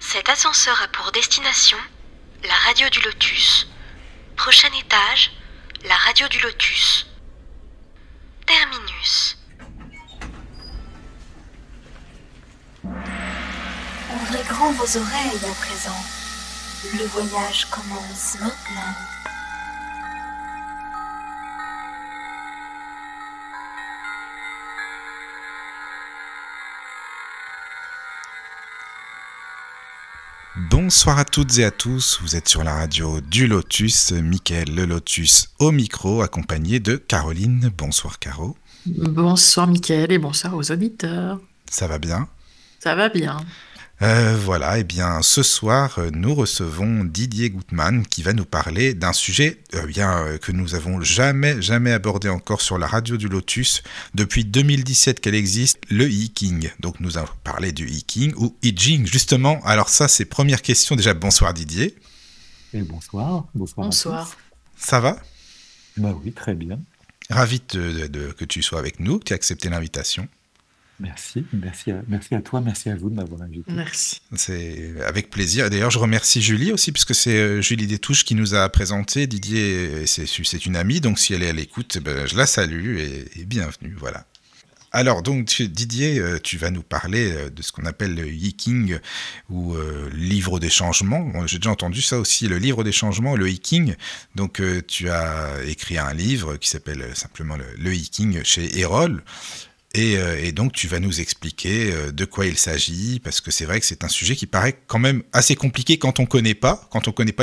Cet ascenseur a pour destination la radio du Lotus. Prochain étage, la radio du Lotus. Terminus. Ouvrez grand vos oreilles à présent. Le voyage commence maintenant. Bonsoir à toutes et à tous, vous êtes sur la radio du Lotus, Mickaël le Lotus au micro, accompagné de Caroline. Bonsoir Caro. Bonsoir Mickaël et bonsoir aux auditeurs. Ça va bien ? Ça va bien. Voilà, et bien ce soir, nous recevons Didier Gutmann qui va nous parler d'un sujet que nous avons jamais abordé encore sur la radio du Lotus depuis 2017 qu'elle existe, le I-Ching. Donc nous allons parler du I-Ching ou I-Ching justement. Alors ça, c'est première question. Déjà, bonsoir Didier. Et bonsoir. Bonsoir. Ça va ? Bah oui, très bien. Ravi que tu sois avec nous, que tu aies accepté l'invitation. Merci à toi, merci à vous de m'avoir invité. Merci. C'est avec plaisir. Et d'ailleurs, je remercie Julie aussi, puisque c'est Julie Détouche qui nous a présenté. Didier, c'est une amie, donc si elle est à l'écoute, je la salue et bienvenue. Voilà. Alors, donc, Didier, tu vas nous parler de ce qu'on appelle le I-Ching ou livre des changements. Bon, j'ai déjà entendu ça aussi, le livre des changements, le I-Ching. Donc, tu as écrit un livre qui s'appelle simplement le I-Ching chez Erol. Et donc, tu vas nous expliquer de quoi il s'agit, parce que c'est vrai que c'est un sujet qui paraît quand même assez compliqué quand on connaît pas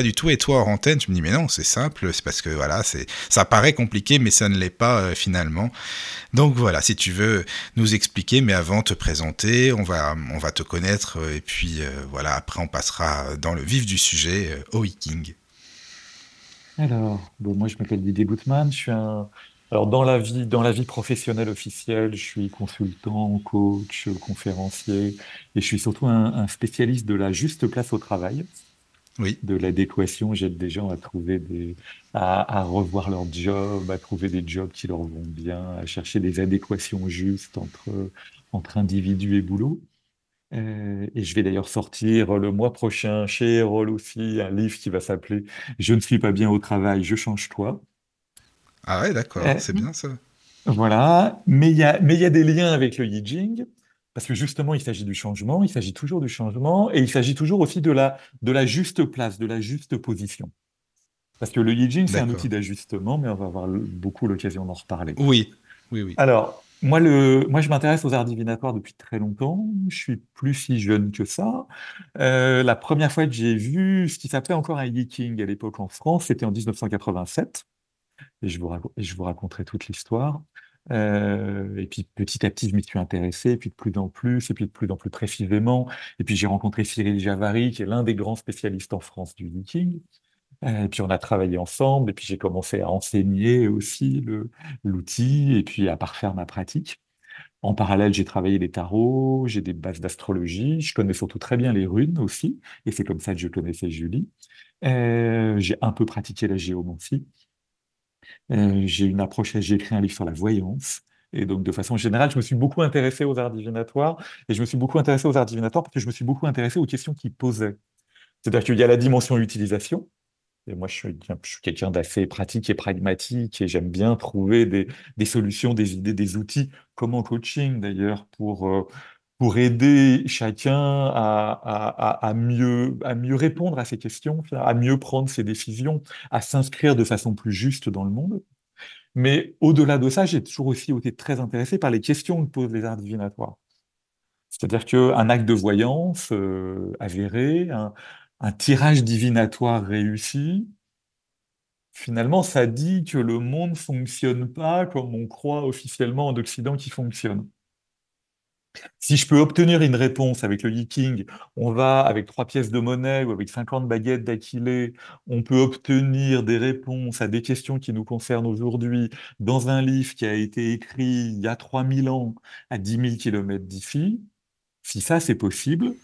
du tout. Et toi, hors antenne, tu me dis, mais non, c'est simple, c'est parce que voilà, ça paraît compliqué, mais ça ne l'est pas finalement. Donc voilà, si tu veux nous expliquer, mais avant te présenter, on va te connaître, et puis voilà, après on passera dans le vif du sujet au I-Ching. Alors, moi je m'appelle Didier Gutmann, Alors dans la vie professionnelle officielle, je suis consultant, coach, conférencier, et je suis surtout un spécialiste de la juste place au travail, Oui. de l'adéquation. J'aide des gens à revoir leur job, à trouver des jobs qui leur vont bien, à chercher des adéquations justes entre individus et boulot. Et je vais d'ailleurs sortir le mois prochain chez Erol aussi un livre qui va s'appeler Je ne suis pas bien au travail, je change toi. Ah ouais, d'accord, c'est bien ça. Voilà, mais il y a des liens avec le Yijing, parce que justement, il s'agit du changement, il s'agit toujours du changement, et il s'agit toujours aussi de la juste place, de la juste position. Parce que le Yijing, c'est un D'accord. outil d'ajustement, mais on va avoir beaucoup l'occasion d'en reparler. Oui. Alors, moi, je m'intéresse aux arts divinatoires depuis très longtemps, je suis plus si jeune que ça. La première fois que j'ai vu ce qui s'appelait encore un Yijing à l'époque en France, c'était en 1987. Et je vous raconterai toute l'histoire. Et puis petit à petit, je m'y suis intéressé, et puis de plus en plus, et puis de plus en plus précisément. Et puis j'ai rencontré Cyril Javary, qui est l'un des grands spécialistes en France du Viking. Et puis on a travaillé ensemble, et puis j'ai commencé à enseigner aussi l'outil, et puis à parfaire ma pratique. En parallèle, j'ai travaillé les tarots, j'ai des bases d'astrologie, je connais surtout très bien les runes aussi, et c'est comme ça que je connaissais Julie. J'ai un peu pratiqué la géomancie. J'ai écrit un livre sur la voyance. Et donc, de façon générale, je me suis beaucoup intéressé aux arts divinatoires. Et je me suis beaucoup intéressé aux arts divinatoires parce que je me suis beaucoup intéressé aux questions qu'ils posaient. C'est-à-dire qu'il y a la dimension utilisation. Et moi, je suis quelqu'un d'assez pratique et pragmatique et j'aime bien trouver des solutions, des idées, des outils, comme en coaching d'ailleurs, pour aider chacun à mieux répondre à ces questions, à mieux prendre ses décisions, à s'inscrire de façon plus juste dans le monde. Mais au-delà de ça, j'ai toujours aussi été très intéressé par les questions que posent les arts divinatoires. C'est-à-dire qu'un acte de voyance avéré, un tirage divinatoire réussi, finalement, ça dit que le monde ne fonctionne pas comme on croit officiellement en Occident qu'il fonctionne. Si je peux obtenir une réponse avec le Yi-King, on va avec 3 pièces de monnaie ou avec 50 baguettes d'Aquilée, on peut obtenir des réponses à des questions qui nous concernent aujourd'hui dans un livre qui a été écrit il y a 3000 ans à 10 000 kilomètres d'ici. Si ça c'est possible,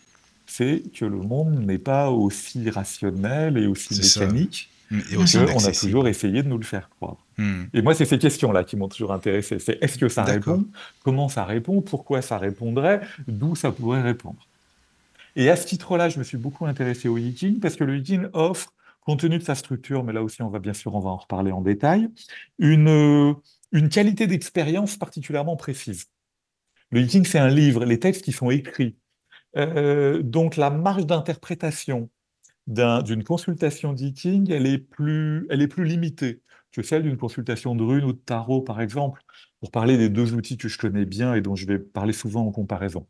c'est que le monde n'est pas aussi rationnel et aussi C'est ça. mécanique Et aussi qu'on a inaccessible. toujours essayé de nous le faire croire. Hmm. Et moi, c'est ces questions-là qui m'ont toujours intéressé. C'est est-ce que ça D'accord. répond? Comment ça répond? Pourquoi ça répondrait? D'où ça pourrait répondre? Et à ce titre-là, je me suis beaucoup intéressé au Yiking parce que le Yiking offre, compte tenu de sa structure, mais là aussi on va en reparler en détail, une, euh, une qualité d'expérience particulièrement précise. Le Yiking, c'est un livre, les textes qui sont écrits. Donc la marge d'interprétation d'une consultation d'E-King, elle est plus limitée que celle d'une consultation de runes ou de tarot, par exemple, pour parler des deux outils que je connais bien et dont je vais parler souvent en comparaison.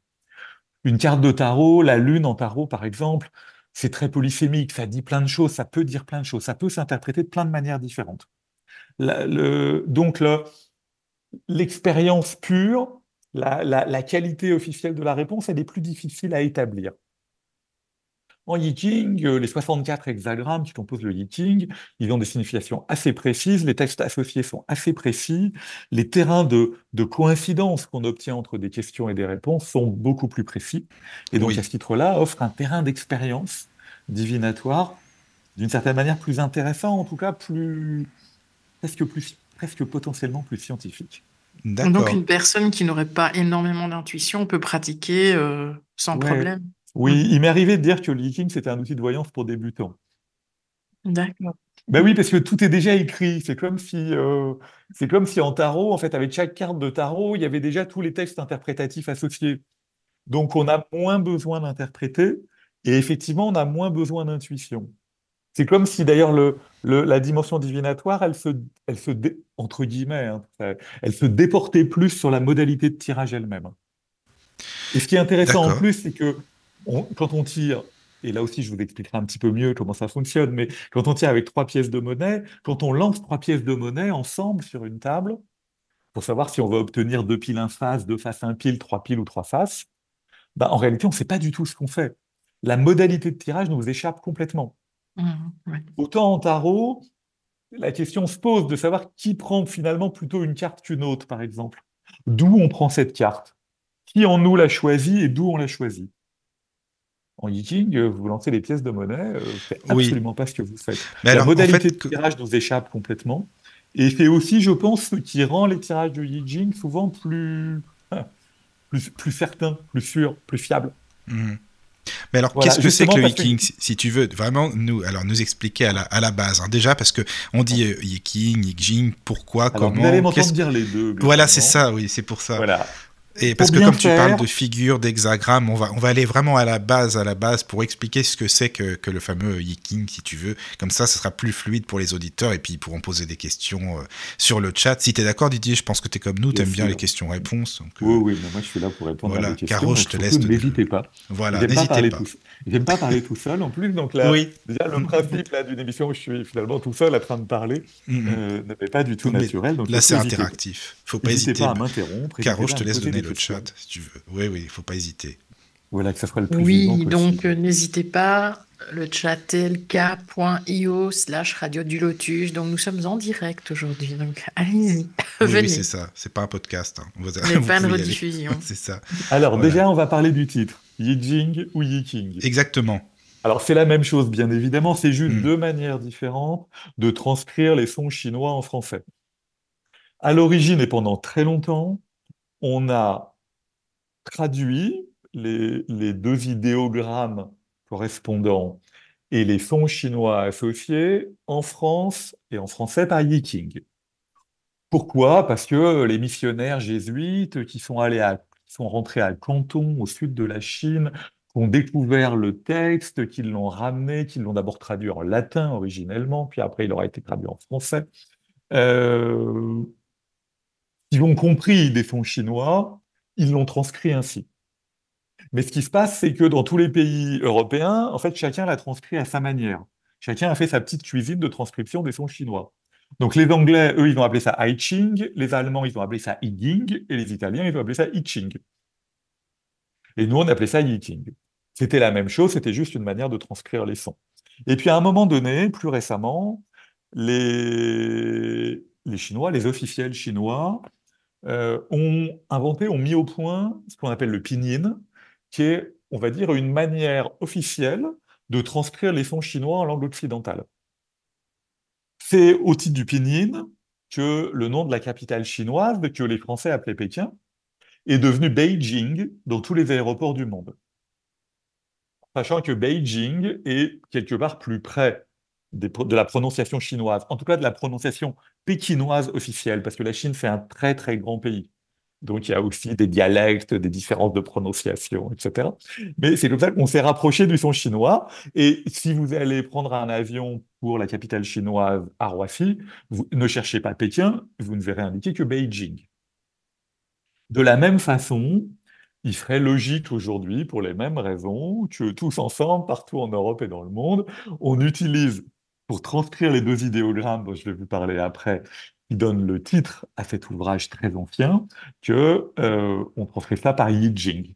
Une carte de tarot, la lune en tarot, par exemple, c'est très polysémique, ça dit plein de choses, ça peut dire plein de choses, ça peut s'interpréter de plein de manières différentes. Donc l'expérience pure, la qualité officielle de la réponse, elle est plus difficile à établir. En Yiking, les 64 hexagrammes qui composent le Yiking, ils ont des significations assez précises, les textes associés sont assez précis, les terrains de coïncidence qu'on obtient entre des questions et des réponses sont beaucoup plus précis. Et donc, à Oui, ce titre-là, offre un terrain d'expérience divinatoire, d'une certaine manière plus intéressant, en tout cas presque potentiellement plus scientifique. Donc, d'accord. une personne qui n'aurait pas énormément d'intuition peut pratiquer sans Ouais. problème. Mm. Oui, il m'est arrivé de dire que le Yiking, c'était un outil de voyance pour débutants. D'accord. Ben oui, parce que tout est déjà écrit. C'est comme si en tarot, en fait, avec chaque carte de tarot, il y avait déjà tous les textes interprétatifs associés. Donc, on a moins besoin d'interpréter et effectivement, on a moins besoin d'intuition. C'est comme si d'ailleurs la dimension divinatoire, entre guillemets, hein, elle se déportait plus sur la modalité de tirage elle-même. Et ce qui est intéressant en D'accord. plus, c'est que quand on tire, et là aussi je vous expliquerai un petit peu mieux comment ça fonctionne, mais quand on tire avec trois pièces de monnaie, quand on lance trois pièces de monnaie ensemble sur une table, pour savoir si on va obtenir deux piles face, deux faces pile, trois piles ou trois faces, bah, en réalité, on ne sait pas du tout ce qu'on fait. La modalité de tirage nous échappe complètement. Ouais. Autant en tarot, la question se pose de savoir qui prend finalement plutôt une carte qu'une autre, par exemple. D'où on prend cette carte? Qui en nous l'a choisie et d'où on l'a choisie? En Yiking, vous lancez les pièces de monnaie, c'est Oui. absolument pas ce que vous faites. Mais La alors, en modalité fait, de tirage nous échappe complètement. Et c'est aussi, je pense, ce qui rend les tirages de Yijing souvent plus certains, plus sûrs, plus fiables. mhm. Mais alors, qu'est-ce Voilà, que c'est que justement le parce que... Yiking, si tu veux vraiment nous expliquer à la base, hein. Déjà, parce que on dit Yiking, Yijing, pourquoi, Alors, vous allez comment, m'entendre qu'est-ce... dire les deux, Voilà, c'est globalement. ça, oui, c'est pour ça. Voilà. Et Pour parce que bien comme tu parles de faire, figures, d'hexagrammes, on va aller vraiment à la base pour expliquer ce que c'est que le fameux Yiking, si tu veux. Comme ça sera plus fluide pour les auditeurs et puis ils pourront poser des questions sur le chat. Si tu es d'accord, Didier, je pense que tu es comme nous, tu bien aimes bien les sûr. questions-réponses. Donc, Oui, oui, mais moi je suis là pour répondre à vos voilà, questions, Caro, je donc te surtout laisse donner le... n'hésitez pas. Voilà, J'aime pas n'hésitez parler pas. tout, j'aime pas parler tout seul en plus, donc là, Oui. déjà le principe là d'une émission où je suis finalement tout seul en train de parler Mhm. ne m'est pas du tout Mais naturel, donc là, surtout c'est n'hésitez pas. interactif. Faut pas N'hésitez hésiter. pas à m'interrompre, Caro, n'hésitez je pas à te me laisse poser donner des le questions. chat, si tu veux. Oui, oui, faut pas hésiter. Voilà, que ça soit le plus vivant Oui, donc possible. n'hésitez pas, le chat lk.io/radio du Lotus. Donc nous sommes en direct aujourd'hui, donc allez-y, Oui, oui, c'est venez. ça. C'est pas un podcast, hein. Ce n'est Vous pas une pouvez y aller. rediffusion. C'est ça. Alors Voilà. déjà, on va parler du titre, Yijing ou Yiking. Exactement. Alors c'est la même chose, bien évidemment, c'est juste Hmm. deux manières différentes de transcrire les sons chinois en français. À l'origine et pendant très longtemps, on a traduit les deux idéogrammes correspondants et les sons chinois associés en France et en français par Yiking. Pourquoi? Parce que les missionnaires jésuites qui sont rentrés à Canton, au sud de la Chine, qui ont découvert le texte, qui l'ont ramené, qui l'ont d'abord traduit en latin originellement, puis après il aura été traduit en français. Euh, Ils ont compris des sons chinois, ils l'ont transcrit ainsi. Mais ce qui se passe, c'est que dans tous les pays européens, en fait, chacun l'a transcrit à sa manière. Chacun a fait sa petite cuisine de transcription des sons chinois. Donc les Anglais, eux, ils ont appelé ça I Ching, les Allemands, ils ont appelé ça I Ging, et les Italiens, ils ont appelé ça I Ching. Et nous, on appelait ça Yi King. C'était la même chose, c'était juste une manière de transcrire les sons. Et puis à un moment donné, plus récemment, les Chinois, les officiels chinois, ont mis au point ce qu'on appelle le pinyin, qui est, on va dire, une manière officielle de transcrire les sons chinois en langue occidentale. C'est au titre du pinyin que le nom de la capitale chinoise, que les Français appelaient Pékin, est devenu Beijing dans tous les aéroports du monde. sachant que Beijing est quelque part plus près de la prononciation chinoise, en tout cas de la prononciation pékinoise officielle, parce que la Chine, c'est un très très grand pays. Donc il y a aussi des dialectes, des différences de prononciation, etc. Mais c'est comme ça qu'on s'est rapproché du son chinois. Et si vous allez prendre un avion pour la capitale chinoise à Roissy, vous ne cherchez pas Pékin, vous ne verrez indiqué que Beijing. De la même façon, il serait logique aujourd'hui, pour les mêmes raisons, que tous ensemble, partout en Europe et dans le monde, on utilise, pour transcrire les deux idéogrammes dont je vais vous parler après, qui donnent le titre à cet ouvrage très ancien, on transcrit ça par Yijing.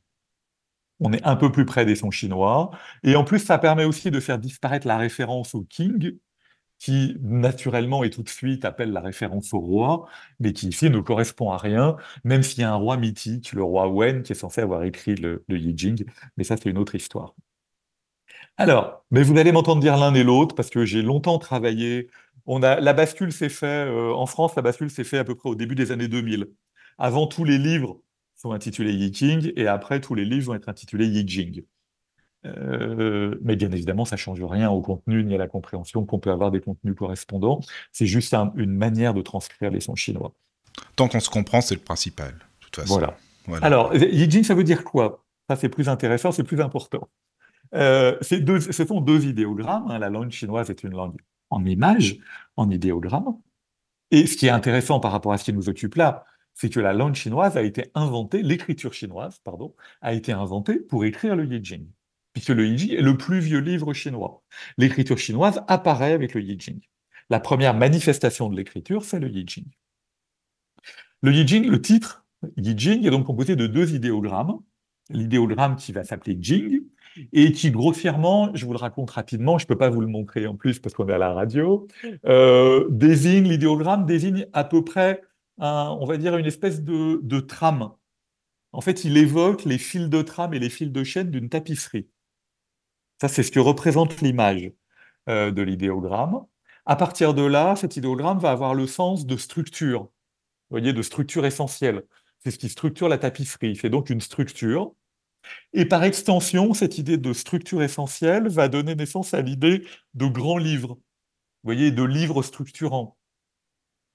On est un peu plus près des sons chinois, et en plus, ça permet aussi de faire disparaître la référence au king, qui naturellement et tout de suite appelle la référence au roi, mais qui ici ne correspond à rien, même s'il y a un roi mythique, le roi Wen, qui est censé avoir écrit le Yijing, mais ça c'est une autre histoire. Alors, mais vous allez m'entendre dire l'un et l'autre, parce que j'ai longtemps travaillé, la bascule s'est faite, en France, la bascule s'est faite à peu près au début des années 2000. Avant, tous les livres sont intitulés Yijing, et après, tous les livres vont être intitulés Yijing. Mais bien évidemment, ça ne change rien au contenu ni à la compréhension qu'on peut avoir des contenus correspondants. C'est juste une manière de transcrire les sons chinois. Tant qu'on se comprend, c'est le principal, de toute façon. Voilà. Alors, Yijing, ça veut dire quoi? Ça, c'est plus intéressant, c'est plus important. Ce sont deux idéogrammes, hein. La langue chinoise est une langue en images, en idéogrammes. Et ce qui est intéressant par rapport à ce qui nous occupe là, c'est que la langue chinoise a été inventée, l'écriture chinoise, pardon, a été inventée pour écrire le Yijing, puisque le Yijing est le plus vieux livre chinois. L'écriture chinoise apparaît avec le Yijing. La première manifestation de l'écriture, c'est le Yijing. Le Yijing, le titre, Yijing, est donc composé de deux idéogrammes. L'idéogramme qui va s'appeler Jing, et qui grossièrement, je vous le raconte rapidement, je ne peux pas vous le montrer en plus parce qu'on est à la radio, l'idéogramme désigne à peu près, on va dire, une espèce de trame. En fait, il évoque les fils de trame et les fils de chaîne d'une tapisserie. Ça, c'est ce que représente l'image de l'idéogramme. À partir de là, cet idéogramme va avoir le sens de structure, vous voyez, de structure essentielle. C'est ce qui structure la tapisserie. Il fait donc une structure. Et par extension, cette idée de structure essentielle va donner naissance à l'idée de grand livre. Vous voyez, de livre structurant,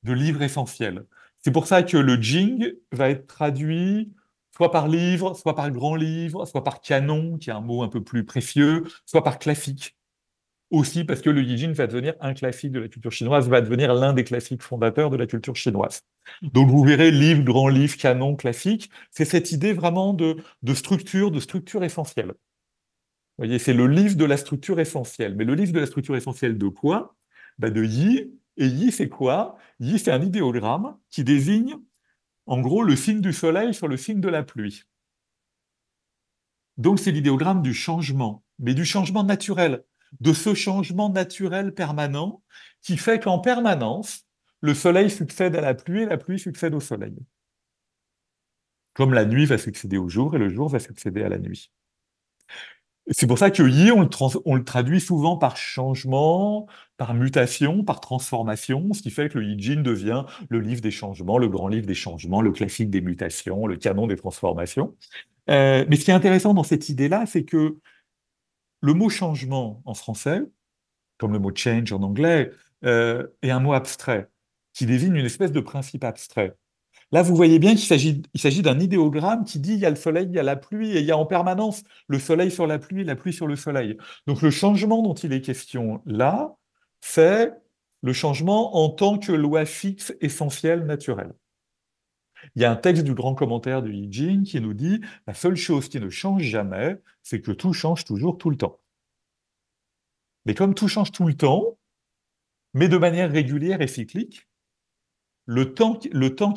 de livre essentiel. C'est pour ça que le Jing va être traduit soit par livre, soit par grand livre, soit par canon, qui est un mot un peu plus précieux, soit par classique. Aussi parce que le Yijing va devenir un classique de la culture chinoise, va devenir l'un des classiques fondateurs de la culture chinoise. Donc vous verrez, livre, grand livre, canon, classique, c'est cette idée vraiment de structure essentielle. Vous voyez, c'est le livre de la structure essentielle. Mais le livre de la structure essentielle de quoi? De Yi. Et Yi, c'est quoi? Yi, c'est un idéogramme qui désigne, en gros, le signe du soleil sur le signe de la pluie. Donc c'est l'idéogramme du changement, mais du changement naturel, de ce changement naturel permanent qui fait qu'en permanence, le soleil succède à la pluie et la pluie succède au soleil. Comme la nuit va succéder au jour et le jour va succéder à la nuit. C'est pour ça que Yi, on le traduit souvent par changement, par mutation, par transformation, ce qui fait que le Yijing devient le livre des changements, le grand livre des changements, le classique des mutations, le canon des transformations. Mais ce qui est intéressant dans cette idée-là, c'est que le mot changement en français, comme le mot change en anglais, est un mot abstrait, qui désigne une espèce de principe abstrait. Là, vous voyez bien qu'il s'agit d'un idéogramme qui dit il y a le soleil, il y a la pluie, et il y a en permanence le soleil sur la pluie sur le soleil. Donc le changement dont il est question là, c'est le changement en tant que loi fixe, essentielle, naturelle. Il y a un texte du grand commentaire de Yijing qui nous dit la seule chose qui ne change jamais, c'est que tout change toujours tout le temps. Mais comme tout change tout le temps, mais de manière régulière et cyclique, le temps qui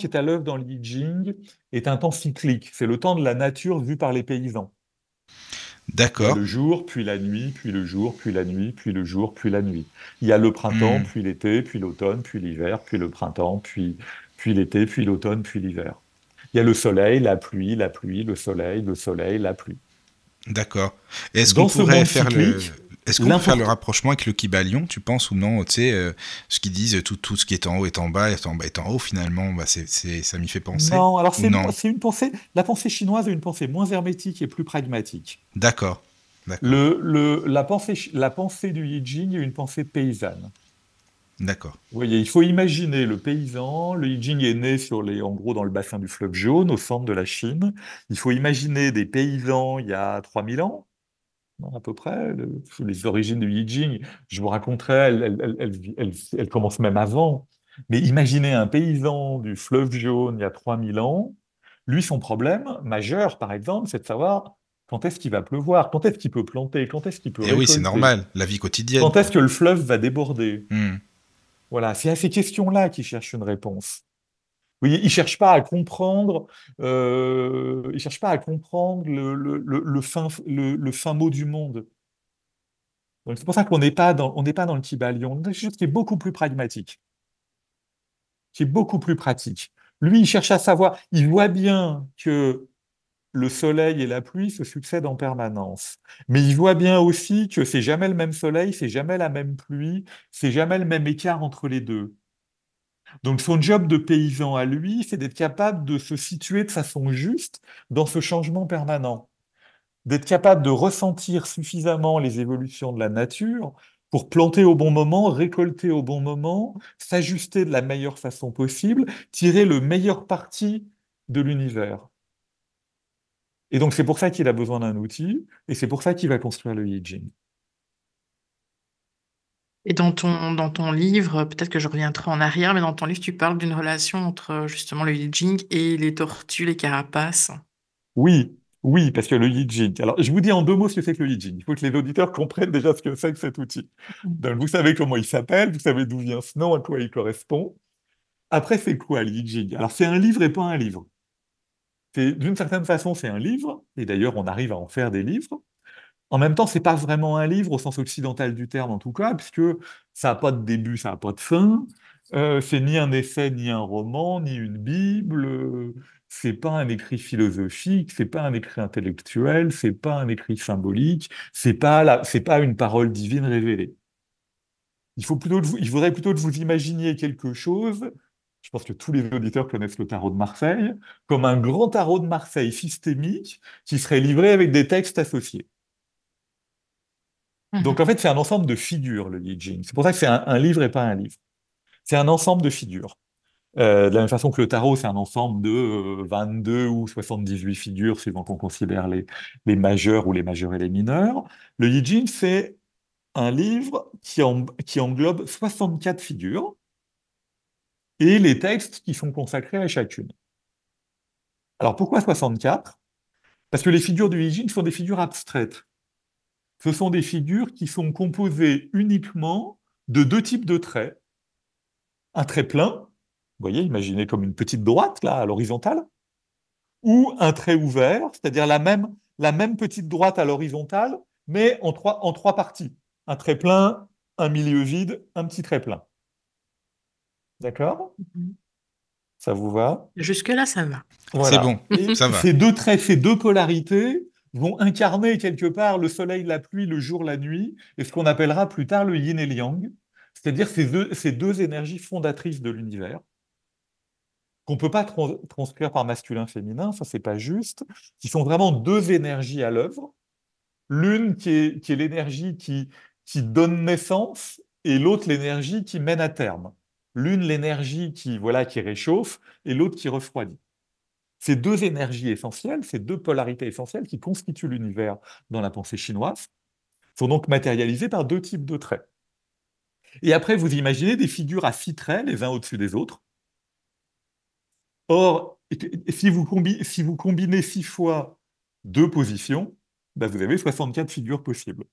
est à l'œuvre dans le Yijing est un temps cyclique. C'est le temps de la nature vu par les paysans. D'accord. Le jour, puis la nuit, puis le jour, puis la nuit, puis le jour, puis la nuit. Il y a le printemps, puis l'été, puis l'automne, puis l'hiver, puis le printemps, puis l'été, puis l'automne, puis l'hiver. Il y a le soleil, la pluie, le soleil, la pluie. D'accord. Est-ce qu'on pourrait faire le rapprochement avec le Kybalion, tu penses, ou non? Tu sais, ce qu'ils disent, tout ce qui est en haut est en bas, est en bas est en haut, finalement, ça m'y fait penser. Non, alors c'est une pensée, la pensée chinoise est une pensée moins hermétique et plus pragmatique. D'accord. D'accord. La pensée du I Ching est une pensée paysanne. D'accord. Vous voyez, il faut imaginer le paysan. Le I Ching est né en gros, dans le bassin du fleuve Jaune, au centre de la Chine. Il faut imaginer des paysans il y a 3000 ans, hein, à peu près. Les origines du I Ching, je vous raconterai, elles commencent même avant. Mais imaginez un paysan du fleuve Jaune il y a 3000 ans. Lui, son problème majeur, par exemple, c'est de savoir quand est-ce qu'il va pleuvoir, quand est-ce qu'il peut planter, quand est-ce qu'il peut Et oui, c'est récolter, normal, la vie quotidienne, quand est-ce quoi. que le fleuve va déborder. Hmm. Voilà, c'est à ces questions-là qu'il cherche une réponse. Vous voyez, il cherche pas à comprendre, il cherche pas à comprendre le fin mot du monde. Donc c'est pour ça on n'est pas dans le Kybalion. On est dans quelque chose qui est beaucoup plus pragmatique, qui est beaucoup plus pratique. Lui, il cherche à savoir, il voit bien que le soleil et la pluie se succèdent en permanence. Mais il voit bien aussi que c'est jamais le même soleil, c'est jamais la même pluie, c'est jamais le même écart entre les deux. Donc son job de paysan à lui, c'est d'être capable de se situer de façon juste dans ce changement permanent, d'être capable de ressentir suffisamment les évolutions de la nature pour planter au bon moment, récolter au bon moment, s'ajuster de la meilleure façon possible, tirer le meilleur parti de l'univers. Et donc c'est pour ça qu'il a besoin d'un outil, et c'est pour ça qu'il va construire le I Ching. Et dans ton livre, peut-être que je reviendrai en arrière, mais dans ton livre, tu parles d'une relation entre justement le I Ching et les tortues, les carapaces. Oui, oui, parce que le I Ching. Alors, je vous dis en deux mots ce que c'est que le I Ching. Il faut que les auditeurs comprennent déjà ce que c'est que cet outil. Donc, vous savez comment il s'appelle, vous savez d'où vient ce nom, à quoi il correspond. Après, c'est quoi le I Ching? Alors, c'est un livre et pas un livre. D'une certaine façon, c'est un livre, et d'ailleurs, on arrive à en faire des livres. En même temps, c'est pas vraiment un livre au sens occidental du terme, en tout cas, puisque ça n'a pas de début, ça n'a pas de fin. C'est ni un essai, ni un roman, ni une Bible. C'est pas un écrit philosophique, c'est pas un écrit intellectuel, c'est pas un écrit symbolique, c'est pas une parole divine révélée. Il faudrait plutôt que vous imaginiez quelque chose. Je pense que tous les auditeurs connaissent le tarot de Marseille, comme un grand tarot de Marseille systémique qui serait livré avec des textes associés. Donc en Mhm. fait, c'est un ensemble de figures, le I Ching. C'est pour ça que c'est un livre et pas un livre. C'est un ensemble de figures. De la même façon que le tarot, c'est un ensemble de 22 ou 78 figures, suivant qu'on considère les majeurs ou les majeurs et les mineurs. Le I Ching, c'est un livre qui englobe 64 figures et les textes qui sont consacrés à chacune. Alors pourquoi 64? Parce que les figures du I Ching sont des figures abstraites. Ce sont des figures qui sont composées uniquement de deux types de traits. Un trait plein, vous voyez, imaginez comme une petite droite, là, à l'horizontale, ou un trait ouvert, c'est-à-dire la même petite droite à l'horizontale, mais en trois parties. Un trait plein, un milieu vide, un petit trait plein. D'accord? Mhm. Ça vous va? Jusque-là, ça va. C'est bon, Voilà. Et ça va. ces deux traits, ces deux polarités vont incarner quelque part le soleil, la pluie, le jour, la nuit, et ce qu'on appellera plus tard le yin et le yang, c'est-à-dire ces deux énergies fondatrices de l'univers, qu'on ne peut pas transcrire par masculin-féminin, ça c'est pas juste, qui sont vraiment deux énergies à l'œuvre, l'une qui est l'énergie qui donne naissance, et l'autre l'énergie qui mène à terme. L'une l'énergie voilà, qui réchauffe, et l'autre qui refroidit. Ces deux énergies essentielles, ces deux polarités essentielles qui constituent l'univers dans la pensée chinoise, sont donc matérialisées par deux types de traits. Et après, vous imaginez des figures à 6 traits, les uns au-dessus des autres. Or, si vous combinez 6 fois deux positions, ben vous avez 64 figures possibles.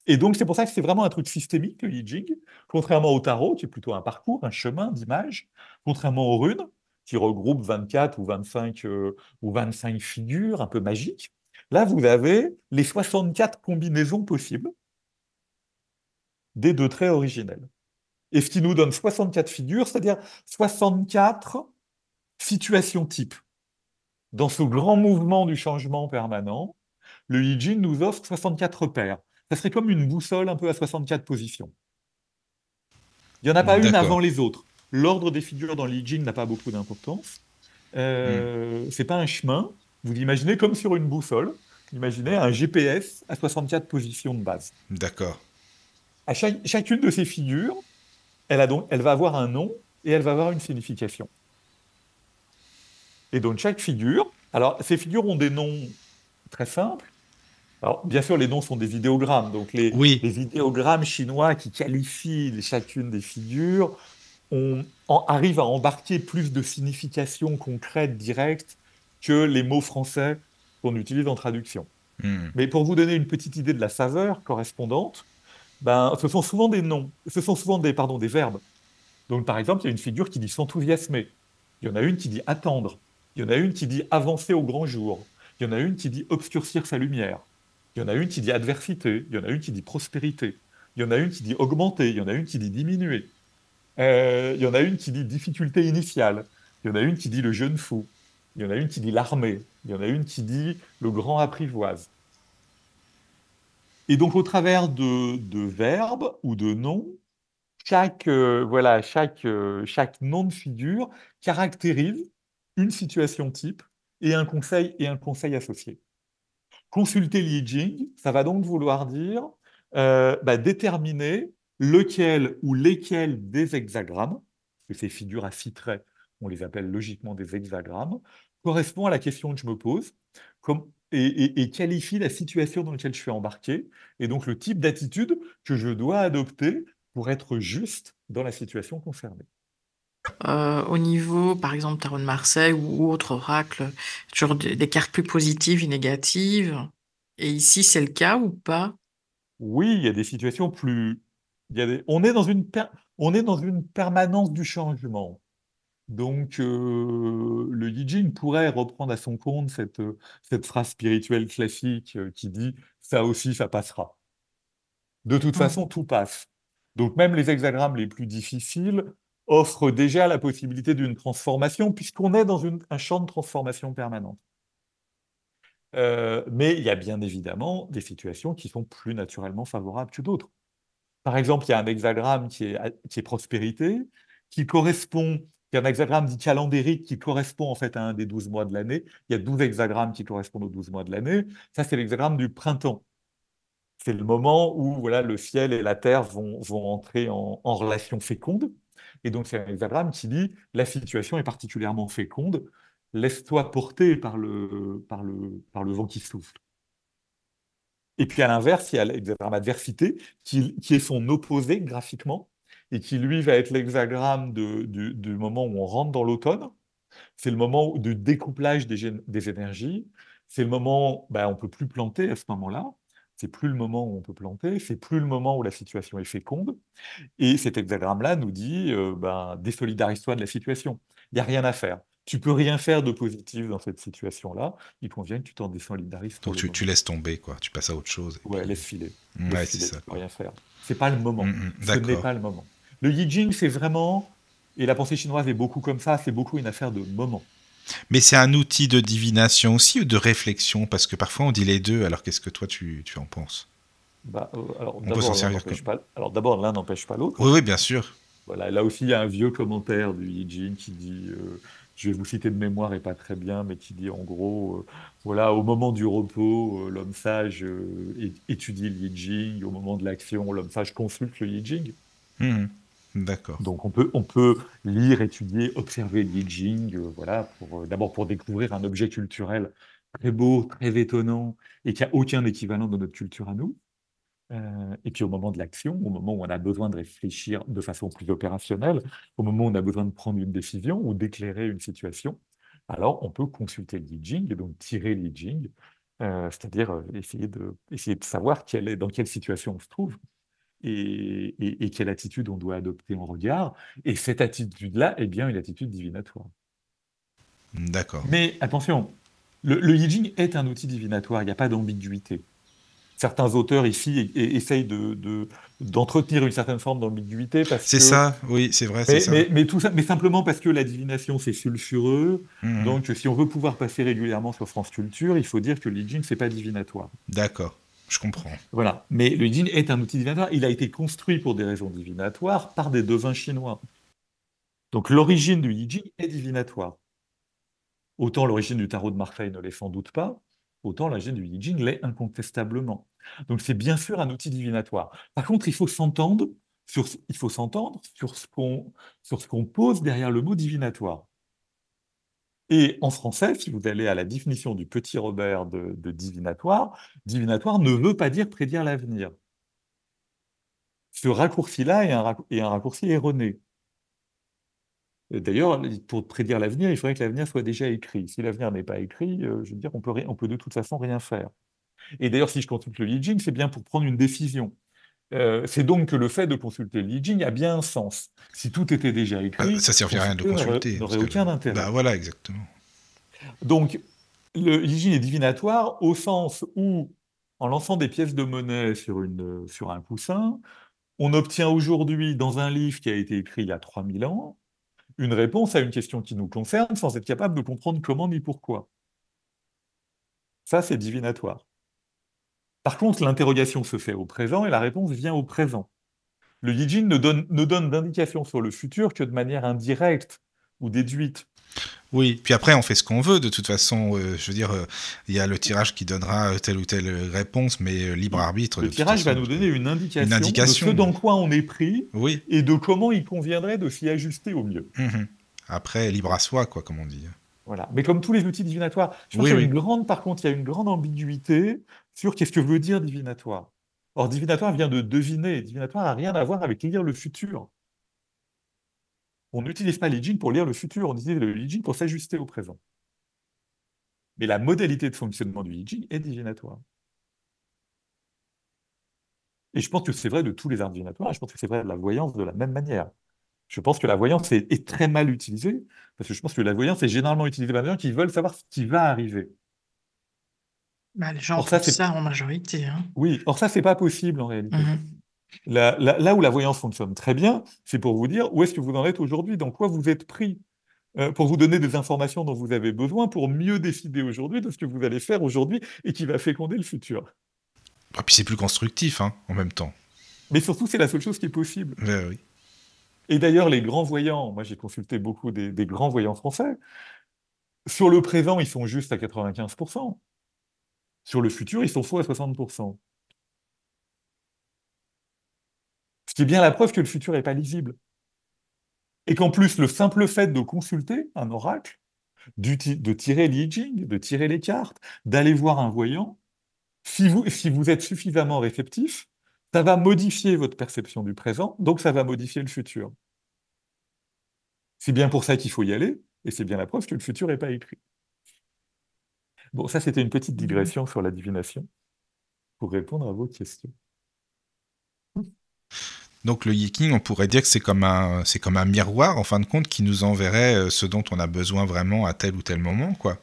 Et donc, c'est pour ça que c'est vraiment un truc systémique, le I Ching, contrairement au tarot, qui est plutôt un parcours, un chemin d'image, contrairement aux runes, qui regroupent 24 ou 25 figures un peu magiques. Là, vous avez les 64 combinaisons possibles des deux traits originels. Et ce qui nous donne 64 figures, c'est-à-dire 64 situations types. Dans ce grand mouvement du changement permanent, le I Ching nous offre 64 paires. Ça serait comme une boussole un peu à 64 positions. Il n'y en a pas une avant D'accord. les autres. L'ordre des figures dans le I Ching n'a pas beaucoup d'importance. Hmm. C'est pas un chemin. Vous imaginez comme sur une boussole. Imaginez un GPS à 64 positions de base. D'accord. À chacune de ces figures, elle va avoir un nom et elle va avoir une signification. Et donc chaque figure, alors ces figures ont des noms très simples. Alors bien sûr, les noms sont des idéogrammes. Donc Oui, les idéogrammes chinois qui qualifient chacune des figures arrivent à embarquer plus de significations concrètes, directes, que les mots français qu'on utilise en traduction. hmm, Mais pour vous donner une petite idée de la saveur correspondante, ben, ce sont souvent des noms, ce sont souvent des verbes. Donc, par exemple, il y a une figure qui dit s'enthousiasmer. Il y en a une qui dit attendre. Il y en a une qui dit avancer au grand jour. Il y en a une qui dit obscurcir sa lumière. Il y en a une qui dit adversité. Il y en a une qui dit prospérité. Il y en a une qui dit augmenter. Il y en a une qui dit diminuer. Il y en a une qui dit difficulté initiale. Il y en a une qui dit le jeune fou. Il y en a une qui dit l'armée. Il y en a une qui dit le grand apprivoise. Et donc, au travers de verbes ou de noms, chaque nom de figure caractérise une situation type et un conseil associé. Consulter Li Jing, ça va donc vouloir dire déterminer lequel ou lesquels des hexagrammes, parce que ces figures à 6 traits, on les appelle logiquement des hexagrammes, correspond à la question que je me pose et qualifie la situation dans laquelle je suis embarqué, et donc le type d'attitude que je dois adopter pour être juste dans la situation concernée. Au niveau, par exemple, Tarot de Marseille ou autre oracle, toujours des cartes plus positives et négatives. Et ici, c'est le cas ou pas? Oui, il y a des situations plus... On est on est dans une permanence du changement. Donc, le Yi Jing pourrait reprendre à son compte cette phrase spirituelle classique qui dit ça aussi, ça passera. De toute façon, tout passe. Donc, même les hexagrammes les plus difficiles offrent déjà la possibilité d'une transformation, puisqu'on est dans un champ de transformation permanente. Mais il y a bien évidemment des situations qui sont plus naturellement favorables que d'autres. Par exemple, il y a un hexagramme qui est prospérité, qui correspond, il y a un hexagramme dit calendérique qui correspond en fait à un des 12 mois de l'année. Il y a 12 hexagrammes qui correspondent aux 12 mois de l'année. Ça, c'est l'hexagramme du printemps. C'est le moment où voilà, le ciel et la terre vont entrer en relation féconde. Et donc, c'est un hexagramme qui dit la situation est particulièrement féconde. Laisse-toi porter par le vent qui souffle. Et puis à l'inverse, il y a l'hexagramme adversité, qui est son opposé graphiquement, et qui lui va être l'hexagramme du moment où on rentre dans l'automne. C'est le moment du découplage des énergies. C'est le moment où on ne peut plus planter à ce moment-là. C'est plus le moment où on peut planter. C'est plus le moment où la situation est féconde. Et cet hexagramme-là nous dit désolidarise-toi de la situation. Il n'y a rien à faire. Tu peux rien faire de positif dans cette situation-là. Il convient que tu t'en désolidarises pour donc le tu moment. laisses tomber, quoi. Tu passes à autre chose. Et Ouais, puis... laisse filer. Ouais, Laisse c'est filer, ça, tu peux quoi. rien faire. C'est pas le moment. Ce n'est D'accord. pas le moment. Le Yi Jing, c'est vraiment, et la pensée chinoise est beaucoup comme ça, c'est beaucoup une affaire de moment. Mais c'est un outil de divination aussi ou de réflexion? Parce que parfois on dit les deux, alors qu'est-ce que toi tu en penses? Alors On peut s'en d'abord, servir comme... l'un n'empêche pas l'autre. Oui, oui, bien sûr. Voilà, là aussi, il y a un vieux commentaire du Yi Jing qui dit, je vais vous citer de mémoire et pas très bien, mais qui dit en gros, voilà, au moment du repos, l'homme sage étudie le Yi Jing, au moment de l'action, l'homme sage consulte le Yi Jing. Mhm. D'accord. Donc on peut lire, étudier, observer le Yi Jing, voilà, d'abord pour découvrir un objet culturel très beau, très étonnant, et qui a aucun équivalent dans notre culture à nous. Et puis au moment de l'action, au moment où on a besoin de réfléchir de façon plus opérationnelle, au moment où on a besoin de prendre une décision ou d'éclairer une situation, alors on peut consulter le Yi Jing et donc tirer le Yi Jing, c'est-à-dire essayer de savoir dans quelle situation on se trouve et quelle attitude on doit adopter en regard. Et cette attitude-là est bien une attitude divinatoire. D'accord. Mais attention, le Yi Jing est un outil divinatoire, il n'y a pas d'ambiguïté. Certains auteurs ici essayent d'entretenir une certaine forme d'ambiguïté parce C'est que, ça, oui, c'est vrai, c'est ça. mais tout ça, mais simplement parce que la divination c'est sulfureux. Mhm. Donc, si on veut pouvoir passer régulièrement sur France Culture, il faut dire que le Yi Jing c'est pas divinatoire. D'accord, je comprends. Voilà. Mais le Yi Jing est un outil divinatoire. Il a été construit pour des raisons divinatoires par des devins chinois. Donc, l'origine du Yi Jing est divinatoire. Autant l'origine du tarot de Marseille ne l'est sans doute pas, autant la gêne du I Ching l'est incontestablement. Donc c'est bien sûr un outil divinatoire. Par contre, il faut s'entendre sur ce qu'on pose derrière le mot divinatoire. Et en français, si vous allez à la définition du petit Robert de divinatoire, divinatoire ne veut pas dire prédire l'avenir. Ce raccourci-là est un raccourci erroné. D'ailleurs, pour prédire l'avenir, il faudrait que l'avenir soit déjà écrit. Si l'avenir n'est pas écrit, je veux dire, on peut de toute façon rien faire. Et d'ailleurs, si je consulte le I Ching, c'est bien pour prendre une décision. C'est donc que le fait de consulter le I Ching a bien un sens. Si tout était déjà écrit, Ça servirait à rien de consulter consulter. n'aurait aucun intérêt. Bah voilà, exactement. Donc, le I Ching est divinatoire au sens où, en lançant des pièces de monnaie sur un coussin, on obtient aujourd'hui, dans un livre qui a été écrit il y a 3000 ans, une réponse à une question qui nous concerne sans être capable de comprendre comment ni pourquoi. Ça, c'est divinatoire. Par contre, l'interrogation se fait au présent et la réponse vient au présent. Le I Ching ne donne d'indications sur le futur que de manière indirecte ou déduite. Oui, puis après on fait ce qu'on veut de toute façon. Je veux dire, il y a le tirage qui donnera telle ou telle réponse, mais libre arbitre. Le tirage va nous donner une indication de ce indication. dans quoi on est pris Oui. et de comment il conviendrait de s'y ajuster au mieux. Après, libre à soi, quoi, comme on dit. Voilà. Mais comme tous les outils divinatoires, je pense qu'il y a par contre, il y a une grande ambiguïté sur qu'est-ce que veut dire divinatoire. Or, divinatoire vient de deviner. Divinatoire n'a rien à voir avec lire le futur. On n'utilise pas l'I Ching pour lire le futur, on utilise le I Ching pour s'ajuster au présent. Mais la modalité de fonctionnement du I Ching est divinatoire. Et je pense que c'est vrai de tous les arts divinatoires, et je pense que c'est vrai de la voyance de la même manière. Je pense que la voyance est très mal utilisée, parce que je pense que la voyance est généralement utilisée par des gens qui veulent savoir ce qui va arriver. Bah, les gens Or, ça, font c'est... ça en majorité. Hein. Oui, or ça, c'est pas possible en réalité. Mhm. Là où la voyance fonctionne très bien, c'est pour vous dire où est-ce que vous en êtes aujourd'hui, dans quoi vous êtes pris, pour vous donner des informations dont vous avez besoin pour mieux décider aujourd'hui de ce que vous allez faire aujourd'hui et qui va féconder le futur. Et puis c'est plus constructif, hein, en même temps. Mais surtout, c'est la seule chose qui est possible. Oui. Et d'ailleurs, les grands voyants, moi j'ai consulté beaucoup des grands voyants français, sur le présent, ils sont justes à 95%. Sur le futur, ils sont faux à 60%. Ce qui est bien la preuve que le futur n'est pas lisible. Et qu'en plus, le simple fait de consulter un oracle, de tirer l'I Ching, de tirer les cartes, d'aller voir un voyant, si vous êtes suffisamment réceptif, ça va modifier votre perception du présent, donc ça va modifier le futur. C'est bien pour ça qu'il faut y aller, et c'est bien la preuve que le futur n'est pas écrit. Bon, ça c'était une petite digression sur la divination, pour répondre à vos questions. Donc le Yi-King, on pourrait dire que c'est comme un miroir, en fin de compte, qui nous enverrait ce dont on a besoin vraiment à tel ou tel moment, quoi.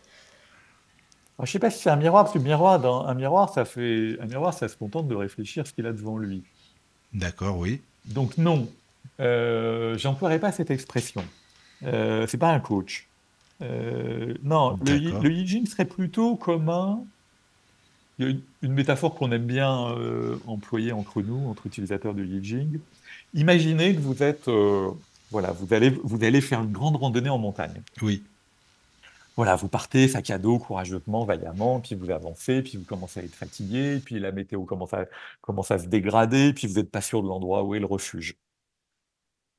Alors, je ne sais pas si c'est un miroir, parce que un miroir, ça se contente de réfléchir ce qu'il a devant lui. D'accord, oui. Donc non, j'emploierai pas cette expression. C'est pas un coach. Non, D'accord. le I Ching serait plutôt comme il y a une métaphore qu'on aime bien employer entre nous, entre utilisateurs de I Ching. Imaginez que vous êtes, voilà, vous allez faire une grande randonnée en montagne. Oui. Voilà, vous partez sac à dos, courageusement, vaillamment, puis vous avancez, puis vous commencez à être fatigué, puis la météo commence à se dégrader, puis vous n'êtes pas sûr de l'endroit où est le refuge.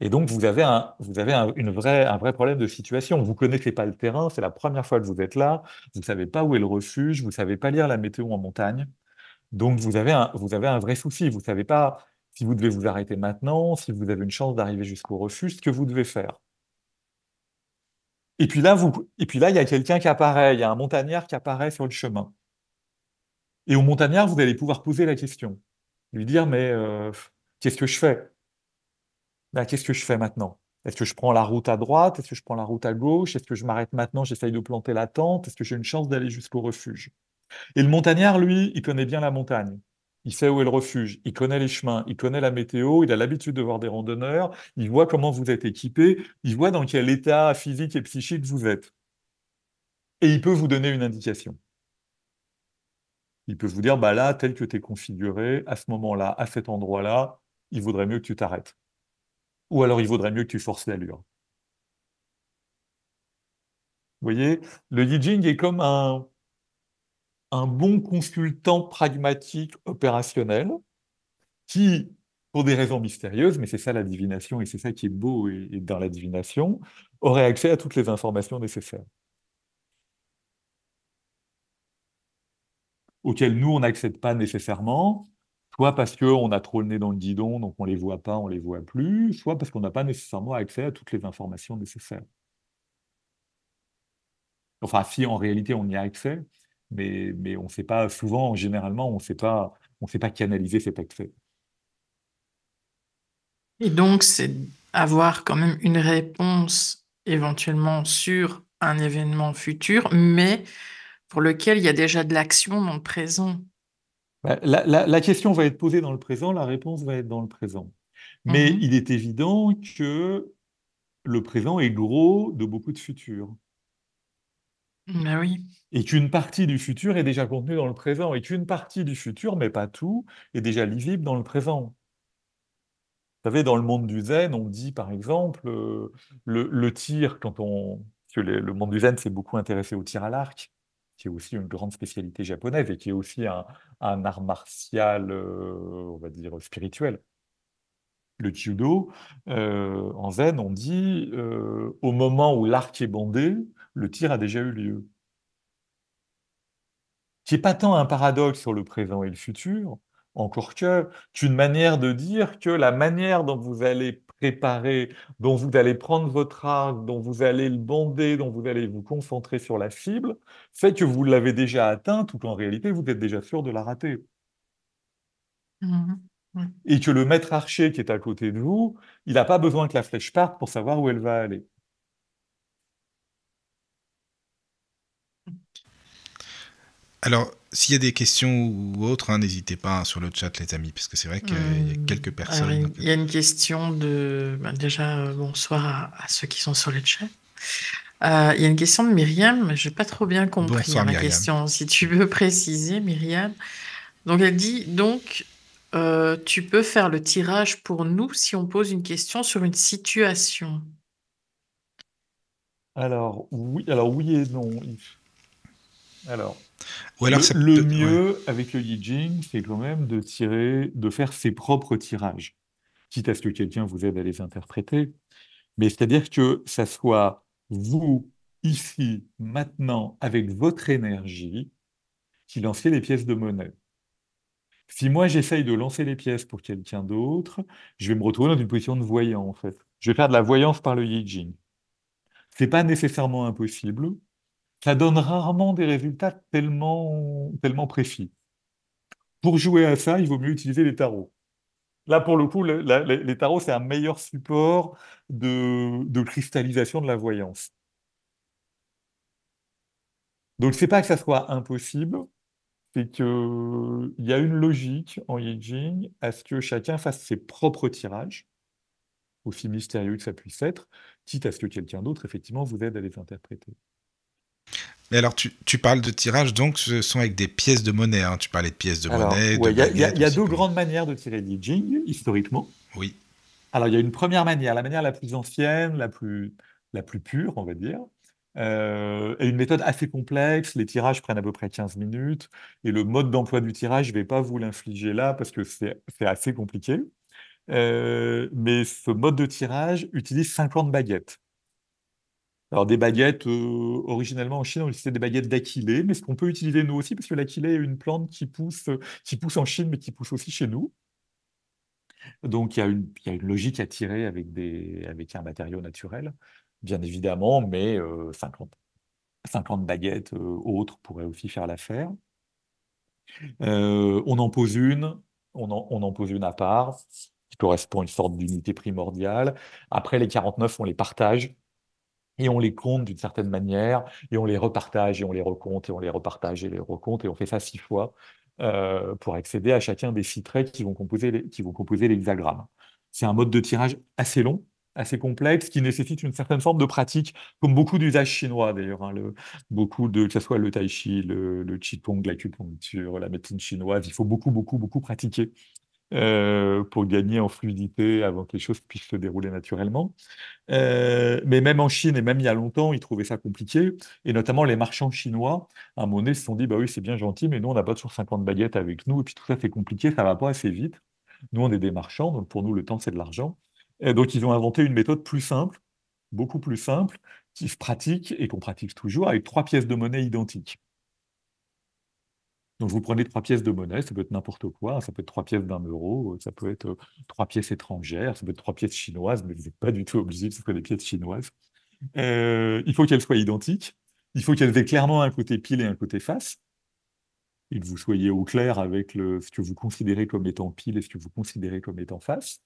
Et donc, vous avez un vrai problème de situation. Vous ne connaissez pas le terrain, c'est la première fois que vous êtes là, vous ne savez pas où est le refuge, vous ne savez pas lire la météo en montagne. Donc, vous avez un vrai souci. Vous ne savez pas si vous devez vous arrêter maintenant, si vous avez une chance d'arriver jusqu'au refuge, ce que vous devez faire. Et puis là, il y a quelqu'un qui apparaît, il y a un montagnard qui apparaît sur le chemin. Et au montagnard, vous allez pouvoir poser la question. Lui dire, mais qu'est-ce que je fais? Ben, qu'est-ce que je fais maintenant? Est-ce que je prends la route à droite? Est-ce que je prends la route à gauche? Est-ce que je m'arrête maintenant? J'essaye de planter la tente? Est-ce que j'ai une chance d'aller jusqu'au refuge? Et le montagnard, lui, il connaît bien la montagne. Il sait où est le refuge, il connaît les chemins, il connaît la météo, il a l'habitude de voir des randonneurs, il voit comment vous êtes équipés, il voit dans quel état physique et psychique vous êtes. Et il peut vous donner une indication. Il peut vous dire, bah là, tel que tu es configuré, à ce moment-là, à cet endroit-là, il vaudrait mieux que tu t'arrêtes. Ou alors il vaudrait mieux que tu forces l'allure. Vous voyez, le Yi Ching est comme un bon consultant pragmatique opérationnel qui, pour des raisons mystérieuses, mais c'est ça la divination et c'est ça qui est beau et dans la divination, aurait accès à toutes les informations nécessaires, auxquelles nous, on n'accède pas nécessairement, soit parce qu'on a trop le nez dans le guidon, donc on ne les voit pas, on ne les voit plus, soit parce qu'on n'a pas nécessairement accès à toutes les informations nécessaires. Enfin, si en réalité on y a accès, mais on ne sait pas, souvent, généralement, on sait pas canaliser cet accès. Et donc, c'est avoir quand même une réponse éventuellement sur un événement futur, mais pour lequel il y a déjà de l'action dans le présent. Bah, la question va être posée dans le présent, la réponse va être dans le présent. Mais Mhm. il est évident que le présent est gros de beaucoup de futur. Ben oui. Et qu'une partie du futur est déjà contenue dans le présent. Et qu'une partie du futur, mais pas tout, est déjà lisible dans le présent. Vous savez, dans le monde du zen, on dit par exemple, le tir, parce que le monde du zen s'est beaucoup intéressé au tir à l'arc, qui est aussi une grande spécialité japonaise et qui est aussi un art martial, on va dire, spirituel. Le Kyudo, en zen, on dit, au moment où l'arc est bandé, le tir a déjà eu lieu. Qui n'est pas tant un paradoxe sur le présent et le futur, encore qu'une manière de dire que la manière dont vous allez préparer, dont vous allez prendre votre arc, dont vous allez le bander, dont vous allez vous concentrer sur la cible, fait que vous l'avez déjà atteinte ou qu'en réalité vous êtes déjà sûr de la rater. Mhm. Oui. Et que le maître archer qui est à côté de vous, il n'a pas besoin que la flèche parte pour savoir où elle va aller. Alors, s'il y a des questions ou autres, hein, n'hésitez pas, hein, sur le chat, les amis, parce que c'est vrai qu'il y a quelques Alors, personnes. il y a une question de... ben, déjà, bonsoir à ceux qui sont sur le chat. Il y a une question de Myriam, mais je n'ai pas trop bien compris, Bonsoir, la Myriam. question. Si tu veux préciser, Myriam. Donc, elle dit, donc, tu peux faire le tirage pour nous si on pose une question sur une situation. Alors oui et non. Alors, Ou alors, ça le peut. Ouais. mieux avec le Yi c'est quand même de tirer, de faire ses propres tirages, quitte à ce que quelqu'un vous aide à les interpréter. Mais c'est-à-dire que ça soit vous, ici, maintenant, avec votre énergie, qui lancez les pièces de monnaie. Si moi, j'essaye de lancer les pièces pour quelqu'un d'autre, je vais me retrouver dans une position de voyant, en fait. Je vais faire de la voyance par le Yi. C'est pas nécessairement impossible. Ça donne rarement des résultats tellement précis. Pour jouer à ça, il vaut mieux utiliser les tarots. Là, pour le coup, les tarots, c'est un meilleur support de cristallisation de la voyance. Donc, c'est pas que ça soit impossible, c'est qu'il y a une logique en Yi à ce que chacun fasse ses propres tirages, aussi mystérieux que ça puisse être, quitte à ce que quelqu'un d'autre, effectivement, vous aide à les interpréter. Mais alors, tu parles de tirage, donc ce sont avec des pièces de monnaie. Hein. Tu parlais de pièces de Alors, monnaie, de ouais, baguettes il y a aussi. deux grandes manières de tirer le Yi historiquement. Oui. Alors, il y a une première manière, la manière la plus ancienne, la plus pure, on va dire, et une méthode assez complexe. Les tirages prennent à peu près 15 minutes, et le mode d'emploi du tirage, je ne vais pas vous l'infliger là parce que c'est assez compliqué. Mais ce mode de tirage utilise 50 baguettes. Alors, des baguettes, originellement en Chine, on utilisait des baguettes d'aquilée, mais ce qu'on peut utiliser nous aussi, parce que l'aquilée est une plante qui pousse en Chine, mais qui pousse aussi chez nous. Donc, il y a une logique à tirer avec un matériau naturel, bien évidemment, mais 50 baguettes autres pourraient aussi faire l'affaire. On en pose une, on en pose une à part, qui correspond à une sorte d'unité primordiale. Après, les 49, on les partage. Et on les compte d'une certaine manière, et on les repartage, et on les recompte, et on les repartage, et les recompte, et on fait ça 6 fois pour accéder à chacun des 6 traits qui vont composer l'hexagramme. C'est un mode de tirage assez long, assez complexe, qui nécessite une certaine forme de pratique, comme beaucoup d'usages chinois d'ailleurs. Hein, que ce soit le tai chi, le qigong, l'acupuncture, la médecine chinoise, il faut beaucoup, beaucoup, beaucoup pratiquer pour gagner en fluidité avant que les choses puissent se dérouler naturellement. Mais même en Chine, et même il y a longtemps, ils trouvaient ça compliqué. Et notamment les marchands chinois, à un moment donné, se sont dit, bah oui, c'est bien gentil, mais nous, on n'a pas toujours 50 baguettes avec nous, et puis tout ça, c'est compliqué, ça va pas assez vite. Nous, on est des marchands, donc pour nous, le temps, c'est de l'argent. Et donc, ils ont inventé une méthode plus simple, beaucoup plus simple, qui se pratique et qu'on pratique toujours, avec 3 pièces de monnaie identiques. Donc, vous prenez 3 pièces de monnaie, ça peut être n'importe quoi, hein, ça peut être 3 pièces d'1 euro, ça peut être 3 pièces étrangères, ça peut être 3 pièces chinoises, mais vous n'êtes pas du tout obligé que ce soit des pièces chinoises. Il faut qu'elles soient identiques, il faut qu'elles aient clairement un côté pile et un côté face, et que vous soyez au clair avec ce que vous considérez comme étant pile et ce que vous considérez comme étant face.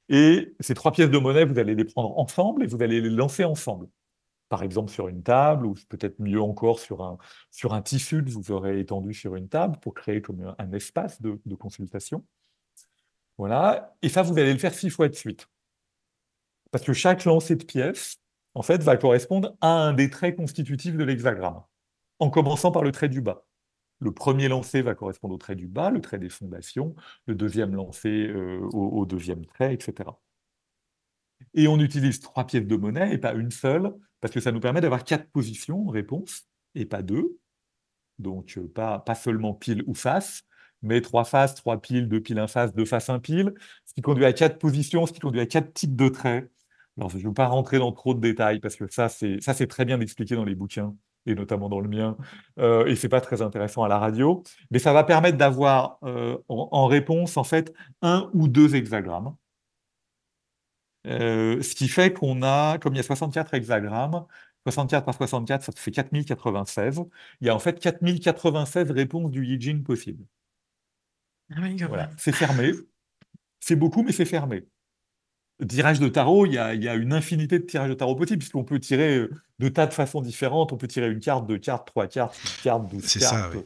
Et ces 3 pièces de monnaie, vous allez les prendre ensemble et vous allez les lancer ensemble. Par exemple sur une table, ou peut-être mieux encore sur un tissu que vous aurez étendu sur une table pour créer comme un espace de consultation. Voilà. Et ça, vous allez le faire 6 fois de suite. Parce que chaque lancer de pièces, en fait, va correspondre à un des traits constitutifs de l'hexagramme, en commençant par le trait du bas. Le premier lancer va correspondre au trait du bas, le trait des fondations, le deuxième lancer au deuxième trait, etc. Et on utilise 3 pièces de monnaie et pas une seule, parce que ça nous permet d'avoir 4 positions en réponse, et pas 2. Donc, pas seulement pile ou face, mais 3 faces, 3 piles, 2 piles, 1 face, 2 faces, 1 pile, ce qui conduit à 4 positions, ce qui conduit à 4 types de traits. Alors, je ne veux pas rentrer dans trop de détails, parce que ça, c'est très bien expliqué dans les bouquins, et notamment dans le mien, et c'est pas très intéressant à la radio, mais ça va permettre d'avoir en réponse, en fait, 1 ou 2 hexagrammes. Ce qui fait qu'on a, comme il y a 64 hexagrammes, 64 par 64, ça fait 4096. Il y a en fait 4096 réponses du Yi possibles. Ah oui, quand Voilà, même. c'est fermé. C'est beaucoup, mais c'est fermé. Le tirage de tarot, il y a une infinité de tirages de tarot possibles, puisqu'on peut tirer de tas de façons différentes. On peut tirer une carte, 2 cartes, 3 cartes, 8 cartes, 12 C'est ça, cartes. oui.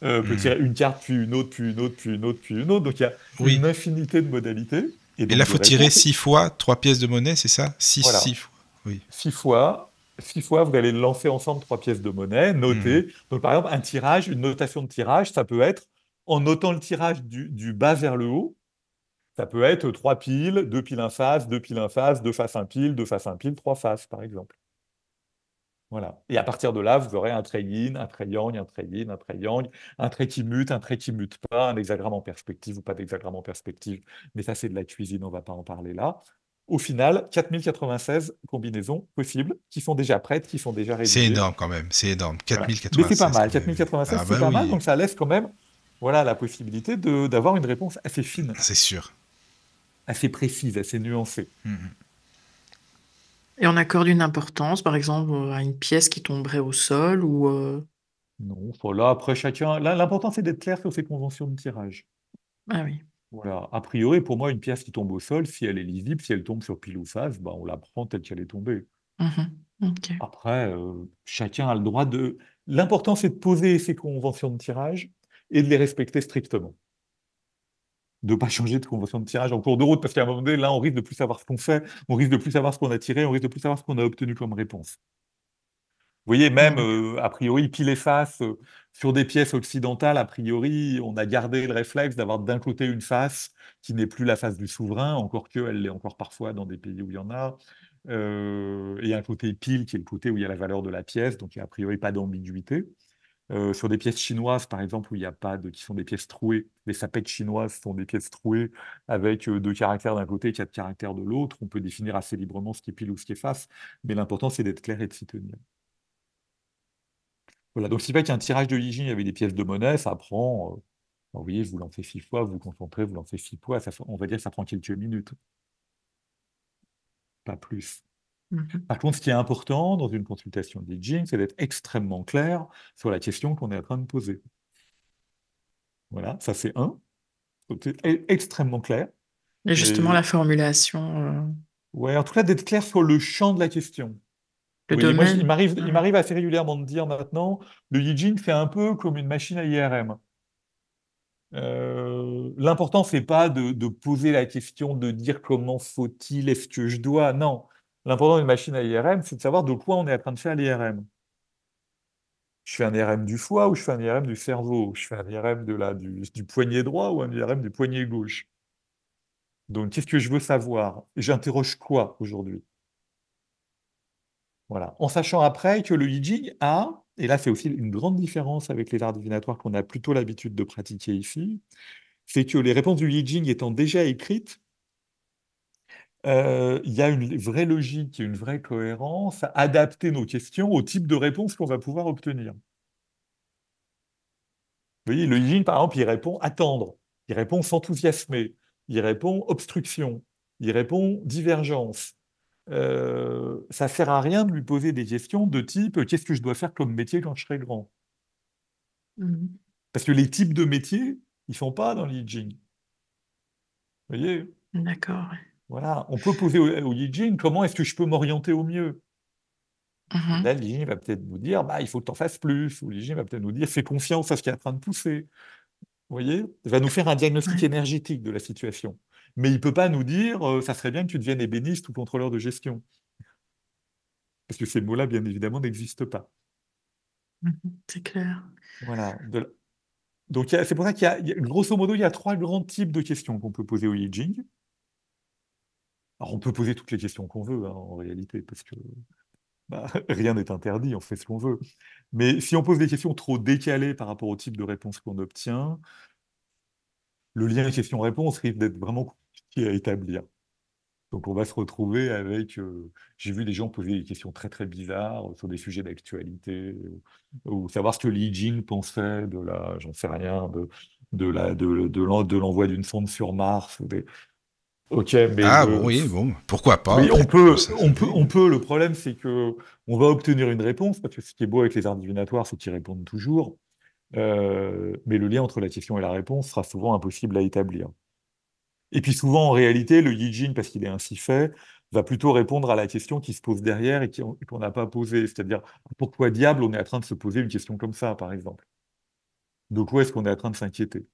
On peut tirer une carte, puis une autre, puis une autre, puis une autre, puis une autre. Donc il y a Oui. une infinité de modalités. Et Et là, donc de faut tirer réponses. 6 fois 3 pièces de monnaie, c'est ça? 6 Voilà. fois. Oui. 6 fois, vous allez lancer ensemble 3 pièces de monnaie, noter. Donc, par exemple, un tirage, une notation de tirage, ça peut être, en notant le tirage du bas vers le haut, ça peut être 3 piles, 2 piles, 1 face, 2 piles, 1 face, 2 faces, 1 pile, 2 faces, 1 pile, 3 faces, par exemple. Voilà. Et à partir de là, vous aurez un trait yin, un trait yang, un trait yin, un trait yang, un trait qui mute, un trait qui mute pas, un hexagramme en perspective ou pas d'hexagramme en perspective. Mais ça, c'est de la cuisine, on ne va pas en parler là. Au final, 4096 combinaisons possibles, qui sont déjà prêtes, qui sont déjà C'est rédigées. énorme quand même, c'est énorme. Voilà. Mais c'est pas 4096 mal, quand même. 4096, Ah c'est bah pas mal, oui, donc ça laisse quand même voilà, la possibilité d'avoir une réponse assez fine, c'est sûr. assez précise, assez nuancée. Et on accorde une importance, par exemple, à une pièce qui tomberait au sol ou... Non, voilà, après chacun. Là, l'important, c'est d'être clair sur ces conventions de tirage. Ah oui. Voilà. A priori, pour moi, une pièce qui tombe au sol, si elle est lisible, si elle tombe sur pile ou face, ben, on la prend telle qu'elle est tombée. Mhm. Ok. Après, chacun a le droit de. L'important, c'est de poser ces conventions de tirage et de les respecter strictement. De ne pas changer de convention de tirage en cours de route, parce qu'à un moment donné, là, on risque de plus savoir ce qu'on fait, on risque de plus savoir ce qu'on a tiré, on risque de plus savoir ce qu'on a obtenu comme réponse. Vous voyez, même a priori, pile et face, sur des pièces occidentales, a priori, on a gardé le réflexe d'avoir d'un côté une face qui n'est plus la face du souverain, encore qu'elle l'est encore parfois dans des pays où il y en a, et un côté pile qui est le côté où il y a la valeur de la pièce, donc il n'y a a priori pas d'ambiguïté. Sur des pièces chinoises, par exemple, où il n'y a pas qui sont des pièces trouées, les sapettes chinoises sont des pièces trouées avec 2 caractères d'un côté et 4 caractères de l'autre. On peut définir assez librement ce qui est pile ou ce qui est face, mais l'important, c'est d'être clair et de s'y tenir. Voilà, donc si fait qu'un tirage de Yijing avec des pièces de monnaie, ça prend, vous voyez, vous lancez 6 fois, vous vous concentrez, vous lancez 6 fois, on va dire que ça prend quelques minutes, pas plus. Mhm. Par contre, ce qui est important dans une consultation de Yijing, c'est d'être extrêmement clair sur la question qu'on est en train de poser. Voilà, ça c'est un. Faut être extrêmement clair. Et justement, Et, la formulation, ouais, en tout cas, d'être clair sur le champ de la question. le Vous voyez, moi, il domaine. m'arrive, il m'arrive assez régulièrement de dire maintenant, le Yijing, c'est un peu comme une machine à IRM. L'important, c'est pas de poser la question, de dire comment faut-il, est-ce que je dois. Non. L'important d'une machine à IRM, c'est de savoir de quoi on est en train de faire l'IRM. Je fais un IRM du foie ou je fais un IRM du cerveau? Je fais un IRM du poignet droit ou un IRM du poignet gauche? Donc, qu'est-ce que je veux savoir? Et j'interroge quoi aujourd'hui? Voilà. En sachant après que le Yijing a, et là c'est aussi une grande différence avec les arts divinatoires qu'on a plutôt l'habitude de pratiquer ici, c'est que les réponses du Yijing étant déjà écrites, il y a une vraie logique et une vraie cohérence à adapter nos questions au type de réponse qu'on va pouvoir obtenir. Vous voyez, le Yijing, par exemple, il répond attendre, il répond s'enthousiasmer, il répond obstruction, il répond divergence. Ça sert à rien de lui poser des questions de type qu'est-ce que je dois faire comme métier quand je serai grand? Mhm. Parce que les types de métiers, ils ne sont pas dans le Yi Jing. Vous voyez? D'accord. Ouais. Voilà. On peut poser au Yi Jing comment est-ce que je peux m'orienter au mieux? Et Mhm. là, le Yi Jing va peut-être nous dire bah, il faut que tu en fasses plus. Ou le Yi Jing va peut-être nous dire fais confiance à ce qui est en train de pousser. Vous voyez? Il va nous faire un diagnostic Ouais. énergétique de la situation. Mais il ne peut pas nous dire ça serait bien que tu deviennes ébéniste ou contrôleur de gestion. Parce que ces mots-là, bien évidemment, n'existent pas. Mhm. C'est clair. Voilà. Donc, c'est pour ça grosso modo, il y a trois grands types de questions qu'on peut poser au Yi Jing. Alors, on peut poser toutes les questions qu'on veut, hein, en réalité, parce que bah, rien n'est interdit, on fait ce qu'on veut. Mais si on pose des questions trop décalées par rapport au type de réponse qu'on obtient, le lien question-réponse risque d'être vraiment compliqué à établir. Donc, on va se retrouver avec. J'ai vu des gens poser des questions très très bizarres sur des sujets d'actualité, ou savoir ce que Li Jing pensait de la, j'en sais rien, de l'envoi d'une sonde sur Mars. Ok, mais Ah bon, oui, bon, pourquoi pas, oui, après tout, ça, oui. on peut. Le problème, c'est que on va obtenir une réponse, parce que ce qui est beau avec les arts divinatoires, c'est qu'ils répondent toujours. Mais le lien entre la question et la réponse sera souvent impossible à établir. Et puis souvent, en réalité, le Yi Jing, parce qu'il est ainsi fait, va plutôt répondre à la question qui se pose derrière et qu'on n'a pas posée. C'est-à-dire, pourquoi diable on est en train de se poser une question comme ça, par exemple? De quoi est-ce qu'on est en train de s'inquiéter?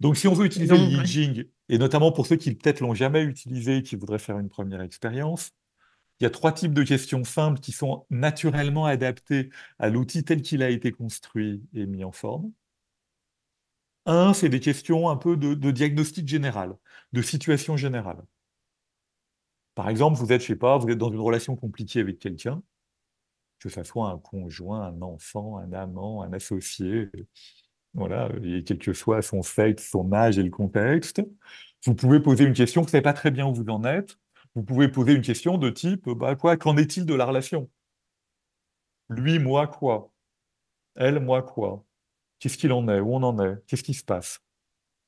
Donc, si on veut Et utiliser le donc, Yi ouais. Jing, et notamment pour ceux qui peut-être l'ont jamais utilisé et qui voudraient faire une première expérience, il y a trois types de questions simples qui sont naturellement adaptées à l'outil tel qu'il a été construit et mis en forme. Un, c'est des questions un peu de diagnostic général, de situation générale. Par exemple, vous êtes, je sais pas, vous êtes dans une relation compliquée avec quelqu'un, que ce soit un conjoint, un enfant, un amant, un associé, voilà, et quel que soit son sexe, son âge et le contexte. Vous pouvez poser une question, vous ne savez pas très bien où vous en êtes. Vous pouvez poser une question de type, bah quoi, qu'en est-il de la relation? Lui, moi, quoi? Elle, moi, quoi? Qu'est-ce qu'il en est? Où on en est? Qu'est-ce qui se passe?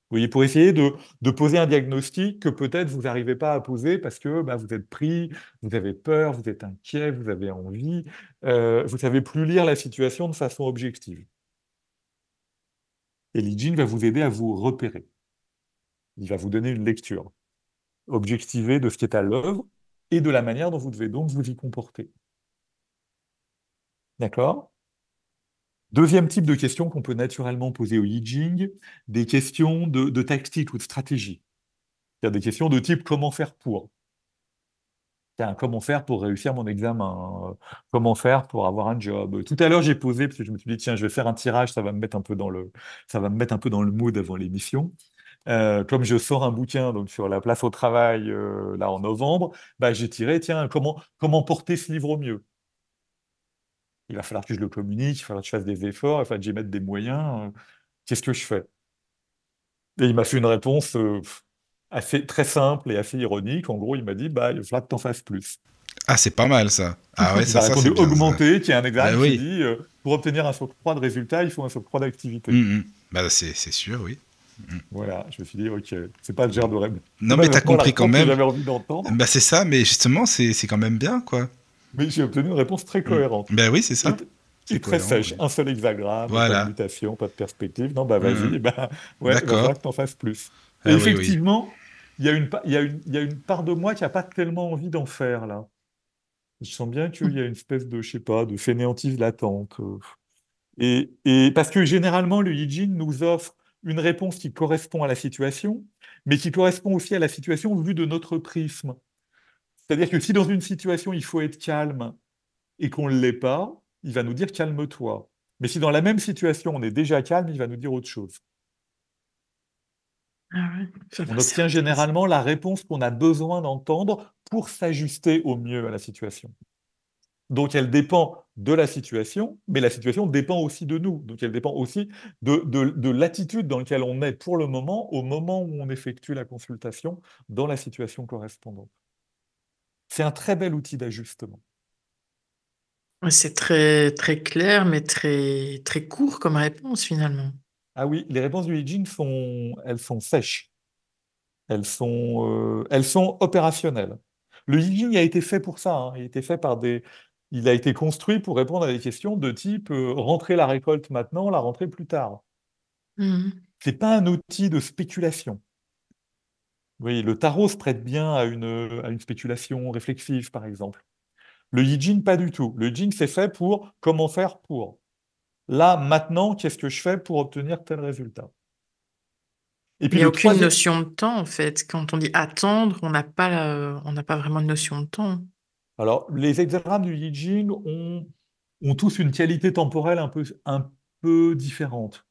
Vous voyez, pour essayer de poser un diagnostic que peut-être vous n'arrivez pas à poser parce que bah, vous êtes pris, vous avez peur, vous êtes inquiet, vous avez envie, vous ne savez plus lire la situation de façon objective. Et l'IJIN va vous aider à vous repérer. Il va vous donner une lecture objectivée de ce qui est à l'œuvre et de la manière dont vous devez donc vous y comporter. D'accord? Deuxième type de question qu'on peut naturellement poser au Yi Jing, des questions de tactique ou de stratégie. C'est-à-dire des questions de type comment faire pour. Tiens, comment faire pour réussir mon examen? Comment faire pour avoir un job? Tout à l'heure, j'ai posé, parce que je me suis dit, tiens, je vais faire un tirage, ça va me mettre un peu ça va me mettre un peu dans le mood avant l'émission. Comme je sors un bouquin donc sur la place au travail là en novembre, bah, j'ai tiré, tiens, comment porter ce livre au mieux? Il va falloir que je le communique, il va falloir que je fasse des efforts, il va falloir que j'y mette des moyens. Qu'est-ce que je fais? Et il m'a fait une réponse assez très simple et assez ironique. En gros, il m'a dit, bah, il va falloir que tu en fasses plus. Ah, c'est pas mal ça. Ah ouais, Il m'a ça répondu c'est bien ça. augmenter, qui est un Bah examen qui oui. dit pour obtenir un surcroît de résultats, il faut un surcroît d'activité. Bah c'est sûr, oui. Voilà, je me suis dit, ok, c'est pas le genre de rêve. Non C'est mais t'as malheureusement la compris quand réponse que même. j'avais envie d'entendre, Bah c'est ça, mais justement c'est quand même bien quoi. mais j'ai obtenu une réponse très Mm. cohérente Bah oui, c'est et, ça. C'est et très cohérent, sèche. oui. Un seul hexagramme, pas de Voilà. mutation, pas de perspective. Non, bah Mm. vas-y, bah ouais, il va D'accord. falloir que tu en fasses plus. Et Ah oui, oui. effectivement, il y a une part de moi qui n'a pas tellement envie d'en faire là. Je sens bien qu'il y a une espèce de, je sais pas, de fainéantise latente. Et parce que généralement, le Yi Jing nous offre une réponse qui correspond à la situation, mais qui correspond aussi à la situation vue de notre prisme. C'est-à-dire que si dans une situation, il faut être calme et qu'on ne l'est pas, il va nous dire calme-toi. Mais si dans la même situation, on est déjà calme, il va nous dire autre chose. Ah ouais, On c'est obtient intéressant. généralement la réponse qu'on a besoin d'entendre pour s'ajuster au mieux à la situation. Donc elle dépend de la situation, mais la situation dépend aussi de nous. Donc elle dépend aussi de l'attitude dans laquelle on est pour le moment, au moment où on effectue la consultation, dans la situation correspondante. C'est un très bel outil d'ajustement. Ouais, c'est très, très clair, mais très, très court comme réponse finalement. Ah oui, les réponses du I Ching elles sont sèches, elles sont opérationnelles. Le I Ching a été fait pour ça, hein. Il a été construit pour répondre à des questions de type rentrer la récolte maintenant, la rentrer plus tard. Mhm. C'est pas un outil de spéculation. Oui, le tarot se prête bien à une spéculation réflexive, par exemple. Le I Ching, pas du tout. Le I Ching, c'est fait pour comment faire pour. Là, maintenant, qu'est-ce que je fais pour obtenir tel résultat? Et Il puis n'y a le aucune troisième, notion de temps en fait. Quand on dit attendre, on n'a pas vraiment de notion de temps. alors les hexagrammes du I Ching ont tous une qualité temporelle un peu différente.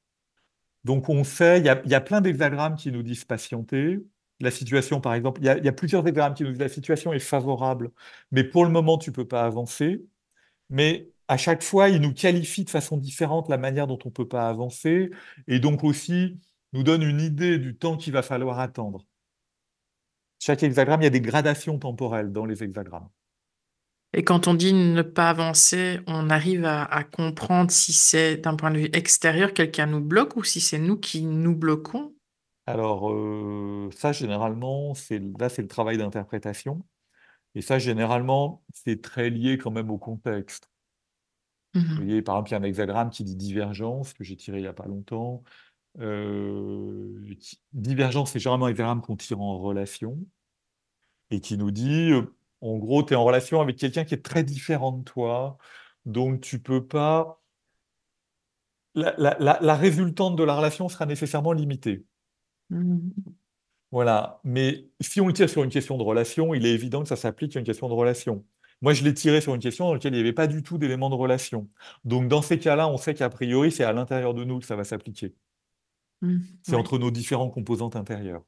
Donc on sait, il y a plein d'hexagrammes qui nous disent patienter. La situation, par exemple, il y a plusieurs hexagrammes qui nous disent la situation est favorable, mais pour le moment, tu ne peux pas avancer. Mais à chaque fois, ils nous qualifient de façon différente la manière dont on ne peut pas avancer, et donc aussi nous donne une idée du temps qu'il va falloir attendre. Chaque hexagramme, il y a des gradations temporelles dans les hexagrammes. Et quand on dit ne pas avancer, on arrive à comprendre si c'est d'un point de vue extérieur, quelqu'un nous bloque ou si c'est nous qui nous bloquons. Alors, ça, généralement, là, c'est le travail d'interprétation. Et ça, généralement, c'est très lié quand même au contexte. Vous Mhm. voyez, par exemple, il y a un hexagramme qui dit divergence, que j'ai tiré il n'y a pas longtemps. Divergence, c'est généralement un hexagramme qu'on tire en relation et qui nous dit, en gros, tu es en relation avec quelqu'un qui est très différent de toi, donc tu peux pas. La résultante de la relation sera nécessairement limitée. Mhm. Voilà. Mais si on le tire sur une question de relation, il est évident que ça s'applique à une question de relation. Moi, je l'ai tiré sur une question dans laquelle il n'y avait pas du tout d'éléments de relation. Donc, dans ces cas-là, on sait qu'a priori, c'est à l'intérieur de nous que ça va s'appliquer. Mhm. C'est Oui, entre nos différentes composantes intérieures.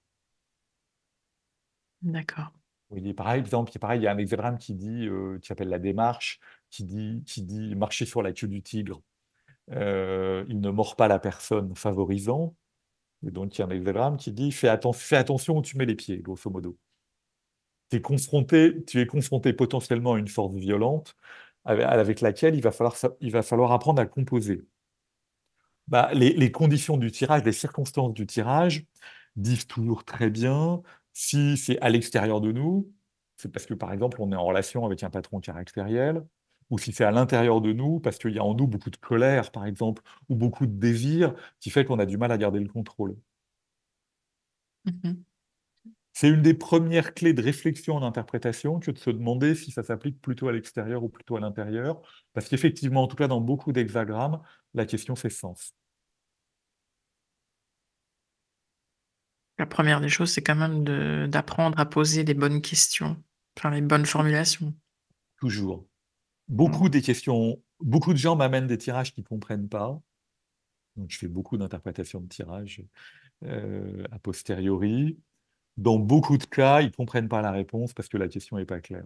d'accord. Oui, par exemple, il y a un hexagramme qui s'appelle la démarche, qui dit marcher sur la queue du tigre. Il ne mord pas la personne favorisant. Et donc, il y a un hexagramme qui dit fais attention où tu mets les pieds, grosso modo. Tu es confronté potentiellement à une force violente avec laquelle il va falloir apprendre à composer. Bah, les conditions du tirage, les circonstances du tirage disent toujours très bien si c'est à l'extérieur de nous, c'est parce que par exemple on est en relation avec un patron caractériel, ou si c'est à l'intérieur de nous, parce qu'il y a en nous beaucoup de colère par exemple, ou beaucoup de désir qui fait qu'on a du mal à garder le contrôle. Mhm. C'est une des premières clés de réflexion en interprétation que de se demander si ça s'applique plutôt à l'extérieur ou plutôt à l'intérieur, parce qu'effectivement, en tout cas dans beaucoup d'hexagrammes, la question fait sens. La première des choses, c'est quand même d'apprendre à poser les bonnes questions, enfin les bonnes formulations. Toujours. Mm. Beaucoup de gens m'amènent des tirages qu'ils ne comprennent pas. Donc, je fais beaucoup d'interprétations de tirages a posteriori. Dans beaucoup de cas, ils ne comprennent pas la réponse parce que la question n'est pas claire.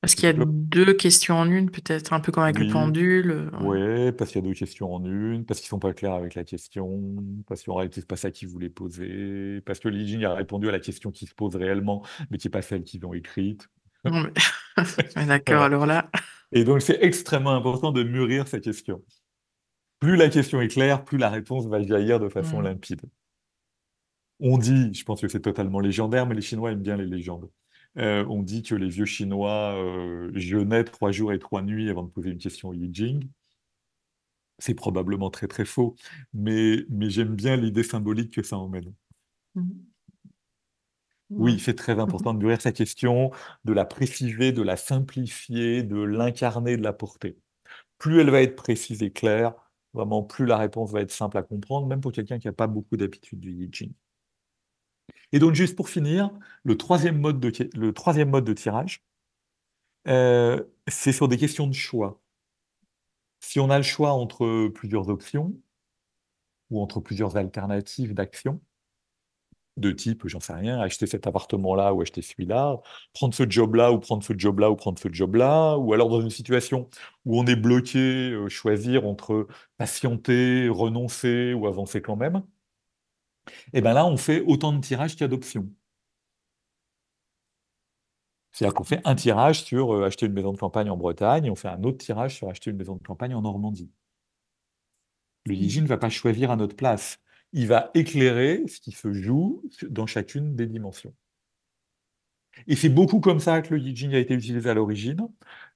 Parce Et qu'il y a donc, deux questions en une, peut-être un peu comme avec le oui, pendule. Ouais. ouais, parce qu'il y a deux questions en une, parce qu'ils ne sont pas clairs avec la question, parce qu'en réalité, ce n'est pas ça qu'ils voulaient poser, parce que Li Jing a répondu à la question qui se pose réellement, mais qui n'est pas celle qu'ils ont écrite. Non, mais... Ouais, d'accord, Voilà. alors là. Et donc, c'est extrêmement important de mûrir sa question. Plus la question est claire, plus la réponse va jaillir de façon Mm. limpide. On dit, je pense que c'est totalement légendaire, mais les Chinois aiment bien les légendes. On dit que les vieux Chinois jeûnaient 3 jours et 3 nuits avant de poser une question au Yi Jing. C'est probablement très très faux, mais j'aime bien l'idée symbolique que ça emmène. Mm. Oui, Ouais. c'est très important de mûrir sa question, de la préciser, de la simplifier, de l'incarner, de la porter. Plus elle va être précise et claire, vraiment, plus la réponse va être simple à comprendre, même pour quelqu'un qui n'a pas beaucoup d'habitude du Yi Jing. Et donc, juste pour finir, le troisième mode de tirage, c'est sur des questions de choix. Si on a le choix entre plusieurs options ou entre plusieurs alternatives d'action, de type, j'en sais rien, acheter cet appartement-là ou acheter celui-là, prendre ce job-là ou prendre ce job-là ou prendre ce job-là, ou alors dans une situation où on est bloqué, choisir entre patienter, renoncer ou avancer quand même, et bien là, on fait autant de tirages qu'il y a d'options. C'est-à-dire qu'on fait un tirage sur acheter une maison de campagne en Bretagne et on fait un autre tirage sur acheter une maison de campagne en Normandie. Le Yijin ne va pas choisir à notre place. Il va éclairer ce qui se joue dans chacune des dimensions. Et c'est beaucoup comme ça que le I Ching a été utilisé à l'origine.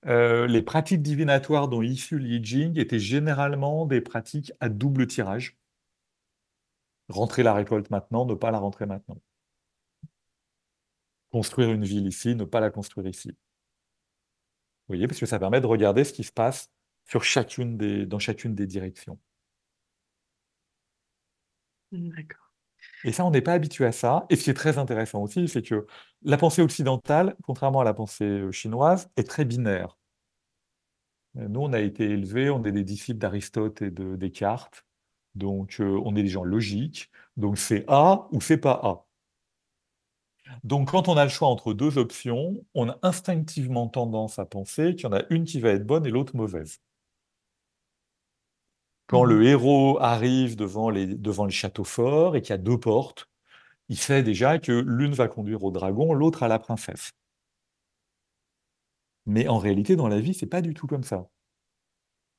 Les pratiques divinatoires dont est issu le I Ching étaient généralement des pratiques à double tirage. Rentrer la récolte maintenant, ne pas la rentrer maintenant. Construire une ville ici, ne pas la construire ici. Vous voyez, parce que ça permet de regarder ce qui se passe dans chacune des directions. D'accord. Et ça, on n'est pas habitué à ça. Et ce qui est très intéressant aussi, c'est que la pensée occidentale, contrairement à la pensée chinoise, est très binaire. Nous, on a été élevés, on est des disciples d'Aristote et de Descartes. Donc, on est des gens logiques. Donc, c'est A ou c'est pas A. Donc, quand on a le choix entre deux options, on a instinctivement tendance à penser qu'il y en a une qui va être bonne et l'autre mauvaise. Quand le héros arrive devant le château fort et qu'il y a deux portes, il sait déjà que l'une va conduire au dragon, l'autre à la princesse. Mais en réalité, dans la vie, c'est pas du tout comme ça.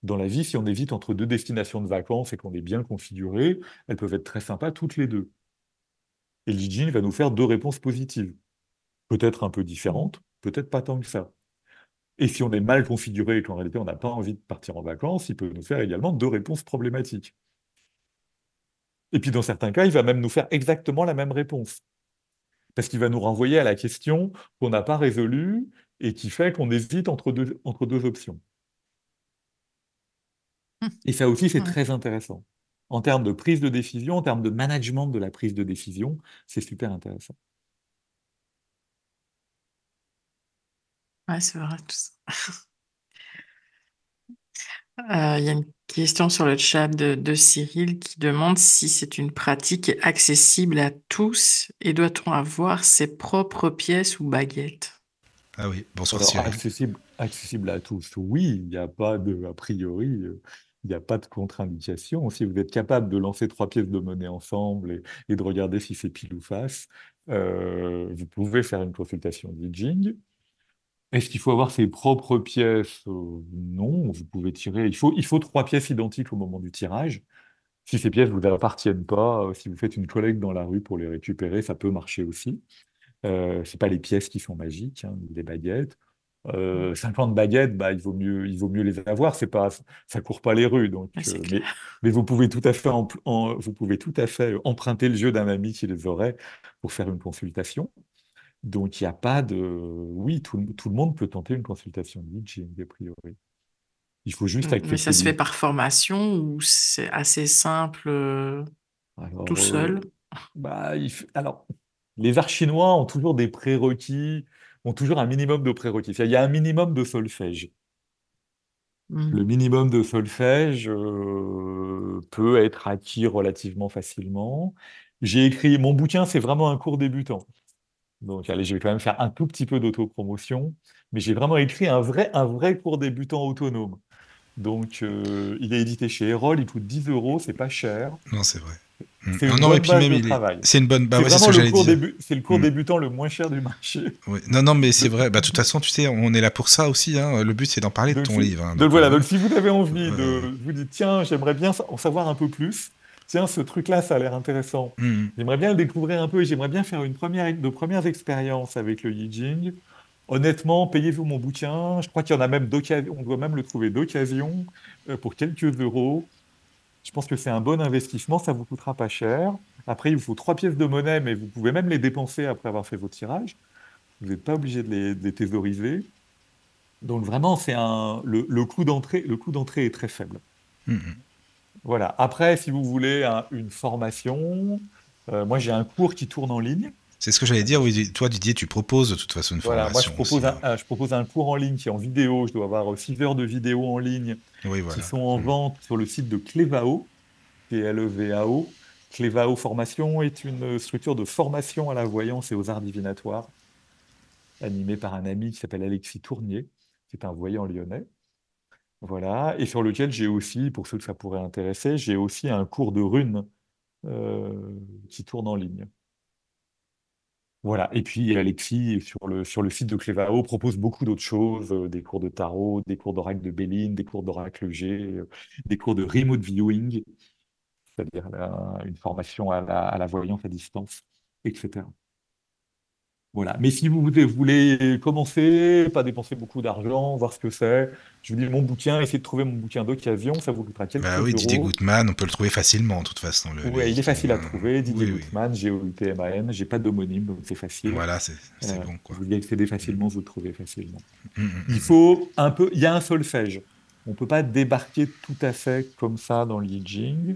Dans la vie, si on hésite entre deux destinations de vacances et qu'on est bien configuré, elles peuvent être très sympas toutes les deux. Et l'I va nous faire deux réponses positives. Peut-être un peu différentes, peut-être pas tant que ça. Et si on est mal configuré et qu'en réalité on n'a pas envie de partir en vacances, il peut nous faire également deux réponses problématiques. Et puis dans certains cas, il va même nous faire exactement la même réponse. Parce qu'il va nous renvoyer à la question qu'on n'a pas résolue et qui fait qu'on hésite entre deux options. Et ça aussi, c'est Ouais. très intéressant. En termes de prise de décision, en termes de management de la prise de décision, c'est super intéressant. Ouais, c'est vrai, tout ça. Il y a une question sur le chat de Cyril qui demande si c'est une pratique accessible à tous et doit-on avoir ses propres pièces ou baguettes? Ah oui, bonsoir Alors, Cyril. accessible à tous, oui, il n'y a pas de, a priori, il n'y a pas de contre-indication. Si vous êtes capable de lancer trois pièces de monnaie ensemble et de regarder si c'est pile ou face, vous pouvez faire une consultation d'I-Ching. Est-ce qu'il faut avoir ses propres pièces? Non, vous pouvez tirer. Il faut trois pièces identiques au moment du tirage. Si ces pièces ne vous appartiennent pas, si vous faites une collecte dans la rue pour les récupérer, ça peut marcher aussi. C'est pas les pièces qui sont magiques, hein, les baguettes. 50 baguettes, bah, il vaut mieux les avoir. C'est pas, ça court pas les rues, donc. Ouais, c'est Mais, clair. mais vous pouvez tout à fait, vous pouvez tout à fait emprunter le jeu d'un ami qui les aurait pour faire une consultation. Donc il n'y a pas de, oui, tout le monde peut tenter une consultation de I Ching, a priori. Il faut juste Mais ça accepter se fait par formation ou c'est assez simple tout Alors, seul? bah, alors, les arts chinois ont toujours des prérequis, ont toujours un minimum de prérequis. Il y a un minimum de solfège. Le Mhm. minimum de solfège peut être acquis relativement facilement. J'ai écrit, mon bouquin, c'est vraiment un cours débutant. Donc, allez, je vais quand même faire un tout petit peu d'autopromotion, mais j'ai vraiment écrit un vrai cours débutant autonome. Donc, il est édité chez Erol, il coûte 10 euros, c'est pas cher. Non, c'est vrai. C'est Non, une non, et bonne puis base même, de travail. c'est une bonne. Bah C'est ouais, c'est ce vraiment que j'allais dire. c'est le cours Hmm. débutant le moins cher du marché. Ouais. Non, non, mais c'est De- vrai. Bah, de toute façon, tu sais, on est là pour ça aussi. Hein. Le but, c'est d'en parler de Donc, ton livre. Hein. donc Donc, voilà, voilà. donc si vous avez envie Euh, de, vous dites, tiens, j'aimerais bien en savoir un peu plus, tiens, ce truc-là, ça a l'air intéressant. hmm. J'aimerais bien le découvrir un peu et j'aimerais bien faire de premières expériences avec le Yijing. Honnêtement, payez-vous mon bouquin. Je crois qu'il y en a même d'occasion, on doit même le trouver d'occasion pour quelques euros. Je pense que c'est un bon investissement, ça vous coûtera pas cher. Après, il vous faut trois pièces de monnaie, mais vous pouvez même les dépenser après avoir fait vos tirages. Vous n'êtes pas obligé de les thésauriser. Donc vraiment, le coût d'entrée est très faible. Hmm. Voilà. Après, si vous voulez une formation, moi j'ai un cours qui tourne en ligne. C'est ce que j'allais dire. Oui, toi, Didier, tu proposes de toute façon une Voilà, moi formation aussi, hein. je propose un cours en ligne qui est en vidéo. Je dois avoir 6 heures de vidéo en ligne Oui, qui voilà. sont en vente sur le site de Clevao, Clevao. Clevao Formation est une structure de formation à la voyance et aux arts divinatoires, animée par un ami qui s'appelle Alexis Tournier, qui est un voyant lyonnais. Voilà, et sur lequel j'ai aussi, pour ceux que ça pourrait intéresser, j'ai aussi un cours de runes qui tourne en ligne. Voilà, et puis Alexis, sur le site de Clevao, propose beaucoup d'autres choses, des cours de tarot, des cours d'oracle de Béline, des cours d'oracle G, des cours de remote viewing, c'est-à-dire une formation à la voyance à distance, etc. Voilà. Mais si vous voulez commencer, pas dépenser beaucoup d'argent, voir ce que c'est, je vous dis mon bouquin, essayez de trouver mon bouquin d'occasion, ça vous coûtera Bah quelques oui, Didier euros. Gutmann, on peut le trouver facilement, de toute façon, Ouais, il est l'éditeur. facile à trouver, Didier Oui, oui. Gutmann, G-O-U-T-M-A-N, j'ai pas d'homonyme, donc c'est facile. Voilà, c'est bon, quoi. Vous y accédez facilement, vous le trouvez facilement. Mm, mm, Il y a un solfège. On ne peut pas débarquer tout à fait comme ça dans le Yi Jing.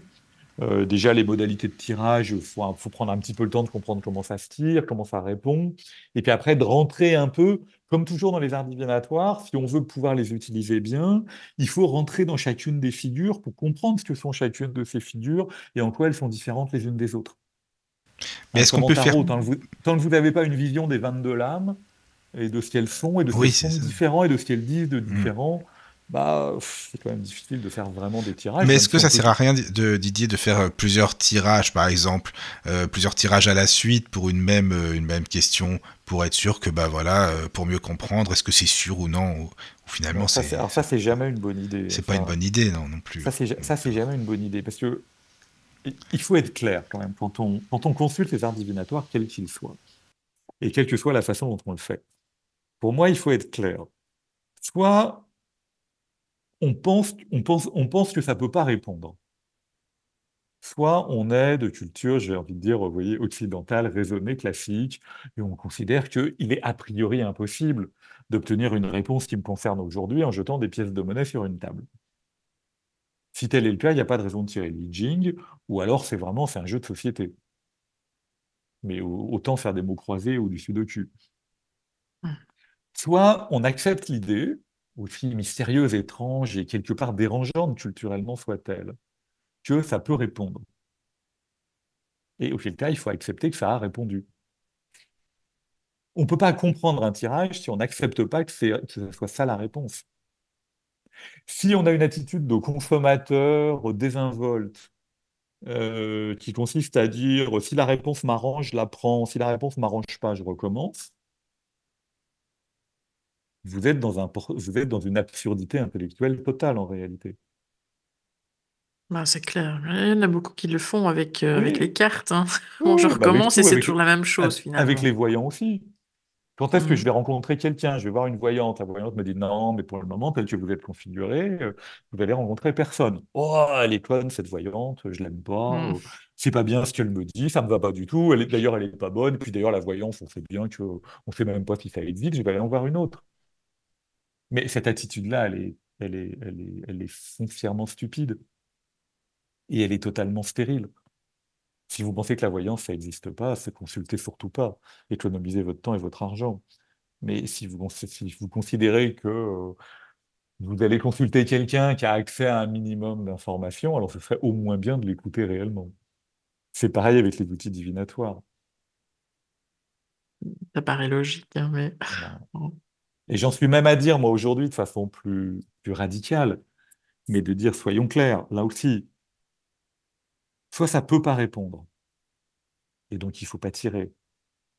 Déjà, les modalités de tirage, faut prendre un petit peu le temps de comprendre comment ça se tire, comment ça répond. Et puis après, de rentrer un peu, comme toujours dans les arts divinatoires, si on veut pouvoir les utiliser bien, il faut rentrer dans chacune des figures pour comprendre ce que sont chacune de ces figures et en quoi elles sont différentes les unes des autres. Mais est-ce qu'on Comme en peut faire... tarot, tant que vous n'avez pas une vision des 22 lames et de ce qu'elles sont et de ce Oui, qu'elles c'est font de ça. différent et de ce qu'elles disent de Mm. différent, c'est quand même difficile de faire vraiment des tirages, Mais même est-ce si que on ça peut. sert à rien, Didier, de faire plusieurs tirages, par exemple, plusieurs tirages à la suite pour une même question, pour être sûr que, bah voilà, pour mieux comprendre, est-ce que c'est sûr ou non, ou finalement Non, alors ça, c'est jamais une bonne idée. c'est pas une bonne idée, non plus. Ça, c'est jamais une bonne idée parce que il faut être clair quand même quand on consulte les arts divinatoires, quels qu'ils soient, et quelle que soit la façon dont on le fait. Pour moi, il faut être clair. Soit on pense que ça peut pas répondre. Soit on est de culture, j'ai envie de dire, vous voyez, occidentale, raisonnée, classique, et on considère qu'il est a priori impossible d'obtenir une réponse qui me concerne aujourd'hui en jetant des pièces de monnaie sur une table. Si tel est le cas, il n'y a pas de raison de tirer le Li Jing, ou alors c'est un jeu de société. Mais autant faire des mots croisés ou du sudoku. Mm. Soit on accepte l'idée, aussi mystérieuse, étrange et quelque part dérangeante culturellement soit-elle, que ça peut répondre. Et auquel cas, il faut accepter que ça a répondu. On ne peut pas comprendre un tirage si on n'accepte pas que ce soit ça la réponse. Si on a une attitude de consommateur désinvolte, qui consiste à dire si la réponse m'arrange, je la prends, si la réponse ne m'arrange pas, je recommence, vous êtes vous êtes dans une absurdité intellectuelle totale en réalité. Bah, c'est clair. Il y en a beaucoup qui le font avec les Oui, cartes, hein. oui, Bon, je oui, bah avec recommence et tout, c'est toujours la même chose avec finalement. les voyants aussi. Quand est-ce que je Mm. vais rencontrer quelqu'un? Je vais voir une voyante. La voyante me dit non, mais pour le moment, tel que vous êtes configuré, vous allez rencontrer personne. Oh, elle est conne, cette voyante, je l'aime pas. Mm. C'est pas bien ce qu'elle me dit, ça me va pas du tout. D'ailleurs, elle est pas bonne. Et puis d'ailleurs, la voyance, on sait bien que on sait même pas si ça existe. Je vais aller en voir une autre. Mais cette attitude-là, elle est foncièrement stupide et elle est totalement stérile. Si vous pensez que la voyance, ça n'existe pas, c'est consultez surtout pas. Économisez votre temps et votre argent. Mais si vous considérez que vous allez consulter quelqu'un qui a accès à un minimum d'informations, alors ce serait au moins bien de l'écouter réellement. C'est pareil avec les outils divinatoires. Ça paraît logique, hein, mais Voilà. bon. Et j'en suis même à dire, moi, aujourd'hui, de façon plus radicale, mais de dire, soyons clairs, là aussi, soit ça peut pas répondre, et donc il faut pas tirer.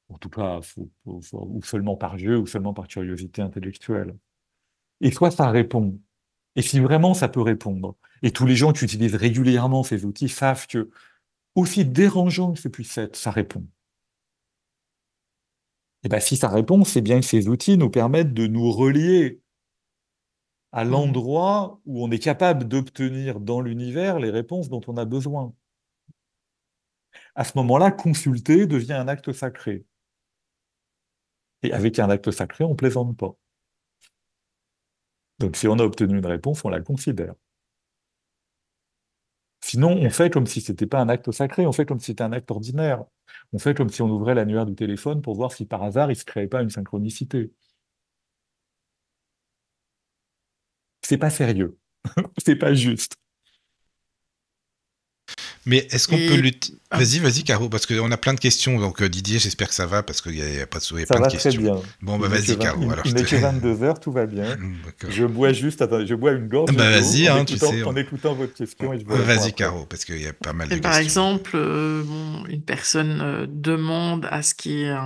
En tout cas, ou seulement par jeu, ou seulement par curiosité intellectuelle. Et soit ça répond. Et si vraiment ça peut répondre, et tous les gens qui utilisent régulièrement ces outils savent que, aussi dérangeant que ce puisse être, ça répond. Et bien si ça répond, c'est bien que ces outils nous permettent de nous relier à Mm. l'endroit où on est capable d'obtenir dans l'univers les réponses dont on a besoin. À ce moment-là, consulter devient un acte sacré. Et avec un acte sacré, on ne plaisante pas. Donc si on a obtenu une réponse, on la considère. Sinon, on fait comme si ce n'était pas un acte sacré, on fait comme si c'était un acte ordinaire. On fait comme si on ouvrait l'annuaire du téléphone pour voir si par hasard il ne se créait pas une synchronicité. C'est pas sérieux, c'est pas juste. Mais est-ce qu'on peut Et lutter? Vas-y, Caro, parce qu'on a plein de questions. Donc, Didier, j'espère que ça va, parce qu'il y a pas de il y a Ça plein de va très questions. bien. Bon, bah, Il n'est que vas-y, Caro. Alors, il n'est que 22 heures, tout va bien. D'accord. Je bois une gorgée Bah, d'eau vas-y, en hein, tu sais. en écoutant votre question et je vous réponds Vas-y, après. Caro, parce qu'il y a pas mal de Et par questions. exemple, bon, une personne demande à ce qu'il y ait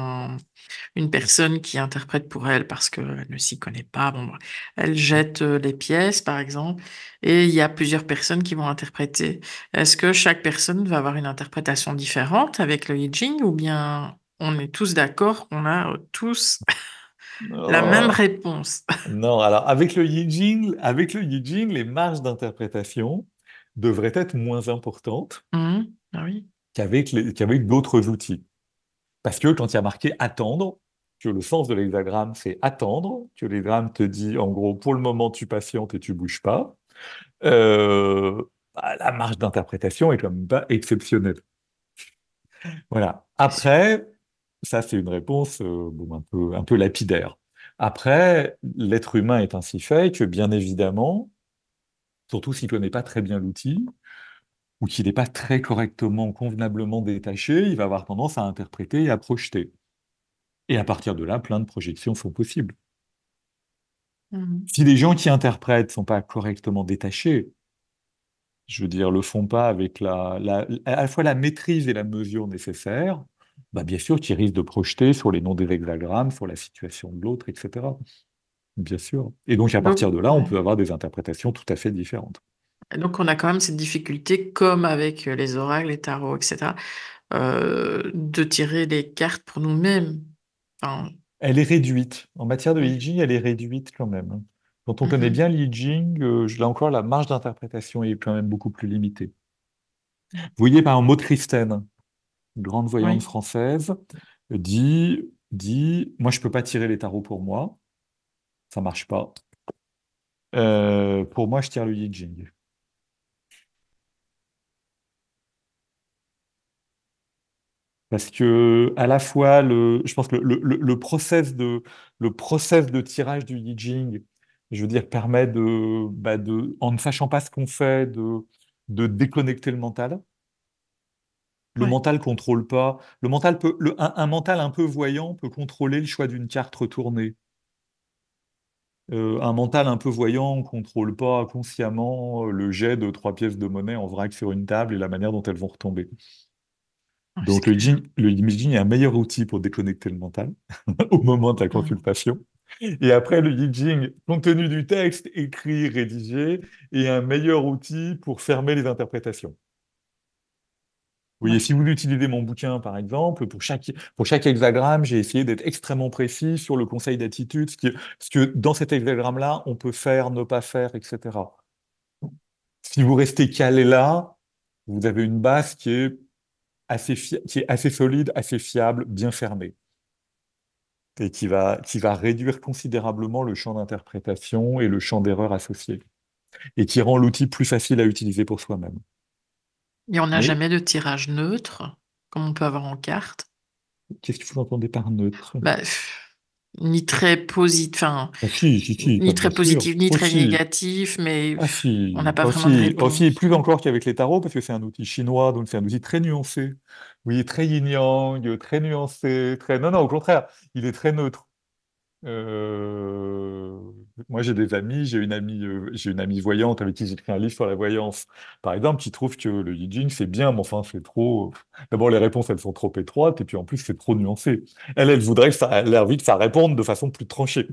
une personne qui interprète pour elle parce qu'elle ne s'y connaît pas. Bon, bref. Elle jette les pièces, par exemple, et il y a plusieurs personnes qui vont interpréter. Est-ce que chaque personne va avoir une interprétation différente avec le I Ching ou bien on est tous d'accord, on a tous la même Oh, réponse? non, alors avec le Yi Jing, les marges d'interprétation devraient être moins importantes Ah oui. qu'avec d'autres outils. Parce que quand il y a marqué attendre, que le sens de l'hexagramme c'est attendre, que l'hexagramme te dit en gros pour le moment tu patientes et tu bouges pas, la marge d'interprétation est quand même pas exceptionnelle. Voilà. C'est sûr. Après, ça c'est une réponse bon, un peu lapidaire. Après, l'être humain est ainsi fait que bien évidemment, surtout s'il ne connaît pas très bien l'outil, ou qu'il n'est pas très correctement, convenablement détaché, il va avoir tendance à interpréter et à projeter. Et à partir de là, plein de projections sont possibles. Mhm. Si les gens qui interprètent ne sont pas correctement détachés, je veux dire, le font pas avec à la fois la maîtrise et la mesure nécessaires, bah bien sûr qu'ils risquent de projeter sur les noms des hexagrammes, sur la situation de l'autre, etc. Bien sûr. Et donc, à partir Donc, de là, on ouais. peut avoir des interprétations tout à fait différentes. Et donc, on a quand même cette difficulté, comme avec les oracles, les tarots, etc., de tirer les cartes pour nous-mêmes. Enfin, Elle est réduite. En matière de I oui. Ching, elle est réduite quand même. Quand on connaît Mhm. bien l'I Ching, là encore, la marge d'interprétation est quand même beaucoup plus limitée. Vous voyez, par exemple, Maud Christen, grande voyante Oui. française, dit, moi, je peux pas tirer les tarots pour moi, ça marche pas. Pour moi, je tire le I Ching. Parce que à la fois, je pense que le process de tirage du Yi Jing, je veux dire, permet en ne sachant pas ce qu'on fait, de déconnecter le mental. Le Ouais. mental contrôle pas. Le mental peut, un mental un peu voyant peut contrôler le choix d'une carte retournée. Un mental un peu voyant ne contrôle pas consciemment le jet de 3 pièces de monnaie en vrac sur une table et la manière dont elles vont retomber. Ouais, c'est Donc clair. le Yi Jing est un meilleur outil pour déconnecter le mental au moment de la Mhm. consultation. Et après, le Yi Jing, compte tenu du texte écrit, rédigé, est un meilleur outil pour fermer les interprétations. Vous voyez, Ouais. si vous utilisez mon bouquin, par exemple, pour chaque hexagramme, j'ai essayé d'être extrêmement précis sur le conseil d'attitude, ce que dans cet hexagramme-là, on peut faire, ne pas faire, etc. Si vous restez calé là, vous avez une base qui est assez solide, assez fiable, bien fermée, et qui va réduire considérablement le champ d'interprétation et le champ d'erreur associé, et qui rend l'outil plus facile à utiliser pour soi-même. Et on n'a Mais jamais de tirage neutre, comme on peut avoir en carte. qu'est-ce que vous entendez par neutre? Bah, ni très positif, enfin, Ah si, ni bien très sûr. positif, ni très Aussi, négatif, mais ah on n'a si, pas vraiment de aussi, réponse. plus encore qu'avec les tarots, parce que c'est un outil chinois, donc c'est un outil très nuancé. Vous voyez, très yin-yang, très nuancé, très... Non, non, au contraire, il est très neutre. Euh, Moi, j'ai des amis, j'ai une amie voyante avec qui j'ai écrit un livre sur la voyance, par exemple, qui trouve que le Yi Jing, c'est bien, mais enfin, c'est trop... D'abord, les réponses, elles sont trop étroites, et puis en plus, c'est trop nuancé. Elle voudrait que elle a envie que ça réponde de façon plus tranchée.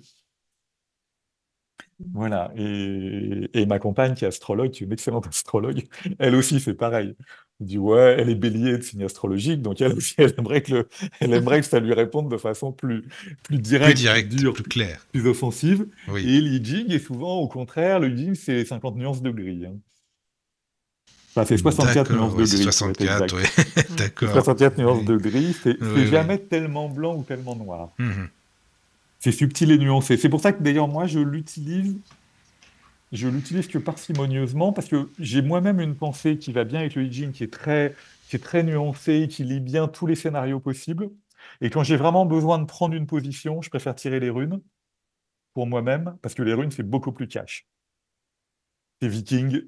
Voilà. Et ma compagne, qui est astrologue, qui est une excellente astrologue, elle aussi, c'est pareil. Elle dit, ouais, elle est bélier de signe astrologique, donc elle aussi, elle aimerait que ça lui réponde de façon plus Plus directe, plus direct, dure, plus clair. plus offensive. Oui. Et le Yi Jing est souvent, au contraire, le Yi Jing, c'est 50 nuances de gris, hein. Enfin, c'est 64 D'accord, nuances ouais, de c'est gris, pour être 64, exact. oui. Mm. C'est D'accord. 64 nuances Oui, de gris, c'est oui, oui. jamais tellement blanc ou tellement noir. Mhm. C'est subtil et nuancé. C'est pour ça que d'ailleurs, moi, je l'utilise que parcimonieusement parce que j'ai moi-même une pensée qui va bien avec le I Ching, qui est très, c'est très nuancé, qui lit bien tous les scénarios possibles. Et quand j'ai vraiment besoin de prendre une position, je préfère tirer les runes pour moi-même, parce que les runes, c'est beaucoup plus cash. C'est viking.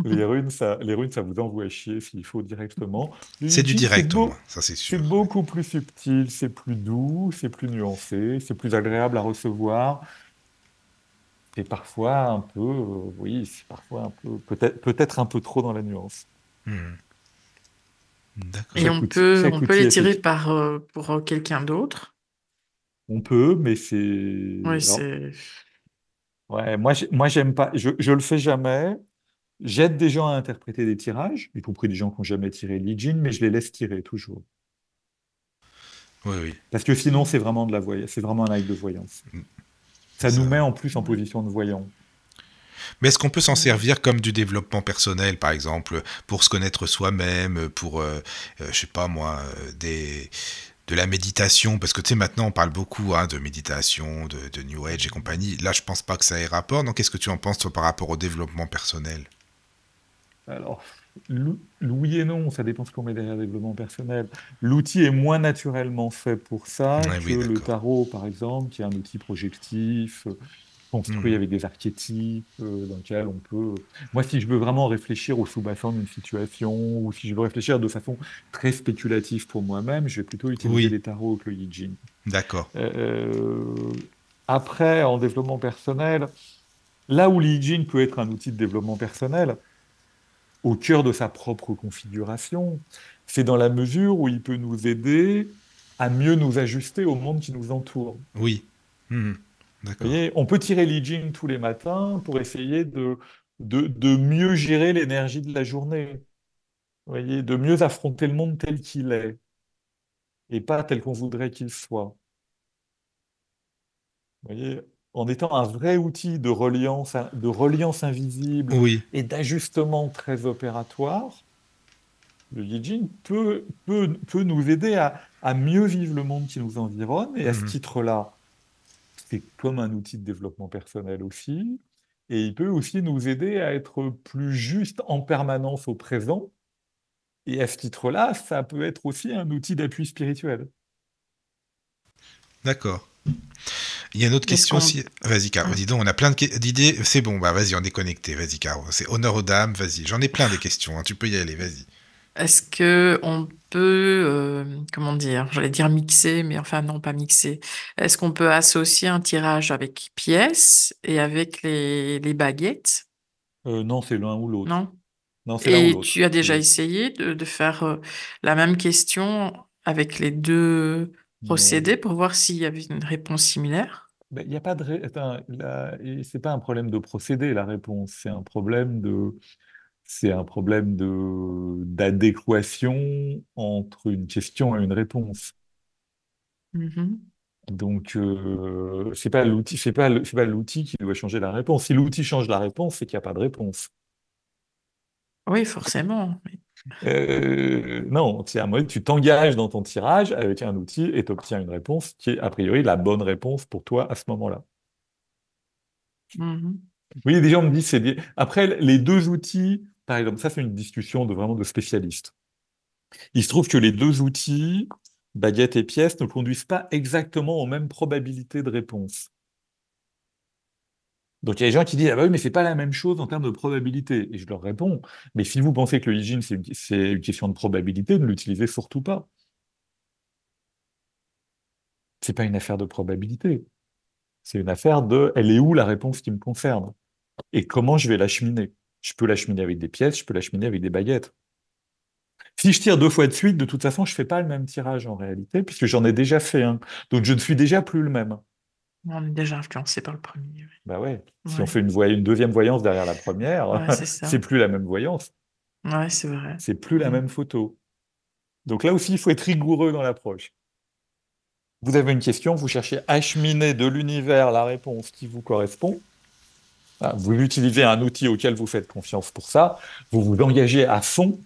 Les runes, ça vous envoie chier s'il faut directement. Le C'est du Yijing, direct au moins, ça c'est c'est sûr. beaucoup plus subtil, c'est plus doux, c'est plus nuancé, c'est plus agréable à recevoir. C'est parfois un peu, oui, c'est parfois un peu, peut-être un peu trop dans la nuance. Mhm. D'accord. Et Chaque on peut outil les a ses... tirer pour quelqu'un d'autre. On peut, mais c'est... Oui, Alors, c'est. ouais, moi, j'aime pas, je le fais jamais. J'aide des gens à interpréter des tirages, y compris des gens qui n'ont jamais tiré Lee mais je les laisse tirer toujours. Oui, oui. Parce que sinon, c'est vraiment de la voyance, c'est vraiment un acte de voyance. Ça nous Ça... met en plus en Ouais. position de voyant. Mais est-ce qu'on peut s'en servir comme du développement personnel, par exemple, pour se connaître soi-même, pour, je sais pas moi, de la méditation, parce que tu sais, maintenant on parle beaucoup de méditation, de New Age et compagnie. Là, je pense pas que ça ait rapport. Donc, qu'est-ce que tu en penses, toi, par rapport au développement personnel? Alors, oui et non, ça dépend ce qu'on met derrière le développement personnel. L'outil est moins naturellement fait pour ça Ouais, que oui, le d'accord. tarot, par exemple, qui est un outil projectif, construit Mhm. avec des archétypes, dans lequel on peut... Moi, si je veux vraiment réfléchir au sous-bassin d'une situation, ou si je veux réfléchir de façon très spéculative pour moi-même, je vais plutôt utiliser Oui, les tarots que le I Ching. d'accord. Euh, Après, en développement personnel, là où l'I Ching peut être un outil de développement personnel, au cœur de sa propre configuration, c'est dans la mesure où il peut nous aider à mieux nous ajuster au monde qui nous entoure. Oui. Mhm. Vous D'accord. voyez, on peut tirer l'I Ching tous les matins pour essayer de mieux gérer l'énergie de la journée. Vous voyez, de mieux affronter le monde tel qu'il est et pas tel qu'on voudrait qu'il soit. Vous voyez, en étant un vrai outil de reliance invisible Oui. et d'ajustement très opératoire, le Yijing peut nous aider à mieux vivre le monde qui nous environne. Et à ce Mhm. titre-là, c'est comme un outil de développement personnel aussi. Et il peut aussi nous aider à être plus juste en permanence au présent. Et à ce titre-là, ça peut être aussi un outil d'appui spirituel. D'accord. Il y a une autre Est-ce question qu'on aussi. Vas-y, Caro. ah. Dis donc, on a plein d'idées. C'est bon, bah vas-y, on est connecté. Vas-y, Caro. C'est honneur aux dames. Vas-y. J'en ai plein des questions, hein. Tu peux y aller. Vas-y. Est-ce que on peut, comment dire, j'allais dire mixer, mais enfin non, pas mixer. Est-ce qu'on peut associer un tirage avec pièces et avec les baguettes? Non, c'est l'un ou l'autre. Non? Non, c'est l'un ou Et tu l'autre. as déjà essayé de faire la même question avec les deux Non. procédés pour voir s'il y avait une réponse similaire? Ben, il n'y a pas de... Attends, c'est pas un problème de procédé, la réponse. D'adéquation entre une question et une réponse. Mhm. Donc, c'est pas l'outil qui doit changer la réponse. Si l'outil change la réponse, c'est qu'il n'y a pas de réponse. Oui, forcément. Non, tu t'engages dans ton tirage avec un outil et tu obtiens une réponse qui est a priori la bonne réponse pour toi à ce moment-là. Mhm. Oui, des gens me disent, après, les deux outils, par exemple, ça c'est une discussion vraiment de spécialistes. Il se trouve que les deux outils, baguette et pièce, ne conduisent pas exactement aux mêmes probabilités de réponse. Donc il y a des gens qui disent, ah bah oui, mais c'est pas la même chose en termes de probabilité. Et je leur réponds, mais si vous pensez que le hygiène, c'est une question de probabilité, ne l'utilisez surtout pas. C'est pas une affaire de probabilité. C'est une affaire de, elle est où la réponse qui me concerne? Et comment je vais l'acheminer? Je peux l'acheminer avec des pièces, je peux l'acheminer avec des baguettes. Si je tire deux fois de suite, de toute façon, je fais pas le même tirage en réalité, puisque j'en ai déjà fait un. Donc je ne suis déjà plus le même. On est déjà influencé par le premier. Bah ouais. Oui, Si on ouais, fait une deuxième voyance derrière la première, ouais, c'est c'est ça. plus la même voyance, Ouais, c'est vrai. c'est plus la Mm. même photo. Donc là aussi, il faut être rigoureux dans l'approche. Vous avez une question, vous cherchez à acheminer de l'univers la réponse qui vous correspond. Ah, vous utilisez un outil auquel vous faites confiance pour ça. Vous vous engagez à fond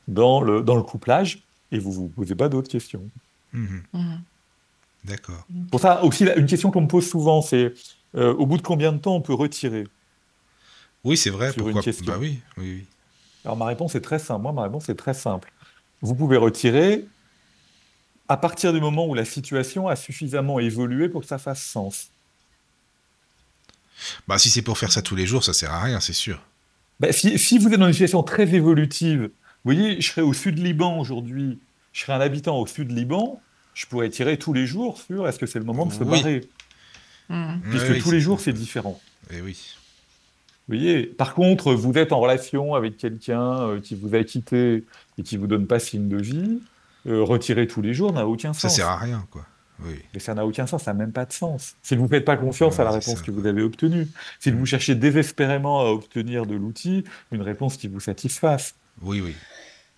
dans le couplage et vous ne vous posez pas d'autres questions. Mhm. Mhm. D'accord. Pour Ok. ça, aussi, une question qu'on me pose souvent, c'est au bout de combien de temps on peut retirer Oui, c'est vrai. sur une Pourquoi? Bah question? oui, oui, oui. Alors ma réponse est très simple. Moi, ma réponse est très simple. vous pouvez retirer à partir du moment où la situation a suffisamment évolué pour que ça fasse sens. Bah, si c'est pour faire ça tous les jours, ça sert à rien, c'est sûr. Ben, si vous êtes dans une situation très évolutive, vous voyez, je serais au sud Liban aujourd'hui, je serais un habitant au sud Liban, je pourrais tirer tous les jours sur est-ce que c'est le moment de se Oui, barrer, Hmm. oui, puisque oui, tous c'est les ça. jours c'est différent. Et oui. Vous voyez, par contre, vous êtes en relation avec quelqu'un qui vous a quitté et qui vous donne pas signe de vie, retirer tous les jours n'a aucun Ça sert sens. à rien, quoi. Oui, Mais ça n'a aucun sens, ça n'a même pas de sens. Si vous ne faites pas confiance à ouais, la c'est réponse ça, que quoi. vous avez obtenue, si vous Mm. cherchez désespérément à obtenir de l'outil une réponse qui vous satisfasse, Oui, oui.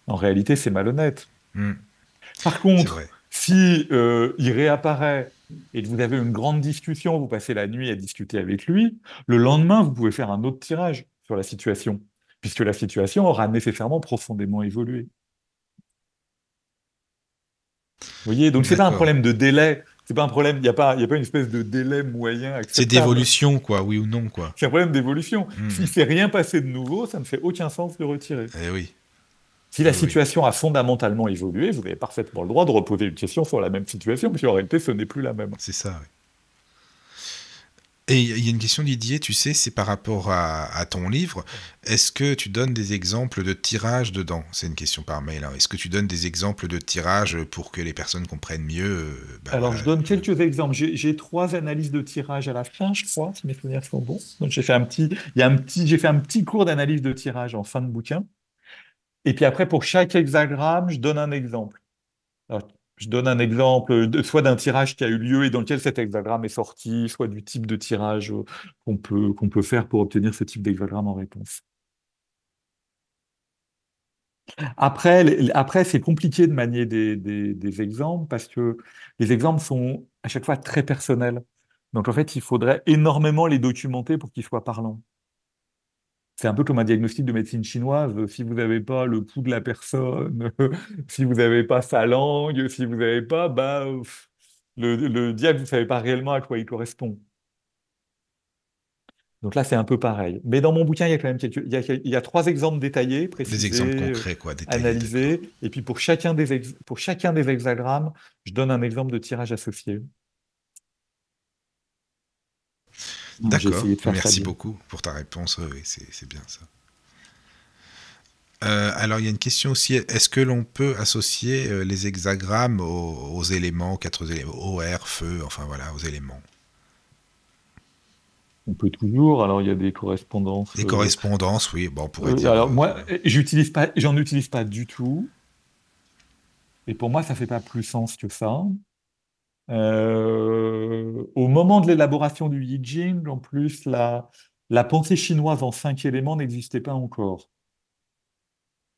en réalité, c'est malhonnête. Mm. Par C'est contre, vrai. si il réapparaît et que vous avez une grande discussion, vous passez la nuit à discuter avec lui, le lendemain, vous pouvez faire un autre tirage sur la situation, puisque la situation aura nécessairement profondément évolué. Vous voyez, donc c'est pas un D'accord. problème de délai, c'est pas un problème, il y a pas une espèce de délai moyen C'est acceptable. d'évolution, quoi, oui ou non, quoi. C'est un problème d'évolution. S'il ne Mm. s'est rien passé de nouveau, ça ne fait aucun sens de retirer. Eh oui, Si oui, la oui. situation a fondamentalement évolué, vous avez parfaitement le droit de reposer une question sur la même situation, mais en réalité, ce n'est plus la même. C'est ça, oui. Et il y a une question, Didier, tu sais, c'est par rapport à ton livre. Est-ce que tu donnes des exemples de tirages dedans? C'est une question par mail, hein. Est-ce que tu donnes des exemples de tirages pour que les personnes comprennent mieux bah Alors, voilà, je donne quelques exemples. J'ai trois analyses de tirage à la fin, je crois, si mes souvenirs sont bons. Donc, j'ai fait un petit cours d'analyse de tirage en fin de bouquin. Et puis après, pour chaque hexagramme, je donne un exemple. Alors, je donne un exemple soit d'un tirage qui a eu lieu et dans lequel cet hexagramme est sorti, soit du type de tirage qu'on peut faire pour obtenir ce type d'hexagramme en réponse. Après, c'est compliqué de manier des exemples parce que les exemples sont à chaque fois très personnels. Donc en fait, il faudrait énormément les documenter pour qu'ils soient parlants. C'est un peu comme un diagnostic de médecine chinoise. Si vous n'avez pas le pouls de la personne, si vous n'avez pas sa langue, si vous n'avez pas, bah, le diable, vous ne savez pas réellement à quoi il correspond. Donc là, c'est un peu pareil. Mais dans mon bouquin, il y a quand même il y a trois exemples détaillés, des exemples précisés, concrets, quoi, détaillés, d'accord. analysés. Et puis pour chacun des hexagrammes, je donne un exemple de tirage associé. J'ai D'accord, essayé de faire ça merci bien. beaucoup pour ta réponse, oui, oui, c'est bien ça. Alors, il y a une question aussi, est-ce que l'on peut associer les hexagrammes aux éléments, aux quatre éléments, eau, air, feu, enfin voilà, aux éléments? On peut toujours. Alors, il y a des correspondances. Les correspondances, oui, bon, on pourrait dire... Alors moi, j'en utilise pas du tout. Et pour moi, ça fait pas plus sens que ça. Au moment de l'élaboration du I Ching, en plus, la pensée chinoise en 5 éléments n'existait pas encore.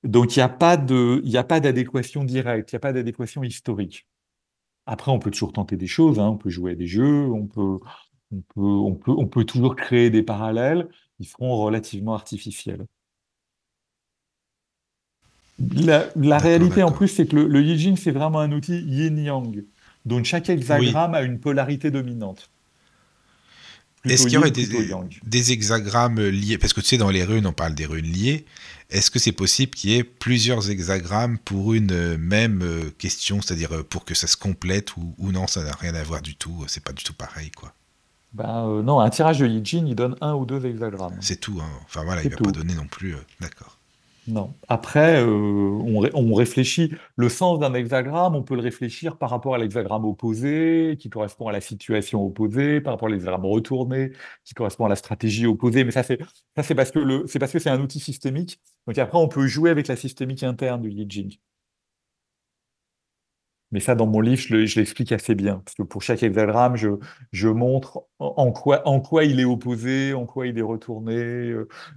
Donc, il y a pas d'adéquation directe, il n'y a pas d'adéquation historique. Après, on peut toujours tenter des choses, hein, on peut jouer à des jeux, on peut toujours créer des parallèles, ils seront relativement artificiels. La D'accord, réalité, en d'accord. plus, c'est que le I Ching, c'est vraiment un outil yin-yang. Donc, chaque Oui. hexagramme a une polarité dominante. Est-ce Plutôt qu'il y aurait yin, plutôt yang. des hexagrammes liés? Parce que tu sais, dans les runes, on parle des runes liées. Est-ce que c'est possible qu'il y ait plusieurs hexagrammes pour une même question, c'est-à-dire pour que ça se complète ou non, ça n'a rien à voir du tout, c'est pas du tout pareil, quoi. Ben, non, un tirage de Yi Jin, il donne un ou deux hexagrammes. C'est tout, hein. Enfin voilà, il C'est va pas tout. donner non plus. D'accord. Non. Après, on réfléchit. Le sens d'un hexagramme, on peut le réfléchir par rapport à l'hexagramme opposé, qui correspond à la situation opposée, par rapport à l'hexagramme retourné, qui correspond à la stratégie opposée. Mais ça, c'est parce que c'est un outil systémique. Donc après, on peut jouer avec la systémique interne du Yi Jing. Mais ça, dans mon livre, je l'explique assez bien, parce que pour chaque hexagramme, je montre en quoi il est opposé, en quoi il est retourné,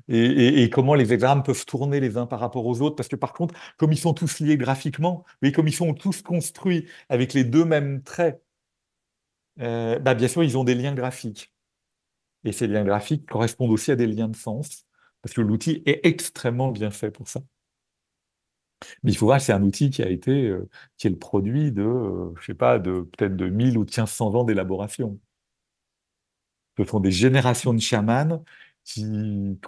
et comment les hexagrammes peuvent tourner les uns par rapport aux autres. Parce que par contre, comme ils sont tous liés graphiquement, oui, comme ils sont tous construits avec les deux mêmes traits, bah, bien sûr, ils ont des liens graphiques. Et ces liens graphiques correspondent aussi à des liens de sens, parce que l'outil est extrêmement bien fait pour ça. Mais il faut voir que c'est un outil qui est le produit de, je sais pas, peut-être de 1000 ou de 1500 ans d'élaboration. Ce sont des générations de chamans qui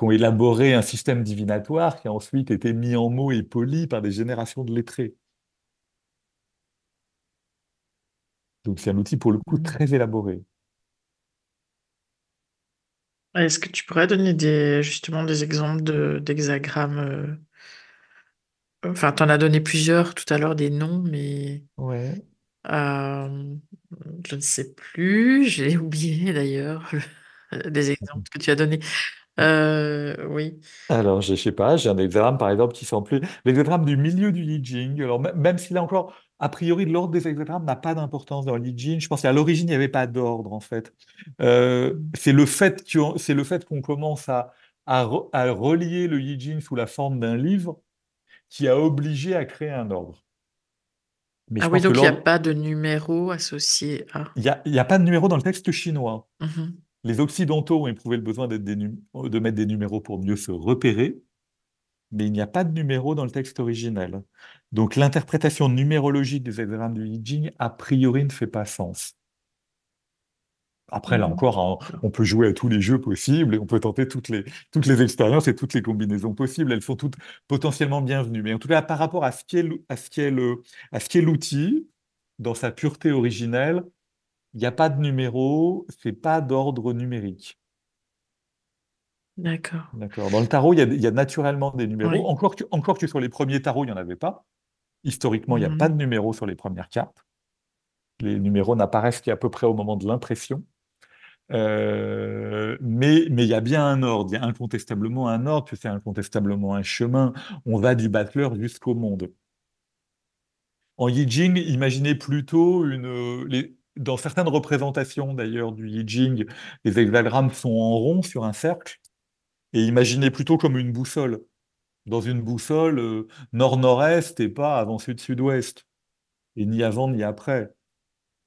ont élaboré un système divinatoire qui a ensuite été mis en mots et poli par des générations de lettrés. Donc c'est un outil pour le coup Mhm. très élaboré. Est-ce que tu pourrais donner justement des exemples d'hexagrammes enfin, tu en as donné plusieurs tout à l'heure, des noms, mais Ouais. euh, je ne sais plus. J'ai oublié d'ailleurs des exemples que tu as donnés. Oui. Alors, je sais pas, j'ai un hexagramme par exemple qui s'emplit. L'hexagramme du milieu du Yi Jing, alors même s'il a encore, a priori, l'ordre des hexagrammes n'a pas d'importance dans le Yi Jing, je pense qu'à l'origine, il n'y avait pas d'ordre en fait. C'est le fait qu'on commence à relier le Yi Jing sous la forme d'un livre qui a obligé à créer un ordre. Mais Ah je oui, pense que donc il n'y a l'ordre, pas de numéro associé à. il y a pas de numéro dans le texte chinois. Mhm. Les Occidentaux ont éprouvé le besoin de mettre des numéros pour mieux se repérer, mais il n'y a pas de numéro dans le texte originel. Donc l'interprétation numérologique des hexagrammes du I Ching, a priori, ne fait pas sens. Après, là Mhm. encore, hein, D'accord. on peut jouer à tous les jeux possibles et on peut tenter toutes les expériences et toutes les combinaisons possibles. Elles sont toutes potentiellement bienvenues. Mais en tout cas, par rapport à à ce qu'est l'outil, dans sa pureté originelle, il n'y a pas de numéro, c'est pas d'ordre numérique. D'accord. D'accord. Dans le tarot, il y a naturellement des numéros. Oui. Encore que sur les premiers tarots, il n'y en avait pas. Historiquement, il n'y a pas de Mhm. numéros sur les premières cartes. Les numéros n'apparaissent qu'à peu près au moment de l'impression. Mais il y a bien un ordre, il y a incontestablement un ordre, puis c'est incontestablement un chemin. On va du battleur jusqu'au monde. En Yi Jing, imaginez plutôt dans certaines représentations d'ailleurs du Yi Jing, les hexagrammes sont en rond sur un cercle, et imaginez plutôt comme une boussole. Dans une boussole, nord-nord-est et pas avant-sud-sud-ouest, et ni avant ni après.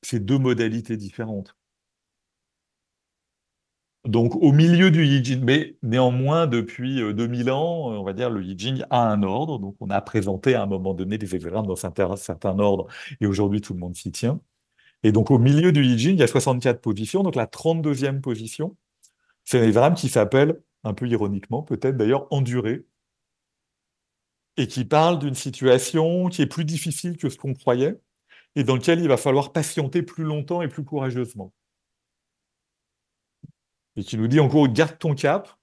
C'est deux modalités différentes. Donc, au milieu du Yi Jing, mais néanmoins, depuis 2000 ans, on va dire, le Yi Jing a un ordre. Donc, on a présenté à un moment donné des hexagrammes dans un certain ordre, et aujourd'hui, tout le monde s'y tient. Et donc, au milieu du Yi Jing, il y a 64 positions. Donc, la 32e position, c'est un hexagramme qui s'appelle, un peu ironiquement, peut-être d'ailleurs, enduré, et qui parle d'une situation qui est plus difficile que ce qu'on croyait, et dans lequel il va falloir patienter plus longtemps et plus courageusement. Et qui nous dit, en gros, garde ton cap,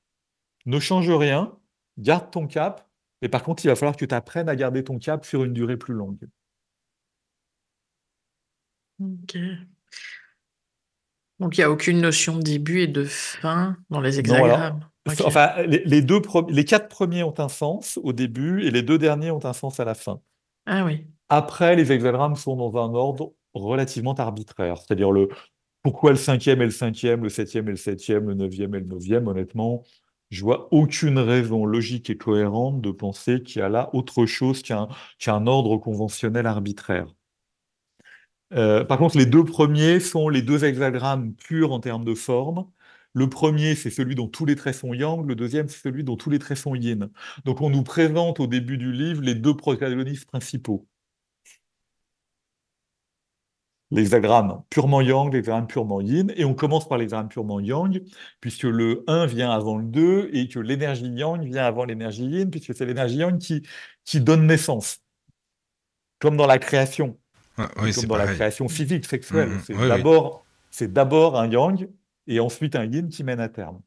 ne change rien, garde ton cap, mais par contre, il va falloir que tu apprennes à garder ton cap sur une durée plus longue. Ok. Donc il n'y a aucune notion de début et de fin dans les Non, alors, hexagrammes. Ok. enfin, les quatre premiers ont un sens au début et les deux derniers ont un sens à la fin. Ah oui. Après, les hexagrammes sont dans un ordre relativement arbitraire, c'est-à-dire pourquoi le cinquième est le cinquième, le septième est le septième, le neuvième est le neuvième, honnêtement, je vois aucune raison logique et cohérente de penser qu'il y a là autre chose qu'un ordre conventionnel arbitraire. Par contre, les deux premiers sont les deux hexagrammes purs en termes de forme. Le premier, c'est celui dont tous les traits sont yang, le deuxième, c'est celui dont tous les traits sont yin. Donc on nous présente au début du livre les deux protagonistes principaux. L'hexagramme purement yang, l'hexagramme purement yin, et on commence par l'hexagramme purement yang, puisque le 1 vient avant le 2, et que l'énergie yang vient avant l'énergie yin, puisque c'est l'énergie yang qui donne naissance, comme dans la création, Ah, et oui, comme c'est dans la pareil. création physique, sexuelle. Oui, oui. C'est d'abord un yang, et ensuite un yin qui mène à terme.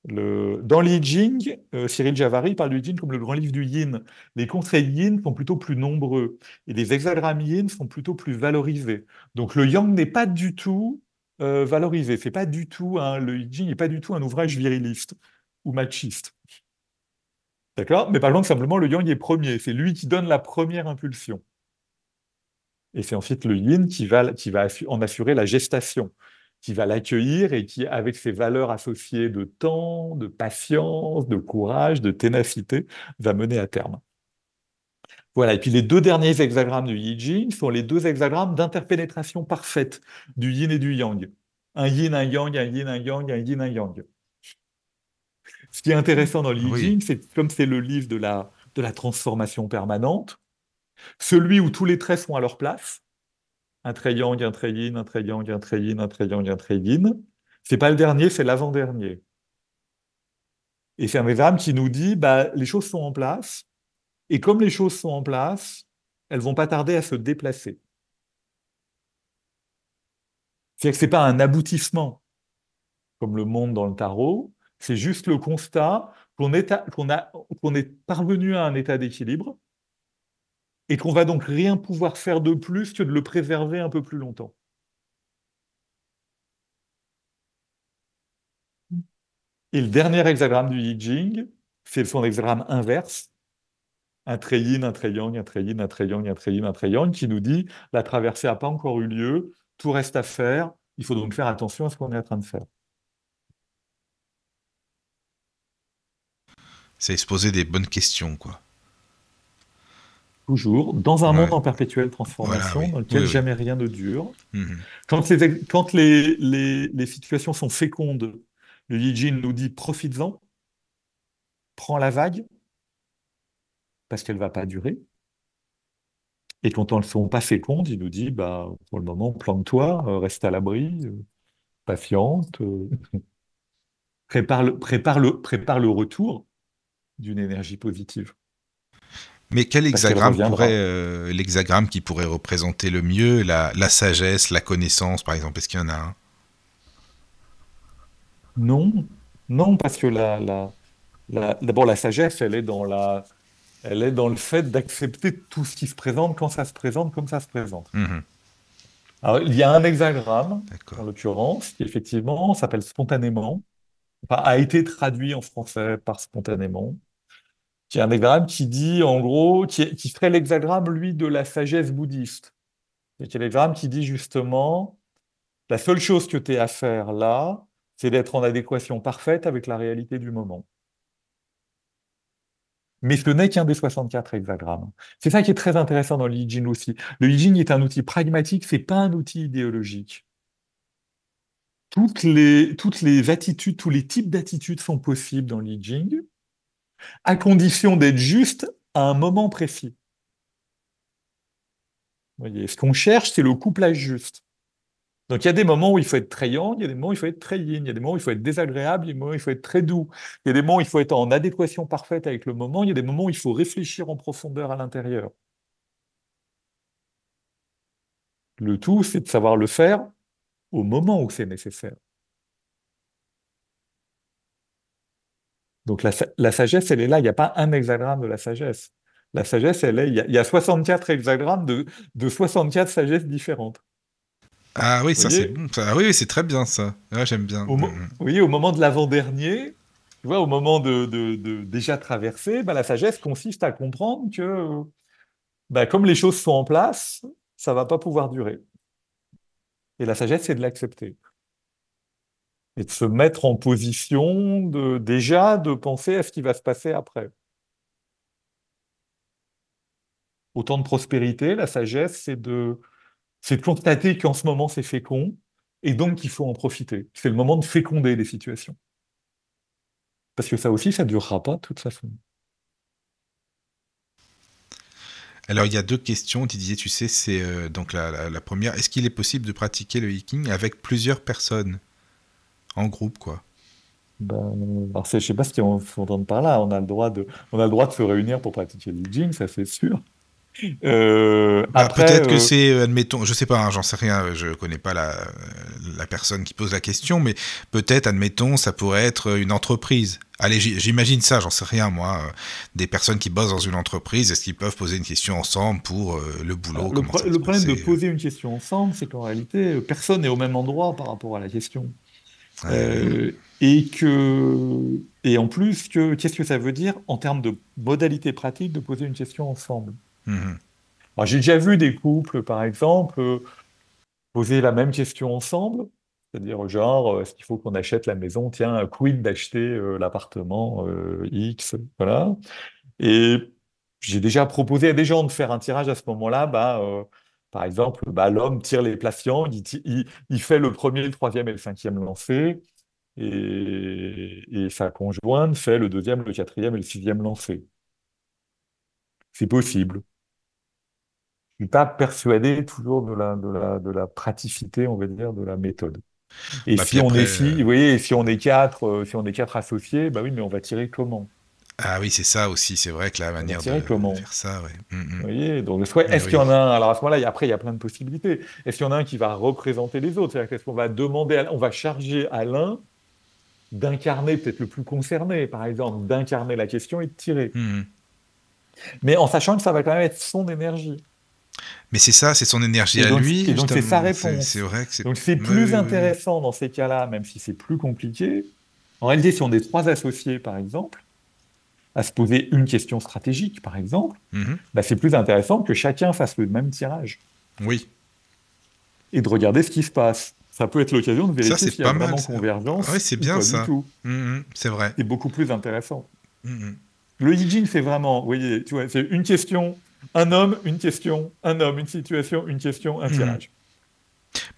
Dans l'I Ching, Cyril Javary parle du Yi Jing comme le grand livre du yin. Les contraits yin sont plutôt plus nombreux et les hexagrammes yin sont plutôt plus valorisés. Donc le yang n'est pas du tout valorisé. C'est pas du tout le Yi Jing n'est pas du tout un ouvrage viriliste ou machiste. D'accord? Mais par exemple, simplement, le yang est premier. C'est lui qui donne la première impulsion. Et c'est ensuite le yin qui va en assurer la gestation, qui va l'accueillir et qui, avec ses valeurs associées de temps, de patience, de courage, de ténacité, va mener à terme. Voilà. Et puis les deux derniers hexagrammes du Yi Jing sont les deux hexagrammes d'interpénétration parfaite du yin et du yang. Un yin, un yang, un yin, un yang, un yin, un yang. Ce qui est intéressant dans le Yi Oui. Jing, c'est que comme c'est le livre de la transformation permanente, celui où tous les traits sont à leur place, un trait yang, un trait yin, un trait yang, un trait yin, un trait yang, un trait yin. C'est pas le dernier, c'est l'avant-dernier. Et c'est un hexagramme qui nous dit, bah, les choses sont en place, et comme les choses sont en place, elles vont pas tarder à se déplacer. C'est-à-dire que c'est pas un aboutissement comme le monde dans le tarot, c'est juste le constat qu'on est parvenu à un état d'équilibre et qu'on va donc rien pouvoir faire de plus que de le préserver un peu plus longtemps. Et le dernier hexagramme du I Ching, c'est son hexagramme inverse, un trait yin, un trait yang, un trait yin, un trait yang, un trait yin, un trait yang, qui nous dit la traversée n'a pas encore eu lieu, tout reste à faire, il faut donc faire attention à ce qu'on est en train de faire. C'est se poser des bonnes questions, quoi. Toujours dans un monde Ouais. en perpétuelle Voilà, transformation, oui. dans Oui, lequel oui. jamais rien ne dure. Mhm. Quand les situations sont fécondes, le Yi Jin nous dit profites-en, prends la vague, parce qu'elle ne va pas durer. Et quand elles ne sont pas fécondes, il nous dit bah, pour le moment, plante-toi, reste à l'abri, patiente, prépare le retour d'une énergie positive, Mais quel parce qu'elle hexagramme pourrait, reviendra. l'hexagramme qui pourrait représenter le mieux la sagesse, la connaissance, par exemple? Est-ce qu'il y en a un? Non, non, parce que d'abord, la sagesse, elle est dans le fait d'accepter tout ce qui se présente quand ça se présente, comme ça se présente. Mhm. Alors, il y a un hexagramme, en D'accord. l'occurrence, qui effectivement s'appelle spontanément, enfin, a été traduit en français par spontanément, qui est un hexagramme qui dit, en gros, qui serait l'hexagramme, lui, de la sagesse bouddhiste. C'est l'hexagramme qui dit justement, la seule chose que tu as à faire là, c'est d'être en adéquation parfaite avec la réalité du moment. Mais ce n'est qu'un des 64 hexagrammes. C'est ça qui est très intéressant dans le I Ching aussi. Le I Ching est un outil pragmatique, c'est pas un outil idéologique. Toutes les attitudes, tous les types d'attitudes sont possibles dans le I Ching, à condition d'être juste à un moment précis. Vous voyez, ce qu'on cherche, c'est le couplage juste. Donc il y a des moments où il faut être très yang, il y a des moments où il faut être très yin, il y a des moments où il faut être désagréable, il y a des moments où il faut être très doux, il y a des moments où il faut être en adéquation parfaite avec le moment, il y a des moments où il faut réfléchir en profondeur à l'intérieur. Le tout, c'est de savoir le faire au moment où c'est nécessaire. Donc la sagesse, elle est là, il n'y a pas un hexagramme de la sagesse. La sagesse, elle est, il y a 64 hexagrammes de 64 sagesses différentes. Ah oui, Vous ça c'est voyez, bon. Ça. Ah oui, oui, c'est très bien ça. Ouais, j'aime bien. vous voyez, au moment de l'avant-dernier, tu vois, au moment de déjà traverser, bah, la sagesse consiste à comprendre que bah, comme les choses sont en place, ça ne va pas pouvoir durer. Et la sagesse, c'est de l'accepter. Et de se mettre en position déjà de penser à ce qui va se passer après. Au temps de prospérité, la sagesse, c'est de constater qu'en ce moment, c'est fécond, et donc qu'il faut en profiter. C'est le moment de féconder les situations. Parce que ça aussi, ça ne durera pas de toute façon. Alors il y a deux questions, Didier, tu sais, c'est donc la première, est-ce qu'il est possible de pratiquer le hiking avec plusieurs personnes, en groupe, quoi? Ben, alors je ne sais pas ce qu'on entend par là. On a le droit de se réunir pour pratiquer le Jing, ça c'est sûr. Bah, Après, peut-être que c'est, admettons, je sais pas, hein, j'en sais rien, je connais pas la personne qui pose la question, mais peut-être, admettons, ça pourrait être une entreprise. Allez, j'imagine ça, j'en sais rien, moi. Des personnes qui bossent dans une entreprise, est-ce qu'ils peuvent poser une question ensemble pour le boulot, alors, le, comment pro- ça va se le problème de passer poser une question ensemble, c'est qu'en réalité, personne n'est au même endroit par rapport à la question. Ouais. Et en plus, qu'est-ce que ça veut dire en termes de modalité pratique de poser une question ensemble? Mhm. Alors, j'ai déjà vu des couples, par exemple, poser la même question ensemble, c'est-à-dire genre, est-ce qu'il faut qu'on achète la maison? Tiens, quid d'acheter l'appartement X, voilà. Et j'ai déjà proposé à des gens de faire un tirage à ce moment-là, par exemple, l'homme tire les places-fiants, il fait le premier, le troisième et le cinquième lancer, et sa conjointe fait le deuxième, le quatrième et le sixième lancer. C'est possible. Je ne suis pas persuadé toujours de la praticité, on va dire, de la méthode. Et Bah, puis après, vous voyez, si on est quatre associés, bah oui, mais on va tirer comment? Ah oui, c'est ça aussi, c'est vrai que la On en manière tirait de comment? faire ça, ouais. Vous voyez? Donc, soit, Eh est-ce qu'il y oui. en a un? Alors à ce moment-là, après, il y a plein de possibilités. Est-ce qu'il y en a un qui va représenter les autres? C'est-à-dire qu'est-ce qu'on va demander on va charger à l'un d'incarner peut-être le plus concerné, par exemple, d'incarner la question et de tirer. Mhm. Mais en sachant que ça va quand même être son énergie. Mais c'est ça, c'est son énergie Et à donc, lui, et donc c'est sa justement. C'est réponse. vrai que c'est... Donc c'est Oui, plus oui, oui, oui. intéressant dans ces cas-là, même si c'est plus compliqué. En réalité, si on est trois associés, par exemple, à se poser une question stratégique, par exemple, Mhm. bah, c'est plus intéressant que chacun fasse le même tirage Oui, et de regarder ce qui se passe. Ça peut être l'occasion de ça vérifier c'est s'il y a pas mal. vraiment Oui, convergence c'est ou bien pas du ça. tout. Mhm. C'est vrai. C'est beaucoup plus intéressant. Mhm. Le Yijin, c'est vraiment, vous voyez, tu vois, c'est une question, un homme, une question, un homme, une situation, une question, un Mhm. tirage.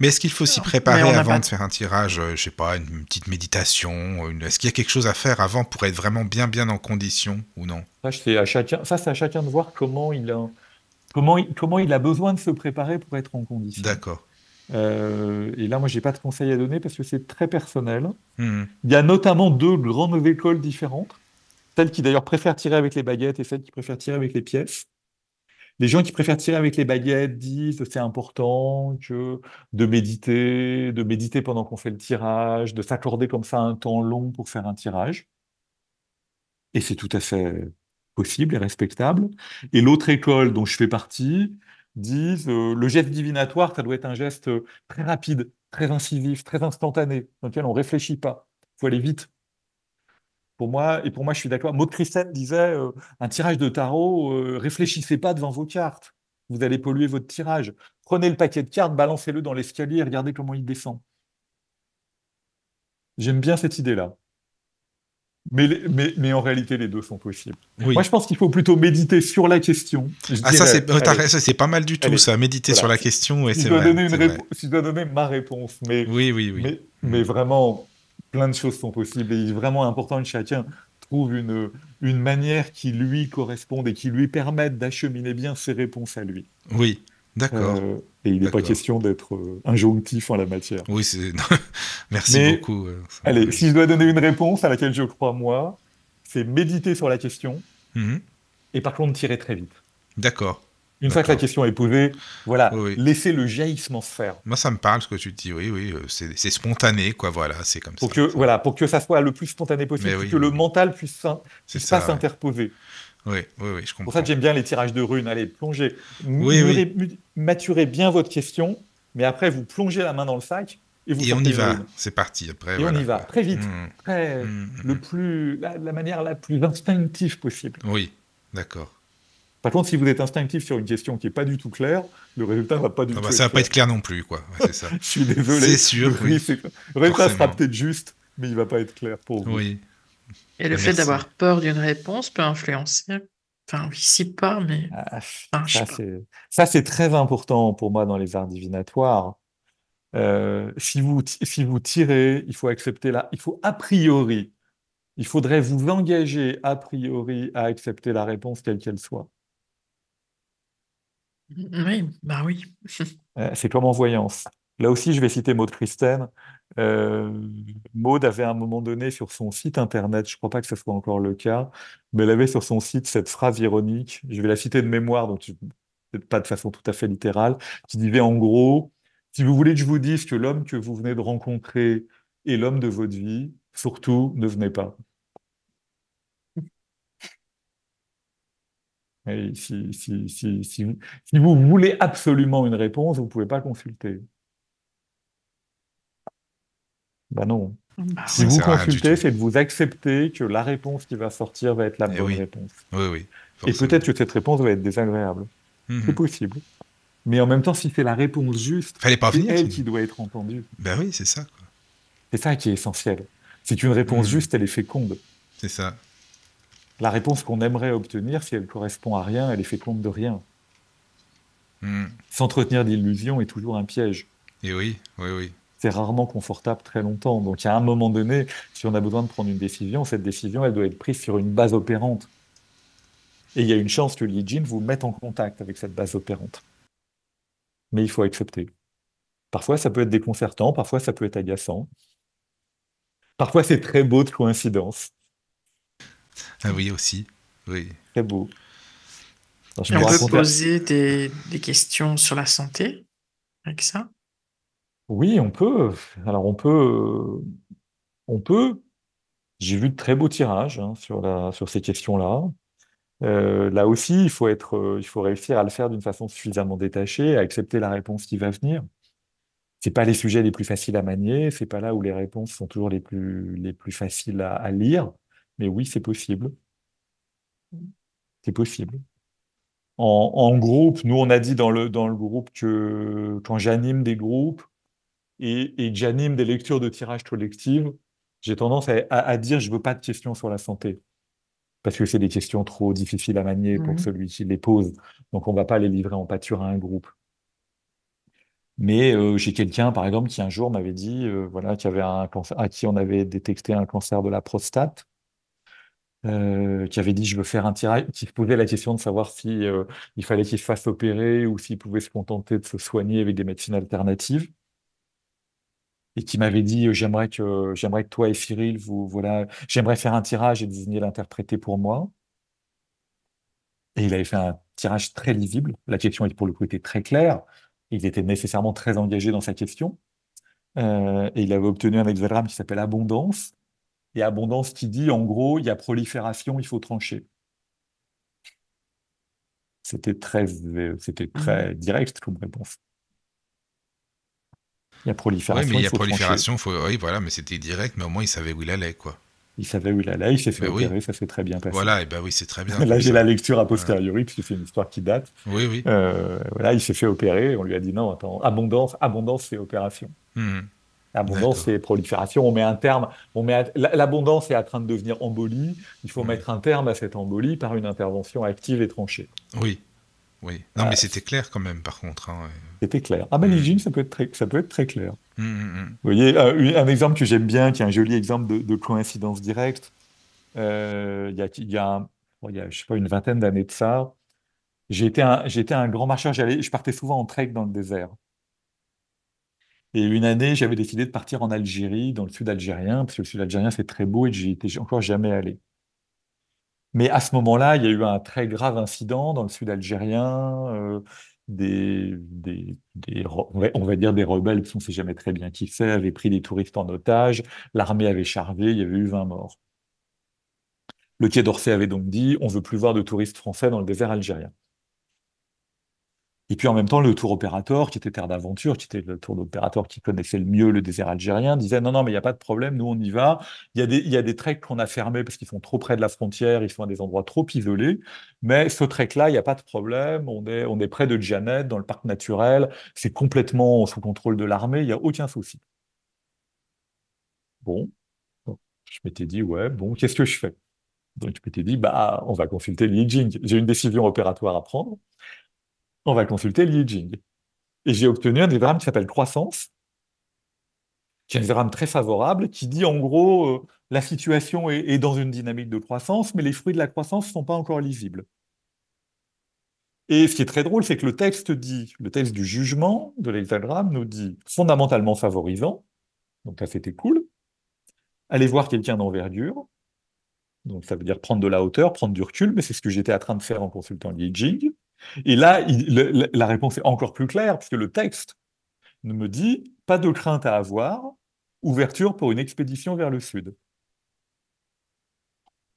Mais est-ce qu'il faut s'y Mais on préparer n'a avant pas. de faire un tirage, je sais pas, une petite méditation, est-ce qu'il y a quelque chose à faire avant pour être vraiment bien en condition ou non? C'est à chacun de voir comment il a besoin de se préparer pour être en condition. D'accord. Et là, moi, j'ai pas de conseils à donner parce que c'est très personnel. Mhm. Il y a notamment deux grandes écoles différentes. Celles qui d'ailleurs préfèrent tirer avec les baguettes et celles qui préfèrent tirer avec les pièces. Les gens qui préfèrent tirer avec les baguettes disent que c'est important de méditer pendant qu'on fait le tirage, de s'accorder comme ça un temps long pour faire un tirage. Et c'est tout à fait possible et respectable. Et l'autre école dont je fais partie disent le geste divinatoire, ça doit être un geste très rapide, très incisif, très instantané, dans lequel on ne réfléchit pas. Il faut aller vite. Pour moi, je suis d'accord. Maud Christen disait un tirage de tarot, réfléchissez pas devant vos cartes. Vous allez polluer votre tirage. Prenez le paquet de cartes, balancez-le dans l'escalier et regardez comment il descend. J'aime bien cette idée-là. Mais en réalité, les deux sont possibles. Moi, Oui. je pense qu'il faut plutôt méditer sur la question. Je Ah ça dirais, allez, c'est pas mal du tout allez, ça, méditer sur voilà. la question, et Si je c'est dois vrai, donner c'est vrai. si je dois donner ma réponse, Oui. mais Mhm. vraiment, plein de choses sont possibles. Et il est vraiment important que chacun trouve une manière qui lui corresponde et qui lui permette d'acheminer bien ses réponses à lui. Oui, d'accord, Et il n'est pas d'accord. question d'être injonctif en la matière. Oui, c'est... Merci Mais beaucoup. allez, Oui. si je dois donner une réponse à laquelle je crois moi, c'est méditer sur la question Mhm. et par contre tirer très vite. D'accord, Une fois que la d'accord. question est posée, Oui, voilà, oui. laissez le jaillissement se faire. Moi, ça me parle ce que tu dis. Oui, c'est spontané, quoi. Voilà, c'est comme ça. Voilà, pour que ça soit le plus spontané Mais possible, puis oui, que oui, le oui. mental C'est puisse pas ça, ouais. s'interposer. Oui, je C'est pour ça que comprends. j'aime bien les tirages de runes. Allez, plongez, Oui. maturez bien votre question, mais après vous plongez la main dans le sac et vous Et on y sortez une va. rune. C'est parti. Après, Et on voilà, y va, quoi. très vite, Mhm. très, Mhm. la manière la plus instinctive possible. Oui, d'accord. Par contre, si vous êtes instinctif sur une question qui n'est pas du tout claire, le résultat ne va pas Ah du bah, tout ça être va pas clair. être clair non plus, quoi. Ouais, c'est ça. Je suis C'est désolé, sûr, oui. le résultat sera Forcément. peut-être juste, mais il ne va pas être clair pour vous. Oui. Et le fait Merci. d'avoir peur d'une réponse peut influencer. Enfin, ici pas, mais. Ah, Enfin, je sais pas. ça, c'est très important pour moi dans les arts divinatoires. Si vous tirez, il faut accepter il faut a priori, il faudrait vous engager a priori à accepter la réponse quelle qu'elle soit. Oui, bah oui. C'est comme en voyance. Là aussi, je vais citer Maud Christen. Euh, Maud avait à un moment donné sur son site internet, je ne crois pas que ce soit encore le cas, mais elle avait sur son site cette phrase ironique, je vais la citer de mémoire, donc peut-être pas de façon tout à fait littérale, qui disait en gros, si vous voulez que je vous dise que l'homme que vous venez de rencontrer est l'homme de votre vie, surtout ne venez pas. Et si vous voulez absolument une réponse, vous ne pouvez pas consulter. Ben non. Bah Si Ça oui. vous sert à rien du consultez, tout. c'est de vous accepter que la réponse qui va sortir va être la Eh bonne oui. réponse. Oui, Et forcément. peut-être que cette réponse va être désagréable. C'est Mhm. possible. Mais en même temps, si c'est la réponse juste, Fallait pas c'est venir, elle sinon. qui doit être entendue. Ben oui, c'est ça, quoi. C'est ça qui est essentiel. C'est une réponse Mhm. juste, elle est féconde. C'est ça. La réponse qu'on aimerait obtenir, si elle correspond à rien, elle est féconde de rien. Mhm. S'entretenir d'illusions est toujours un piège. Et oui. C'est rarement confortable très longtemps. Donc, à un moment donné, si on a besoin de prendre une décision, cette décision, elle doit être prise sur une base opérante. Et il y a une chance que l'I-Jin vous mette en contact avec cette base opérante. Mais il faut accepter. Parfois, ça peut être déconcertant, parfois, ça peut être agaçant. Parfois, c'est très beau de coïncidence. Ah oui, aussi. Oui. Très beau. Alors, je Et peux on peut raconter. poser des questions sur la santé avec ça. Oui, on peut. Alors, on peut. J'ai vu de très beaux tirages hein, sur ces questions-là. Là aussi, il faut réussir à le faire d'une façon suffisamment détachée, à accepter la réponse qui va venir. C'est pas les sujets les plus faciles à manier, c'est pas là où les réponses sont toujours les plus faciles à lire, mais oui, c'est possible. C'est possible. En groupe, nous, on a dit dans le groupe que quand j'anime des groupes et que j'anime des lectures de tirage collectives, j'ai tendance à dire je veux pas de questions sur la santé, parce que c'est des questions trop difficiles à manier pour Mhm. celui qui les pose. Donc, on va pas les livrer en pâture à un groupe. Mais j'ai quelqu'un, par exemple, qui un jour m'avait dit, voilà, qui avait un cancer, à qui on avait détecté un cancer de la prostate, qui avait dit, je veux faire un tirage, qui se posait la question de savoir si il fallait qu'il se fasse opérer ou s'il pouvait se contenter de se soigner avec des médecines alternatives, et qui m'avait dit, j'aimerais que toi et Cyril, voilà, j'aimerais faire un tirage et que vous veniez l'interpréter pour moi. Et il avait fait un tirage très lisible. La question, pour le coup, était très claire. Il était nécessairement très engagé dans sa question. Et il avait obtenu un hexagramme qui s'appelle abondance. Et abondance qui dit, en gros, il y a prolifération, il faut trancher. C'était Mhm. très direct comme réponse. Il y a Oui, mais prolifération, il il y a faut trancher. prolifération, oui, voilà, mais c'était direct, mais au moins il savait où il allait, quoi. Il savait où il allait, il s'est fait Ben oui, opérer, ça s'est très bien passé. voilà, et ben oui, c'est très bien Là, comme j'ai ça. la lecture a Voilà. posteriori, puisque c'est une histoire qui date. Oui, oui. Voilà, il s'est fait opérer, on lui a dit non, attends, abondance, c'est opération. Mhm. Abondance, D'accord. c'est prolifération. On met un terme. L'abondance est en train de devenir embolie. Il faut Oui. mettre un terme à cette embolie par une intervention active et tranchée. Oui, oui. Non, mais Voilà, c'était clair quand même, par contre, hein. c'était clair. Ah ben, les jeans, ça peut être très clair. Mhm. Vous voyez, un exemple que j'aime bien, qui est un joli exemple de coïncidence directe. Je sais pas, une vingtaine d'années de ça, j'étais un grand marcheur. Je partais souvent en trek dans le désert. Et une année, j'avais décidé de partir en Algérie, dans le sud algérien, parce que le sud algérien, c'est très beau et j'y étais encore jamais allé. Mais à ce moment-là, il y a eu un très grave incident dans le sud algérien. On va dire des rebelles, parce qu'on ne sait jamais très bien qui c'est, avaient pris des touristes en otage. L'armée avait chargé, il y avait eu 20 morts. Le Quai d'Orsay avait donc dit, on ne veut plus voir de touristes français dans le désert algérien. Et puis en même temps, le tour opérateur, qui était Terre d'Aventure, qui était le tour opérateur qui connaissait le mieux le désert algérien, disait non, non, mais il n'y a pas de problème, nous on y va. Il y a des treks qu'on a fermés parce qu'ils sont trop près de la frontière, ils sont à des endroits trop isolés. Mais ce trek-là, il n'y a pas de problème, on est près de Djanet, dans le parc naturel, c'est complètement sous contrôle de l'armée, il n'y a aucun souci. Bon, je m'étais dit, ouais, bon, qu'est-ce que je fais? Donc je m'étais dit, bah, on va consulter Li Jing. J'ai une décision opératoire à prendre, on va consulter Li Jing. Et j'ai obtenu un diagramme qui s'appelle croissance, qui est un diagramme très favorable, qui dit en gros, la situation est dans une dynamique de croissance, mais les fruits de la croissance ne sont pas encore lisibles. Et ce qui est très drôle, c'est que le texte du jugement de l'hexagramme nous dit fondamentalement favorisant, donc ça c'était cool, aller voir quelqu'un d'envergure, donc ça veut dire prendre de la hauteur, prendre du recul, mais c'est ce que j'étais en train de faire en consultant Li Jing. Et là, la réponse est encore plus claire, puisque le texte me dit pas de crainte à avoir, ouverture pour une expédition vers le sud.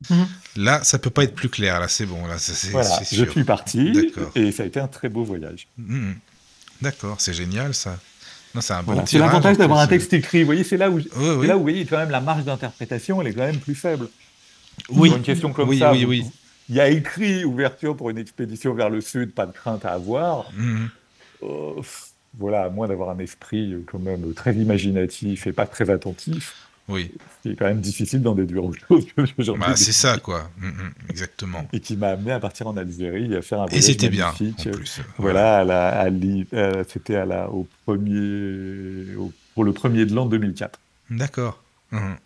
Mhm. Là, ça peut pas être plus clair, là, c'est bon, là, c'est Voilà, je sûr. suis parti D'accord. et ça a été un très beau voyage. Mhm. D'accord, c'est génial, ça. Non, c'est un bon Voilà, c'est tirage, en l'avantage d'avoir un plus. texte écrit. Vous voyez, Oui, c'est là oui. où vous voyez quand même la marge d'interprétation, elle est quand même plus faible. Sur Oui, une question comme oui, ça, oui, oui. il y a écrit ouverture pour une expédition vers le sud, pas de crainte à avoir. Mhm. Voilà, à moins d'avoir un esprit quand même très imaginatif et pas très attentif, Oui. c'est quand même difficile d'en déduire autre chose que j'en ai Bah, c'est ça, déduit. quoi. Exactement. Et qui m'a amené à partir en Algérie et à faire un Et voyage c'était bien, en magnifique. plus. Voilà. Voilà, c'était pour le premier de l'an 2004. D'accord. Mhm.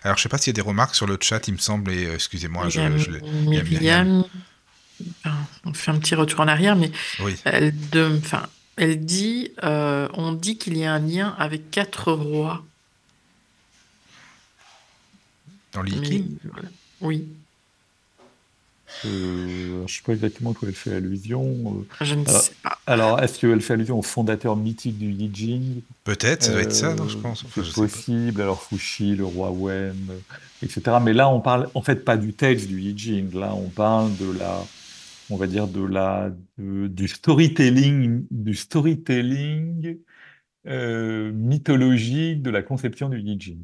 Alors, je sais pas s'il y a des remarques sur le chat, il me semble, et excusez-moi, Il y a il y a Myriam. Myriam, enfin, on fait un petit retour en arrière, mais Oui, enfin, elle dit, on dit qu'il y a un lien avec quatre rois. dans Mais Liking. voilà. Oui, Je ne sais pas exactement à quoi elle fait allusion. je ne Alors, sais pas. alors, est-ce qu'elle fait allusion au fondateur mythique du Yi Jing? Peut-être, ça doit être ça, non, je pense. Enfin, C'est je sais pas. possible. Alors, Fuxi, le roi Wen, etc. Mais là, on parle en fait pas du texte du Yi Jing. Là, on parle de la, on va dire du storytelling mythologique de la conception du Yi Jing.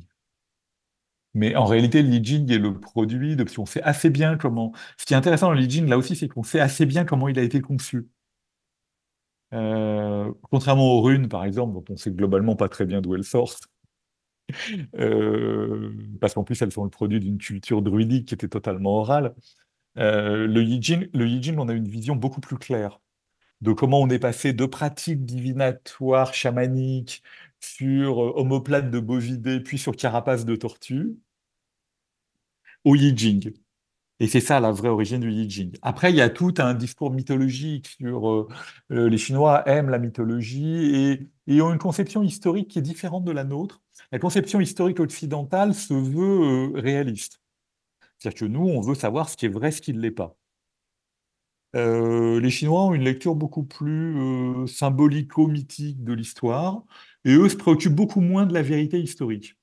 Mais en réalité, le Li Jing est le produit de... parce qu'on sait assez bien comment... Ce qui est intéressant dans le Li Jing, là aussi, c'est qu'on sait assez bien comment il a été conçu. Contrairement aux runes, par exemple, dont on sait globalement pas très bien d'où elles sortent, parce qu'en plus, elles sont le produit d'une culture druidique qui était totalement orale. Le Yi Jing, on a une vision beaucoup plus claire de comment on est passé de pratiques divinatoires, chamaniques, sur omoplate de bovidés, puis sur carapace de tortue, au Yi Jing. Et c'est ça la vraie origine du Yi Jing. Après, il y a tout un discours mythologique sur les Chinois aiment la mythologie et ont une conception historique qui est différente de la nôtre. La conception historique occidentale se veut réaliste. C'est-à-dire que nous, on veut savoir ce qui est vrai, ce qui ne l'est pas. Les Chinois ont une lecture beaucoup plus symbolico-mythique de l'histoire et eux se préoccupent beaucoup moins de la vérité historique.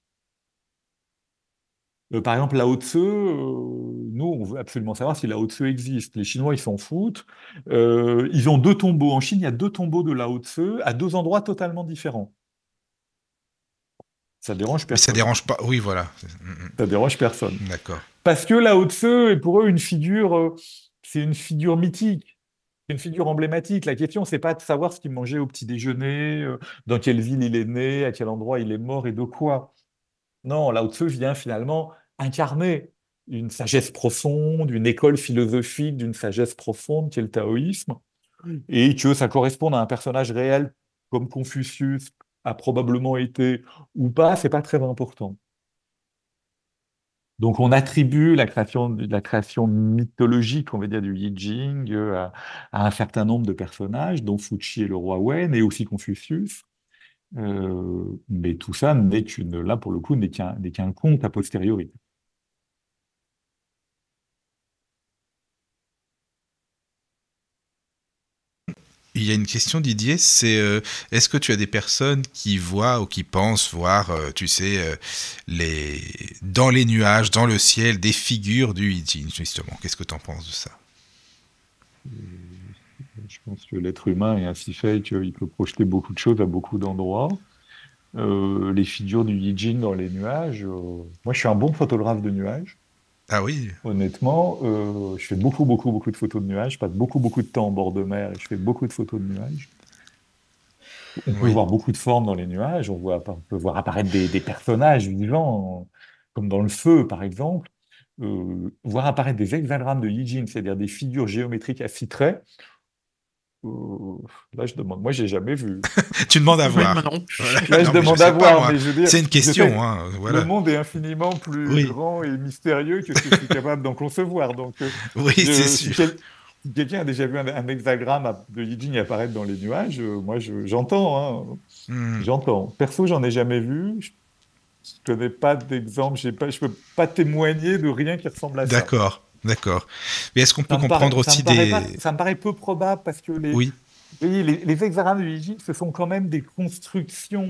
Par exemple, Lao Tse, nous, on veut absolument savoir si Lao Tse existe. Les Chinois, ils s'en foutent. Ils ont deux tombeaux. En Chine, il y a deux tombeaux de Lao Tse à deux endroits totalement différents. Ça dérange Mais ça personne. dérange pas. Oui, voilà. Ça dérange personne. D'accord. Parce que Lao Tse est pour eux une figure, c'est une figure mythique. C'est une figure emblématique. La question, c'est pas de savoir ce qu'il mangeait au petit déjeuner, dans quelle ville il est né, à quel endroit il est mort et de quoi. Non, Lao Tse vient finalement incarner une sagesse profonde, une école philosophique d'une sagesse profonde qui est le taoïsme, et que ça corresponde à un personnage réel comme Confucius a probablement été ou pas, c'est pas très important. Donc on attribue la création mythologique, on va dire, du Yi Jing à un certain nombre de personnages, dont Fuchi et le roi Wen, et aussi Confucius. Mais tout ça là pour le coup, n'est qu'un conte a posteriori. Il y a une question, Didier, c'est est-ce que tu as des personnes qui voient ou qui pensent voir, tu sais, dans les nuages, dans le ciel, des figures du Yi Jing, justement. Qu'est-ce que tu en penses de ça? Je pense que l'être humain est ainsi fait qu'il peut projeter beaucoup de choses à beaucoup d'endroits. Les figures du Yi Jing dans les nuages, moi je suis un bon photographe de nuages. Ah oui, Honnêtement, je fais beaucoup, beaucoup, beaucoup de photos de nuages. Je passe beaucoup, beaucoup de temps en bord de mer et je fais beaucoup de photos de nuages. On peut oui. voir beaucoup de formes dans les nuages. On peut voir apparaître des personnages vivants, comme dans le feu, par exemple. Voir apparaître des hexagrammes de Yi Jing, c'est-à-dire des figures géométriques à 6 traits. Euh, Là, je demande. Moi, j'ai jamais vu. Tu demandes à Oui, moi voir. non Voilà. plus. Là, je Non, mais je demande à sais pas, voir, moi. mais je veux dire, C'est une je sais, question, hein. le Voilà. monde est infiniment plus Oui, grand et mystérieux que ce que je suis capable d'en concevoir. Donc, oui, c'est si sûr. si quelqu'un a déjà vu un hexagramme de Yi Jing apparaître dans les nuages, moi, j'entends, hein, Hmm. j'entends. Perso, j'en ai jamais vu. Je connais pas d'exemple. Je peux pas témoigner de rien qui ressemble à ça. D'accord, d'accord. Mais est-ce qu'on peut comprendre aussi des... Ça me paraît peu probable parce que Oui. vous voyez, les hexagrammes de Yi Jing, ce sont quand même des constructions.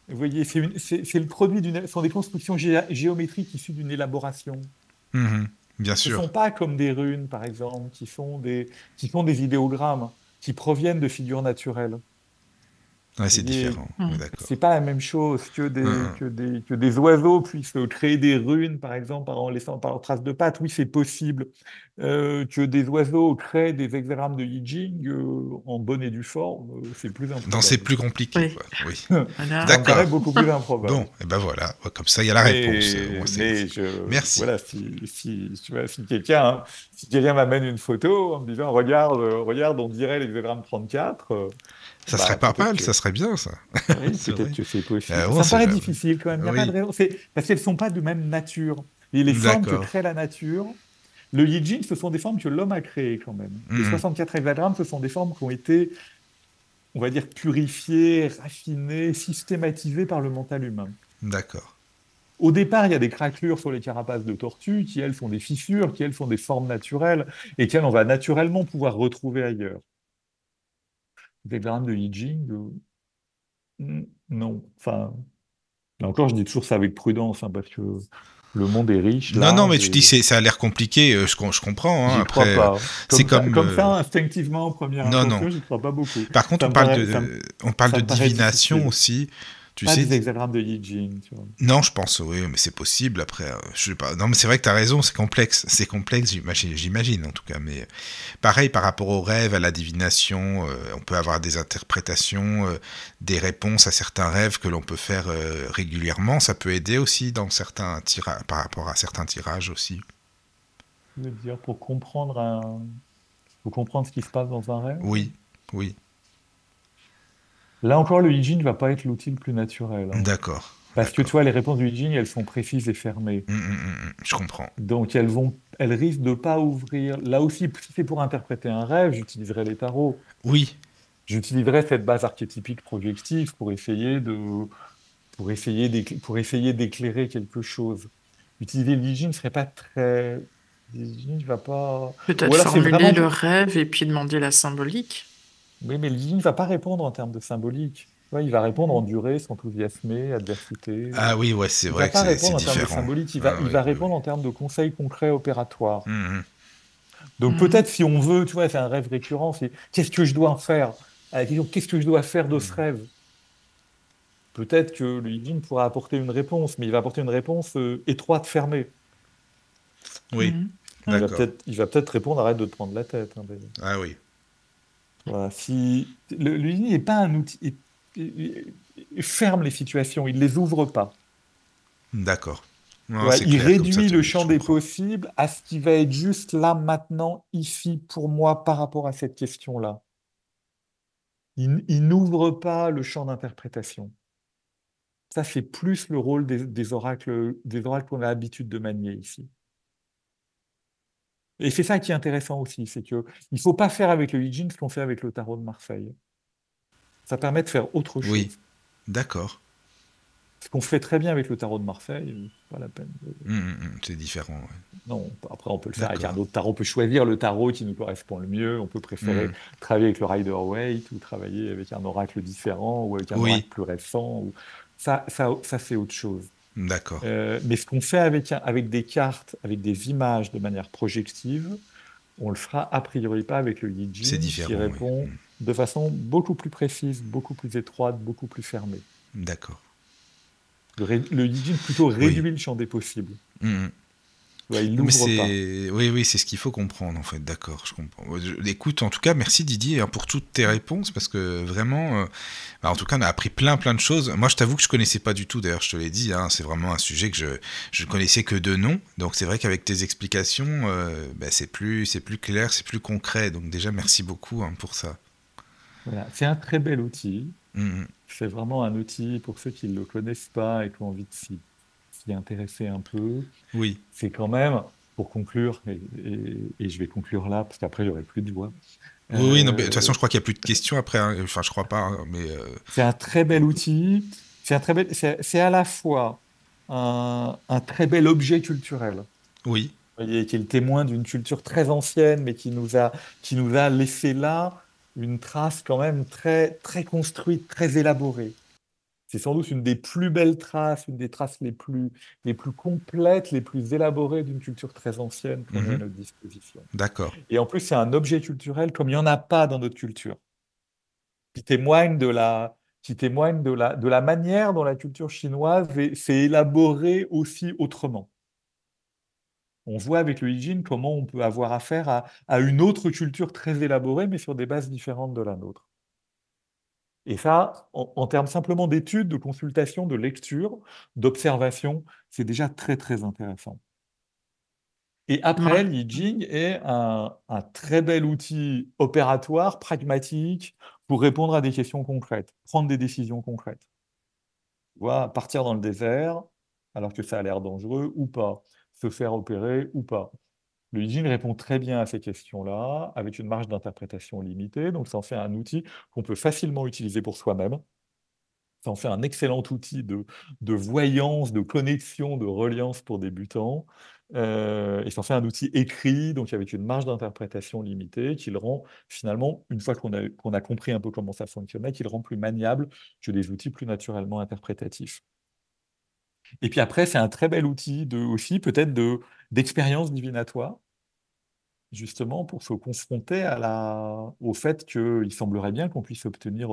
Vous voyez, c'est le produit ce sont des constructions géométriques issues d'une élaboration. Mhm. Bien Ce ne sûr. sont pas comme des runes, par exemple, qui sont des idéogrammes, qui proviennent de figures naturelles. Ouais, Vous c'est voyez, différent. Ouais, Hmm. c'est d'accord. pas la même chose que des, Mhm. que des oiseaux puissent créer des runes, par exemple, en laissant par leurs traces de pattes. Oui, c'est possible. Que des oiseaux créent des hexagrammes de Yi Jing en bonne et due forme, c'est plus Non, c'est improbable. plus compliqué, Oui, quoi. Oui. voilà. Ça me paraît D'accord. beaucoup plus Bon, improbable. et ben voilà. Ouais, comme ça, il y a la réponse. Au moins, Mais, c'est... mais Merci. voilà, tu vois, si quelqu'un m'amène une photo en me disant, regarde, on dirait l'hexagramme 34, Ça serait bah, pas mal, ça serait bien, ça. oui, C'est peut-être vrai. que c'est possible. On Ça me sait paraît jamais. difficile quand même. Il n'y a pas de Oui. raison. Parce qu'elles ne sont pas de même nature. Et les formes que D'accord. crée la nature, le Yi Jing, ce sont des formes que l'homme a créées quand même. Les Mhm. 64 hexagrammes, ce sont des formes qui ont été, on va dire, purifiées, raffinées, systématisées par le mental humain. D'accord. Au départ, il y a des craquelures sur les carapaces de tortues qui, elles, font des fissures, qui, elles, font des formes naturelles et qu'elles, on va naturellement pouvoir retrouver ailleurs. Des diagrammes de I Ching, non. Enfin, là encore, je dis toujours ça avec prudence, hein, parce que le monde est riche, Non, non, large, mais tu dis et ça a l'air compliqué, je comprends. Hein, j'y crois après, pas. c'est Comme comme. ça, instinctivement, en première Non, non. intention, j'y crois pas beaucoup. Par contre, Ça me paraît, ça me, on parle ça de me paraît divination difficile. aussi. Tu Pas sais, des hexagrammes de Yi Jing, tu vois. non, je pense, oui, mais c'est possible. Après, je sais pas. Non, mais c'est vrai que tu as raison, c'est complexe. C'est complexe, j'imagine en tout cas. Mais pareil, par rapport aux rêves, à la divination, on peut avoir des interprétations, des réponses à certains rêves que l'on peut faire régulièrement. Ça peut aider aussi dans certains par rapport à certains tirages aussi. Je veux dire, pour comprendre ce qui se passe dans un rêve. Oui, oui, Là encore, le I Ching ne va pas être l'outil le plus naturel, hein. d'accord, Parce que tu d'accord. vois, les réponses du I Ching, elles sont précises et fermées. Je comprends. Donc elles risquent de pas ouvrir. Là aussi, si c'est pour interpréter un rêve, j'utiliserai les tarots. Oui, J'utiliserai cette base archétypique projective pour essayer d'éclairer quelque chose. Utiliser le I Ching ne serait pas très. Le I Ching va pas. Ou Peut-être alors c'est formuler vraiment. le rêve et puis demander la symbolique. Oui, mais le I Ching ne va pas répondre en termes de symbolique. Tu vois, il va répondre en durée, s'enthousiasmer, adversité. ah oui, ouais, c'est Il ne va vrai que pas c'est répondre en termes de différent. symbolique, Ah il oui, va oui, oui. répondre en termes de conseils concrets opératoires. Mhm. Donc Mhm. peut-être si on veut, tu vois, c'est un rêve récurrent, c'est qu'est-ce que je dois en faire? À la question, qu'est-ce que je dois faire de ce rêve? Peut-être que le Yijin pourra apporter une réponse, mais il va apporter une réponse étroite, fermée. Oui, Mhm. d'accord. Il va peut-être répondre, arrête de te prendre la tête, hein, d'ailleurs. Ah oui, Voilà. Si le Yijin n'est pas un outil, il ferme les situations, il les ouvre pas. d'accord. Non, Ouais, c'est il clair, comme ça, réduit le je champ des comprends. possibles à ce qui va être juste là, maintenant, ici, pour moi, par rapport à cette question-là. Il n'ouvre pas le champ d'interprétation. Ça, c'est plus le rôle des oracles qu'on a l'habitude de manier ici. Et c'est ça qui est intéressant aussi, c'est que il faut pas faire avec le I Ching ce qu'on fait avec le tarot de Marseille. Ça permet de faire autre Oui, chose. d'accord. Ce qu'on fait très bien avec le tarot de Marseille, pas la peine. C'est différent, ouais. Non, après on peut le faire avec un D'accord. autre tarot. On peut choisir le tarot qui nous correspond le mieux. On peut préférer Mhm. travailler avec le Rider-Waite ou travailler avec un oracle différent ou avec un oracle Oui, plus récent. Ça c'est autre chose. d'accord. Mais ce qu'on fait avec des cartes, avec des images de manière projective, on le fera a priori pas avec le Yi C'est Jing qui différent, oui. répond de façon beaucoup plus précise, beaucoup plus étroite, beaucoup plus fermée. D'accord. Le Yi Jing plutôt Oui. réduit le champ des possibles. Mhm. Tu vois, il Non, mais l'ouvre pas. oui, oui, c'est ce qu'il faut comprendre en fait. D'accord, je comprends. Écoute, en tout cas, merci Didier hein, pour toutes tes réponses parce que vraiment, bah, en tout cas, on a appris plein de choses. Moi, je t'avoue que je connaissais pas du tout. D'ailleurs, je te l'ai dit, hein, c'est vraiment un sujet que je connaissais que de nom. Donc, c'est vrai qu'avec tes explications, bah, c'est plus clair, c'est plus concret. Donc, déjà, merci beaucoup hein, pour ça. Voilà. C'est un très bel outil. Mhm. C'est vraiment un outil pour ceux qui ne le connaissent pas et qui ont envie de s'y intéresser un peu. Oui. C'est quand même, pour conclure, et je vais conclure là, parce qu'après, j'aurai plus de voix. Oui, oui, non, mais de toute façon, Euh, je crois qu'il n'y a plus de questions après. Hein. Enfin, je crois pas, hein, mais c'est un très bel outil. C'est à la fois un très bel objet culturel, oui. vous voyez, qui est le témoin d'une culture très ancienne, mais qui nous a laissé là une trace quand même très construite, très élaborée. C'est sans doute une des plus belles traces, une des traces les plus complètes, les plus élaborées d'une culture très ancienne qu'on ait à Mhm. notre disposition. D'accord. Et en plus, c'est un objet culturel comme il n'y en a pas dans notre culture, qui témoigne de la manière dont la culture chinoise s'est élaborée aussi autrement. On voit avec le Hijin comment on peut avoir affaire à une autre culture très élaborée, mais sur des bases différentes de la nôtre. Et ça, en termes simplement d'études, de consultation, de lecture, d'observation, c'est déjà très intéressant. Et après, Ouais. le Jing est un très bel outil opératoire, pragmatique, pour répondre à des questions concrètes, prendre des décisions concrètes. Tu vois, partir dans le désert, alors que ça a l'air dangereux ou pas, se faire opérer ou pas. Le Jing répond très bien à ces questions-là, avec une marge d'interprétation limitée, donc ça en fait un outil qu'on peut facilement utiliser pour soi-même, Ça en fait un excellent outil de voyance, de connexion, de reliance pour débutants. Et ça en fait un outil écrit, donc avec une marge d'interprétation limitée, qui le rend finalement, une fois qu'on a compris un peu comment ça fonctionnait, qui le rend plus maniable que des outils plus naturellement interprétatifs. Et puis après, c'est un très bel outil aussi peut-être d'expérience divinatoire, justement pour se confronter au fait qu'il semblerait bien qu'on puisse obtenir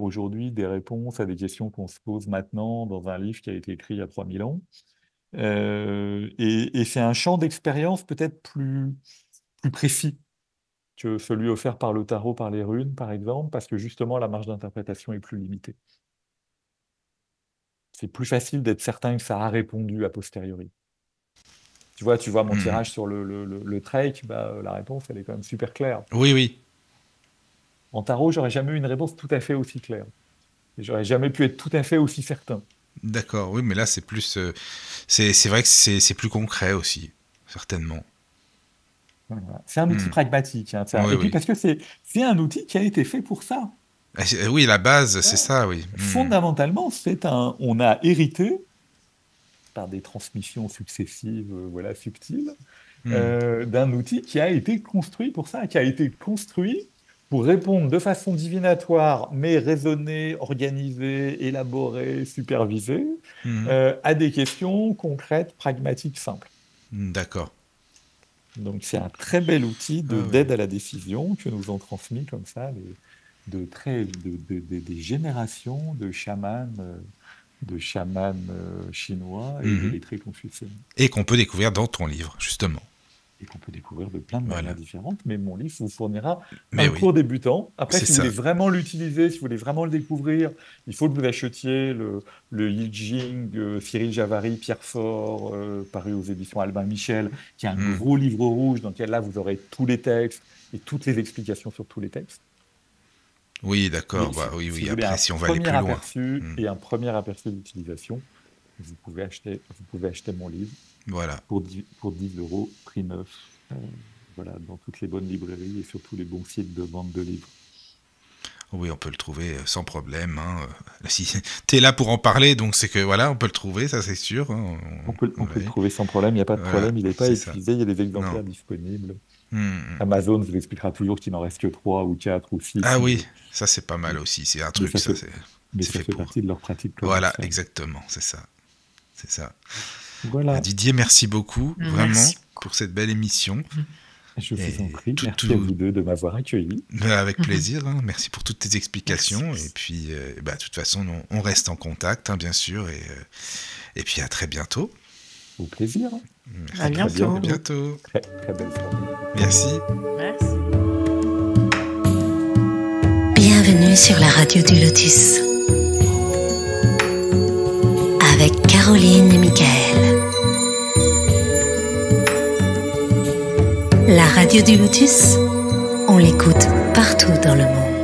aujourd'hui des réponses à des questions qu'on se pose maintenant dans un livre qui a été écrit il y a 3000 ans. Et c'est un champ d'expérience peut-être plus précis que celui offert par le tarot, par les runes, par exemple, parce que justement la marge d'interprétation est plus limitée. C'est plus facile d'être certain que ça a répondu a posteriori. Tu vois mon tirage sur le trek, la réponse, elle est quand même super claire. Oui. En tarot, j'aurais jamais eu une réponse tout à fait aussi claire. Et j'aurais jamais pu être tout à fait aussi certain. D'accord, oui, mais là, c'est plus... c'est vrai que c'est plus concret aussi, certainement. Voilà. C'est un outil pragmatique. Hein, Oui, et puis parce que c'est un outil qui a été fait pour ça. Oui, la base, c'est ça, oui. Fondamentalement, on a hérité, par des transmissions successives, subtiles, d'un outil qui a été construit pour ça, qui a été construit pour répondre de façon divinatoire, mais raisonnée, organisée, élaborée, supervisée, à des questions concrètes, pragmatiques, simples. D'accord. Donc c'est un très bel outil d'aide à la décision que nous ont transmis comme ça des générations de chamans chinois et de lettrés confucéens. Et qu'on peut découvrir dans ton livre, justement. Et qu'on peut découvrir de plein de manières différentes, mais mon livre vous fournira cours débutant. Après, si vous voulez vraiment l'utiliser, si vous voulez vraiment le découvrir, il faut que vous achetiez le I Ching Cyril Javary, Pierre Faure, paru aux éditions Albin Michel, qui est un gros livre rouge dans lequel là, vous aurez tous les textes et toutes les explications sur tous les textes. Oui, d'accord. Oui. Après, si on va aller plus loin. Et un premier aperçu d'utilisation, vous pouvez acheter mon livre. Voilà. Pour 10 €, prix neuf, dans toutes les bonnes librairies et sur tous les bons sites de vente de livres. Oui, on peut le trouver sans problème. Si tu es là pour en parler, donc c'est que on peut le trouver, ça c'est sûr. On peut le trouver sans problème, il n'y a pas de problème, il n'est pas épuisé, il y a des exemplaires disponibles. Amazon vous expliquera toujours qu'il n'en reste que 3 ou 4 ou 6. Ah oui, ça c'est pas mal aussi, c'est un truc, ça fait partie de leur pratique. Voilà, exactement, c'est ça. Voilà. Didier, merci beaucoup, vraiment, pour cette belle émission. Je vous en prie, merci à vous deux de m'avoir accueilli. Avec plaisir, merci pour toutes tes explications. Merci. Et puis, de toute façon, on reste en contact, bien sûr, et puis à très bientôt. Au plaisir. Merci. À bientôt. À bientôt. Très, très belle soirée. Merci. Merci. Bienvenue sur la radio du Lotus. Avec Caroline et Michael. La radio du Lotus, on l'écoute partout dans le monde.